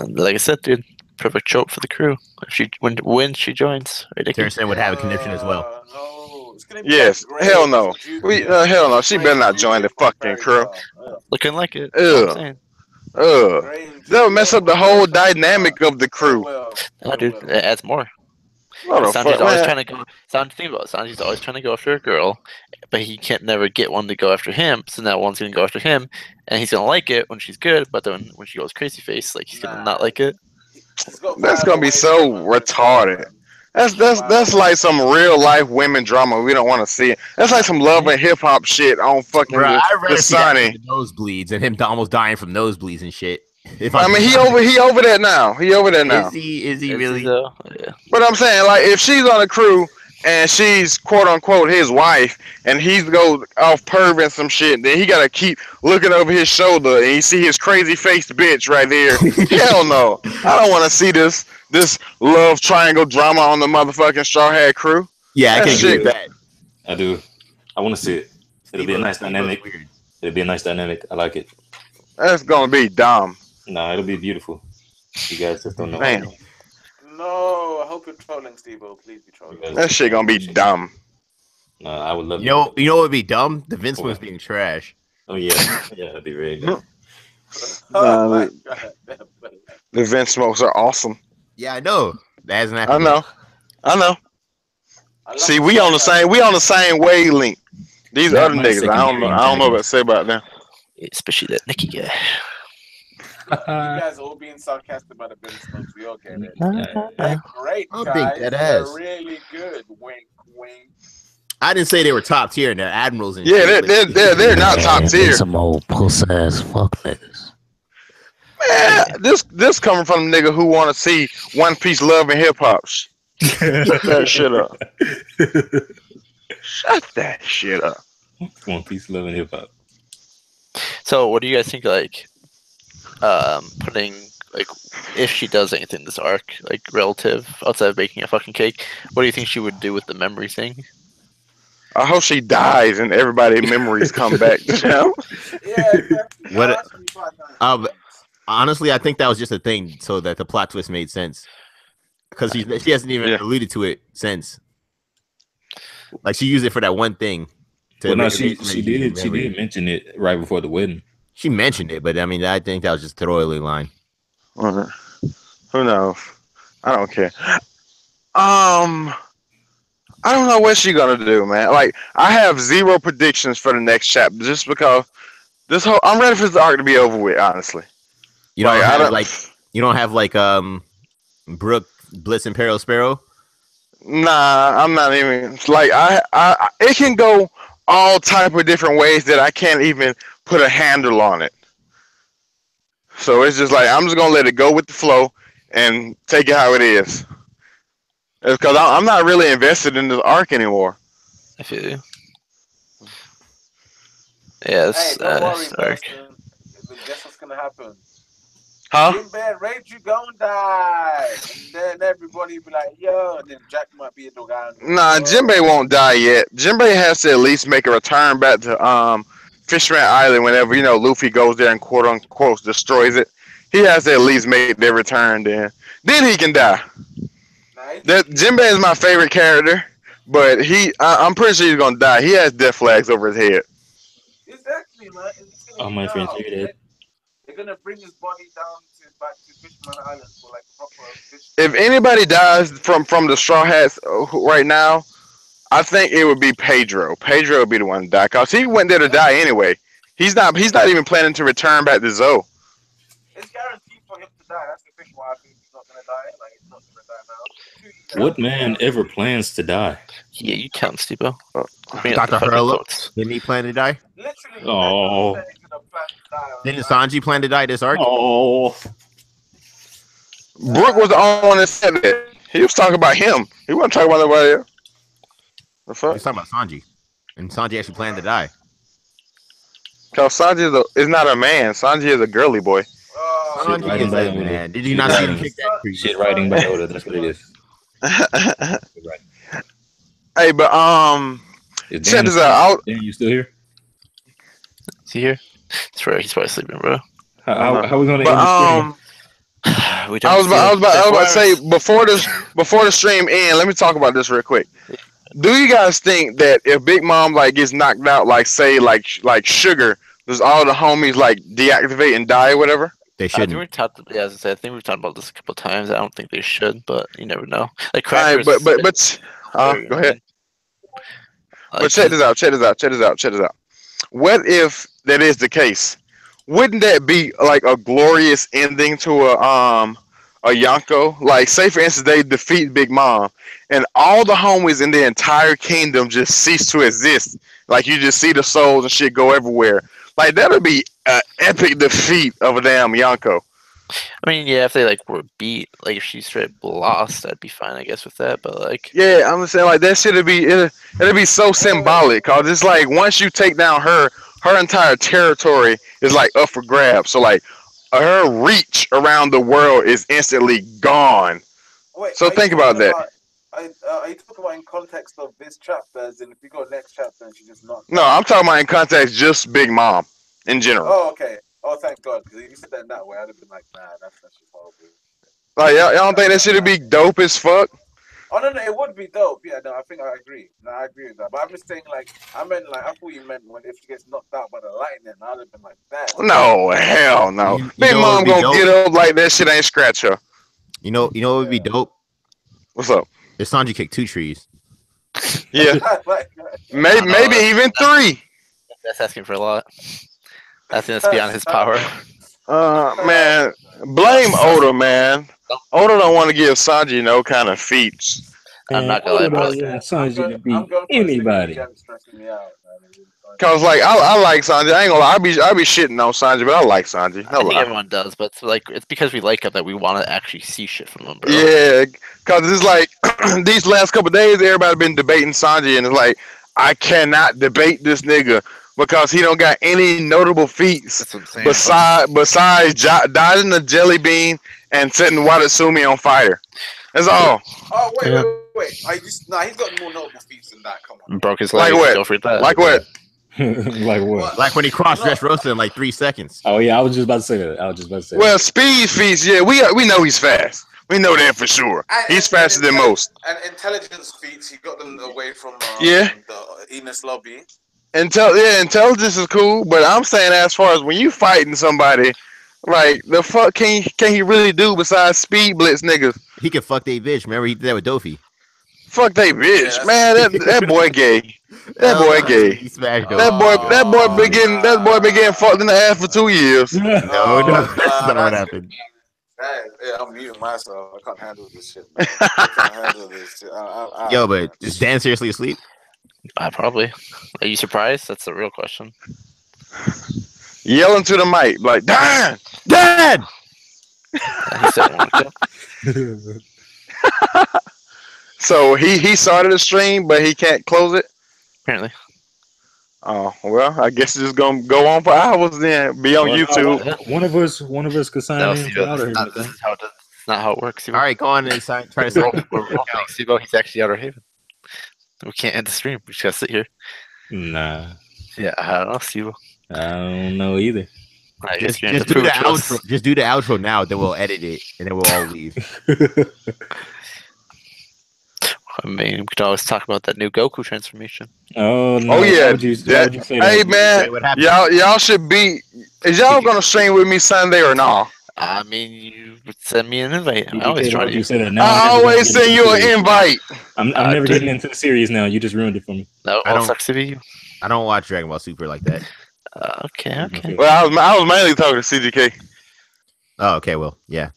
Like I said, dude, perfect trope for the crew. If she when she joins, right? Terrence would have a connection as well. No, it's gonna be Yes, like hell no. Graves, Hell no. She Graves, better not join the Judith, and fucking Barry crew. Bell. Looking like it. That's what I'm Ugh. saying. That'll mess up the whole dynamic of the crew. No, dude, it adds more. What the Sanji's fuck, always man? trying to go. Think about it. Sanji's always trying to go after a girl, but he can't never get one to go after him. So now one's gonna go after him, and he's gonna like it when she's good. But then when she goes crazy face, like he's gonna not like it. That's gonna be so retarded. That's like some real life women drama we don't want to see. That's like some love and hip hop shit on fucking Bro, I'd rather the see that Sonny. than the nosebleeds and him almost dying from nosebleeds and shit. I mean, he over there now. He over there now. Is he Is really? though? Yeah. But I'm saying, like, if she's on a crew and she's quote unquote his wife, and he goes off perving some shit, then he gotta keep looking over his shoulder, and you see his crazy faced bitch right there. Hell no, I don't want to see this love triangle drama on the motherfucking Straw Hat crew. Yeah, I That can agree shit- with that. I do. I want to see it. It'll be a nice Steve-O's dynamic. weird. It'll be a nice dynamic. I like it. That's gonna be dumb. No, it'll be beautiful. You guys just don't know. Man. No, I hope you're trolling, Steve-O. Please be trolling. That shit gonna be dumb. No, I would love You know what would be dumb? The Vince was being trash. Oh yeah, yeah, that'd be very good. Oh my God. The Vince smokes are awesome. Yeah, I know. That hasn't I happened. know. I love See, we on the same wavelength. These Not other my niggas, I don't know what to say about them. Especially that Nikki guy. You guys are all being sarcastic about the Billy Smokes. We all get it. Yeah. They're great, I'm guys. being dead They're ass. really good. Wink, wink. I didn't say they were top tier and they're admirals and Yeah, shit, they're not top tier. Some old puss ass fuck niggas. Man, this coming from a nigga who want to see One Piece love and hip hop. Shut that shit up. Shut that shit up. One Piece love and hip hop. So, what do you guys think? Like, putting like, if she does anything this arc, like relative outside of baking a fucking cake, what do you think she would do with the memory thing? I hope she dies and everybody's memories come back. You know? Yeah, exactly. What- That's honestly, I think that was just a thing so that the plot twist made sense. Because she hasn't even Yeah. alluded to it since. Like she used it for that one thing. Well, no, make she it- did mention it right before the wedding. She mentioned it, but I mean, I think that was just a throwaway line. Who knows? I don't care. I don't know what she gonna do, man. Like, I have zero predictions for the next chapter just because I'm ready for this arc to be over with. Honestly, You don't Like, I have don't- like Brooke, Blitz, and Peril Sparrow. nah, I'm not even like I. It can go all type of different ways that I can't even put a handle on it. So it's just like I'm just gonna let it go with the flow and take it how it is. It's because I'm not really invested in this arc anymore. I feel you. Yeah, Hey, this don't worry, arc. Dustin. Guess what's gonna happen? Huh? Jinbei and Rage gonna die, and then everybody be like, "Yo," and then Jack might be a Dogan. Nah, Jinbei won't die yet. Jinbei has to at least make a return back to Fishman Island whenever Luffy goes there and quote unquote destroys it. He has to at least make their return then he can die. Nice. That Jinbei is my favorite character, but I'm pretty sure he's gonna die. He has death flags over his head. Exactly, man. It's gonna Oh, be my friends, down. you're dead. They're gonna bring his body down back to Fishman Island for like proper fish. If anybody dies from the Straw Hats right now, I think it would be Pedro. Pedro would be the one to die because he went there to die anyway. He's not even planning to return back to Zoe. It's guaranteed for him to die. That's the thing why I think he's not gonna die. Like he's not gonna die now. What man ever plans to die? Yeah, you count, Steve-O. Oh, Bring up the Dr. fucking Hurlough? quotes. Didn't he plan to die? Literally. Oh. He's gonna plan to die. Didn't Sanji plan to die this arc? Oh, Brooke was the only one that said that. He was talking about him. He wasn't talking about nobody else. The fuck? He's talking about Sanji. And Sanji actually planned to die. Because Sanji is not a man. Sanji is a girly boy. Oh, Shit, Sanji writing is by that Oda. man. Did you Shit not see him writing. kick that creep? shit writing by Oda. That's what it is. Hey, but Is check this out. Dan, you still here? Is he here? He's probably sleeping, bro. How we gonna But end the stream? We I don't was feel about to say before the stream end. Let me talk about this real quick. Do you guys think that if Big Mom like gets knocked out, like say like Sugar, does all the homies like deactivate and die or whatever? They I think shouldn't. we've talked. Yeah, as I said, I think we've talked about this a couple of times. I don't think they should, but you never know. Like All right, Crackers. go ahead. But check this out. What if that is the case? Wouldn't that be like a glorious ending to a Yonko? Like, say for instance, they defeat Big Mom, and all the homies in the entire kingdom just cease to exist. Like, you just see the souls and shit go everywhere. Like, that'd be an epic defeat of a damn Yonko. I mean, yeah, if they like were beat, like if she straight lost, I'd be fine, I guess, with that. But like, Yeah, I'm saying like that shit'd be it'd be so symbolic, cause it's like once you take down her entire territory is like up for grabs. So like her reach around the world is instantly gone. Wait, So think about that. Are you talking about in context of this chapter? As in, if you go next chapter and she just not? No, I'm talking about in context just Big Mom in general. Oh, okay. Oh, thank God. Because if you said that in that way, I'd have been like, nah, that's just horrible. Like y'all don't think that shit'd be dope as fuck? Oh no, it would be dope. Yeah, no, I think I agree. No, I agree with that. But I'm just saying, like, I thought you meant when if she gets knocked out by the lightning, I'd have been like that. No, hell no. You Big know Mom what'd be gonna dope? get up like that shit ain't scratch her. You know what would be dope? What's up? If Sanji kicked 2 trees. Yeah, Like, maybe even 3. that's asking for a lot. I think that's beyond his power. Man, blame Oda, man. Oda don't want to give Sanji no kind of feats. I'm not gonna lie, bro. Sanji to beat anybody. Stressing me out, man. Cause like I like Sanji. I ain't gonna lie. I be shitting on Sanji, but I like Sanji. I No think lie. everyone does, but it's because we like him that we want to actually see shit from him, bro. Yeah, cause it's like these last couple days, everybody been debating Sanji, and it's like I cannot debate this nigga because he don't got any notable feats That's what I'm saying. besides dodging the jelly bean and setting Watatsumi on fire. That's all. Oh wait. He's got more notable feats than that. Come on. Broke his Like leg. what? Don't forget that. Like what? Like what? Like when he cross-dressed Rosa in like 3 seconds. Oh yeah, I was just about to say that. Well, speed feats. Yeah, we know he's fast. We know that for sure. He's faster than most. And intelligence feats, he got them away from Yeah. the Enos lobby. Intelligence is cool, but I'm saying as far as when you fighting somebody, like the fuck can he really do besides speed blitz niggas? He could fuck they bitch. Remember he did that with Dofi. Fuck they bitch, Yeah, man. That boy gay. That boy gay. He smashed Dofi. That boy been getting fucked in the ass for 2 years. No, that's not what happened. Yeah, I'm muting myself. I can't handle this shit. Man. I can't handle this shit. Yo, but is Dan seriously asleep? Probably. Are you surprised? That's the real question. Yelling to the mic like, Dan! He said one kill. So he started the stream, but he can't close it. Apparently. Oh well, I guess it's just gonna go on for hours then. Be on YouTube. One of us could sign No, in Steve, for outer this Haven. is how it does. It's not how it works. All right, go on and try to We're say. rolling, Steve. He's actually Outer Haven. We can't end the stream. We just gotta sit here. Nah, Yeah, I don't know, Steve. I don't know either. I guess Just you're gonna have do to the prove it to us. outro. Just do the outro now. Then we'll edit it, and then we'll all leave. I mean, we could always talk about that new Goku transformation. Oh no! Oh yeah, Why would you say hey that? man, Wait, what happened? y'all should be. Is y'all gonna stream with me Sunday or not? I mean, you would send me an invite. I DK, always why try would you to. say that now? I always send you an invite. I'm never getting into the series now. You just ruined it for me. No, I all don't- sucks to be you. I don't watch Dragon Ball Super like that. Okay. Well, I was mainly talking to CGK. Oh, okay. Well, yeah.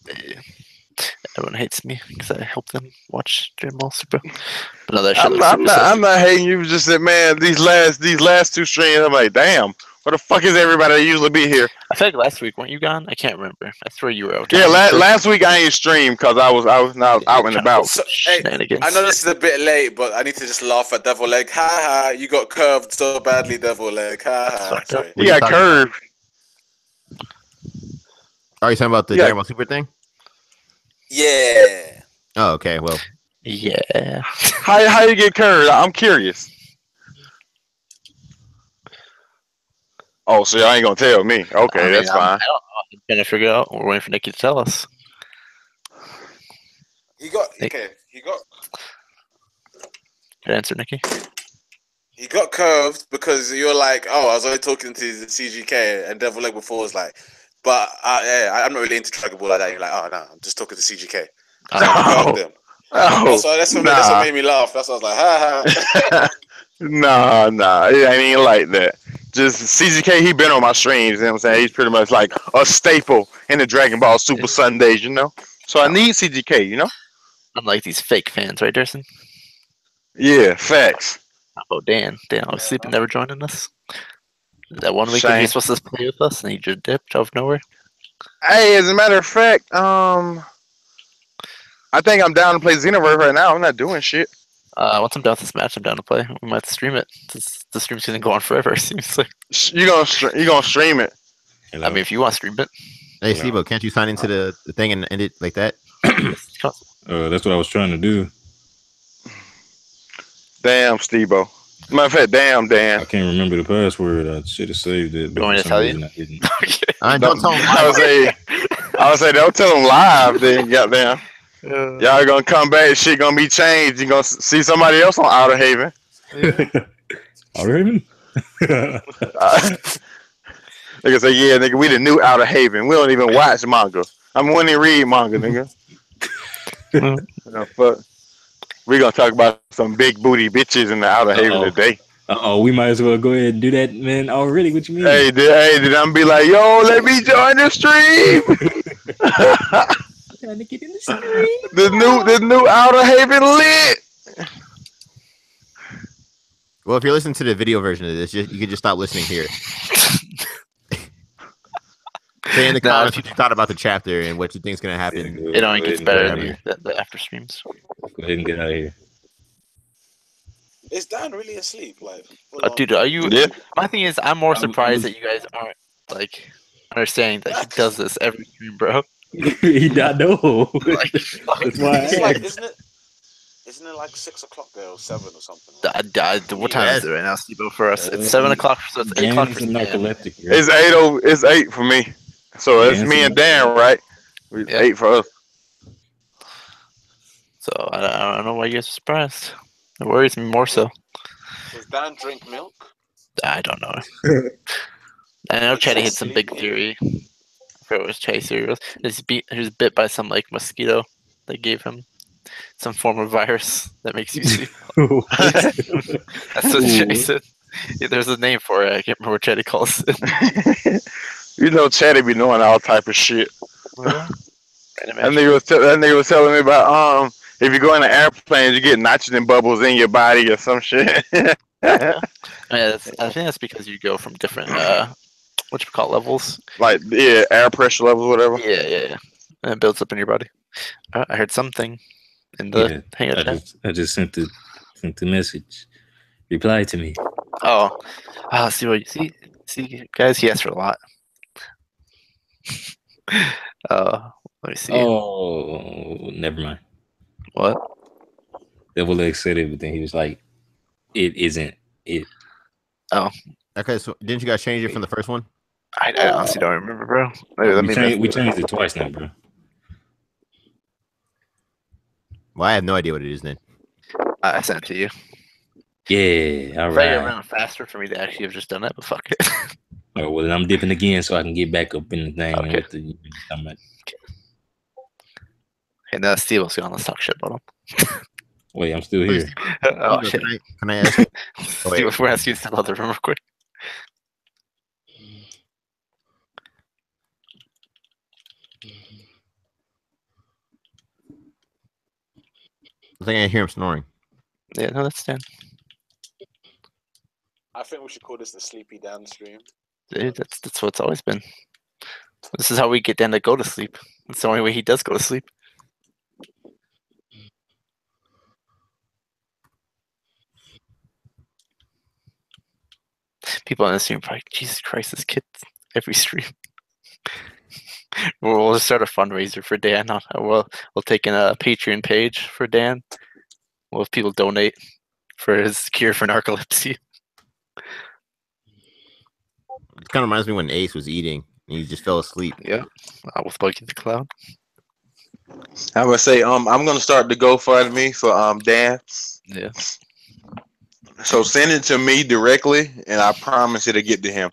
Everyone hates me because I help them watch Dragon Ball Super. But no, that shit looks I'm not hating you. Just that man, these last 2 streams, I'm like, damn, where the fuck is everybody that usually be here? I feel like last week, weren't you gone? I can't remember. I swear you were out. Yeah, last week I ain't streamed because I was not out and about. So, hey, I know this is a bit late, but I need to just laugh at Devil Leg. Ha ha! You got curved so badly, Devil Leg. Ha ha! Sorry. You got curved. Are you talking about the Yeah. Dragon Ball Super thing? Yeah. Oh, okay. Well, Yeah. How you get curved? I'm curious. Oh, so y'all ain't gonna tell me? Okay, I mean, that's fine. I'm trying to figure out. We're waiting for Nikki to tell us. He got okay. Good answer, Nikki. He got curved because you're like, oh, I was only talking to the CGK, and Devil Leg before was like, but I'm not really into Dragon Ball like that. You're like, oh no, I'm just talking to CGK. So I curved him. That's what made me laugh. That's what I was like, ha ha. Nah, it ain't even like that. Just CGK, he been on my streams, you know what I'm saying? He's pretty much like a staple in the Dragon Ball Super Sundays, you know? So I need CGK, you know? Unlike these fake fans, right, Derson? Yeah, facts. How about Dan? Dan always sleeping, never joining us. That one week when Shame. he was supposed to play with us and he just dipped out of nowhere. Hey, as a matter of fact, I think I'm down to play Xenoverse right now. I'm not doing shit. Once I'm done with this match, I'm down to play. We might stream it. The stream's gonna go on forever. It seems like. You gonna stream it? I mean, if you want to stream it. Hey, Steve, can't you sign into the thing and end it like that? That's what I was trying to do. Damn, Steve-O. Matter of fact, damn, Dan. I can't remember the password. I should have saved it. You want me to tell you? I didn't. Don't tell him. I would say don't tell him live. Then goddamn, y'all gonna come back. Shit gonna be changed. You gonna see somebody else on Outer Haven. Outer Haven? Nigga say, yeah, nigga, we the new Outer Haven. We don't even watch manga. We don't even read manga, nigga. Fuck. We gonna talk about some big booty bitches in the Outer Haven today. We might as well go ahead and do that, man. Already? What you mean? Hey, did I be like, yo, let me join the stream? Trying to get in the stream. The new Outer Haven lit. Well, if you're listening to the video version of this, you can just stop listening here. Say in the comments what you thought about the chapter and what you think is going to happen. It only gets better than the after streams. Go ahead and get out of here. Is Dan really asleep? Like, dude, are you? Yeah. My thing is, I'm more surprised that you guys aren't like understanding that he does this every stream, bro. He not know. That's why. Isn't it like 6 o'clock there or 7 or something? What time is it right now, Steve? For us, it's 7 o'clock. So it's 8 o'clock for narcoleptic. It's 8 for me. So it's me and Dan, right? 8 for us. So I don't know why you guys are surprised. It worries me more so. Does Dan drink milk? I don't know. I know Chetty had some big theory. I forgot what his Chetty theory was. He was bit by some like mosquito. They gave him some form of virus that makes you sleep. That's what Chetty said. Yeah, there's a name for it. I can't remember what Chetty calls it. You know, Chetty be knowing all type of shit. That nigga was telling me about if you go in an airplane, you get nitrogen bubbles in your body or some shit. I think that's because you go from different what you call levels, like air pressure levels, whatever. Yeah, and it builds up in your body. I heard something in the hangout. I just sent the message. Reply to me. See what you see, guys. He asked for a lot. Let me see. Oh, never mind. What? Devil Leg said it, but then he was like, "It isn't it." Oh. Okay, so didn't you guys change it from the first one? I honestly don't remember, bro. We changed it twice now, bro. Well, I have no idea what it is then. I sent it to you. Yeah, all right. I ran faster for me to actually have just done that, but fuck it. Oh, well, then I'm dipping again so I can get back up in the thing. Okay. With the, Hey, now Steve was gone. Let's talk shit about him. Wait, I'm still here. Shit. Can I ask? Steve, we're asking you to step out the room real quick. I think I hear him snoring. Yeah, no, that's Dan. I think we should call this the Sleepy Dan stream. Dude, that's what it's always been. This is how we get Dan to go to sleep. It's the only way he does go to sleep. People on this stream are probably, Jesus Christ, this kid every stream. We'll just start a fundraiser for Dan. We'll take in a Patreon page for Dan. We'll have people donate for his cure for narcolepsy. It kind of reminds me when Ace was eating and he just fell asleep. Yeah, with Bucky the Clown. I would say I'm gonna start the GoFundMe for Dan. Yeah. So send it to me directly, and I promise it'll get to him.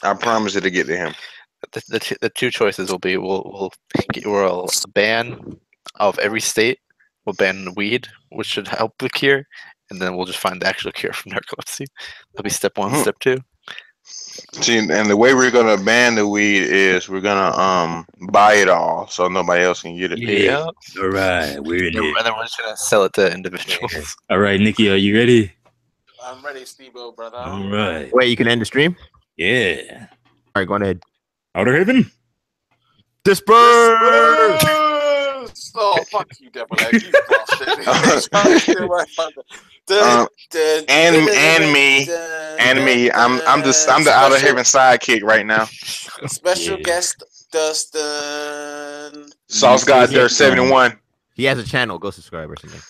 I promise it'll get to him. The two choices will be we'll ban of every state. We'll ban weed, which should help the cure, and then we'll just find the actual cure for narcolepsy. That'll be step one. Step two. See, and the way we're gonna ban the weed is we're gonna buy it all so nobody else can get it. Yeah. All right, we're in it. And then we're just gonna sell it to individuals. Yeah. All right, Nikki, are you ready? I'm ready, Steve-O, brother. All right. Wait, you can end the stream? Yeah. All right, go on ahead. Outer Haven. Disperse! Oh, fuck you, Devil Egg. You bullshit. And me. I'm the Outer Haven sidekick right now. Special guest Dustin. Sauce God there 71. He has a channel. Go subscribe or something.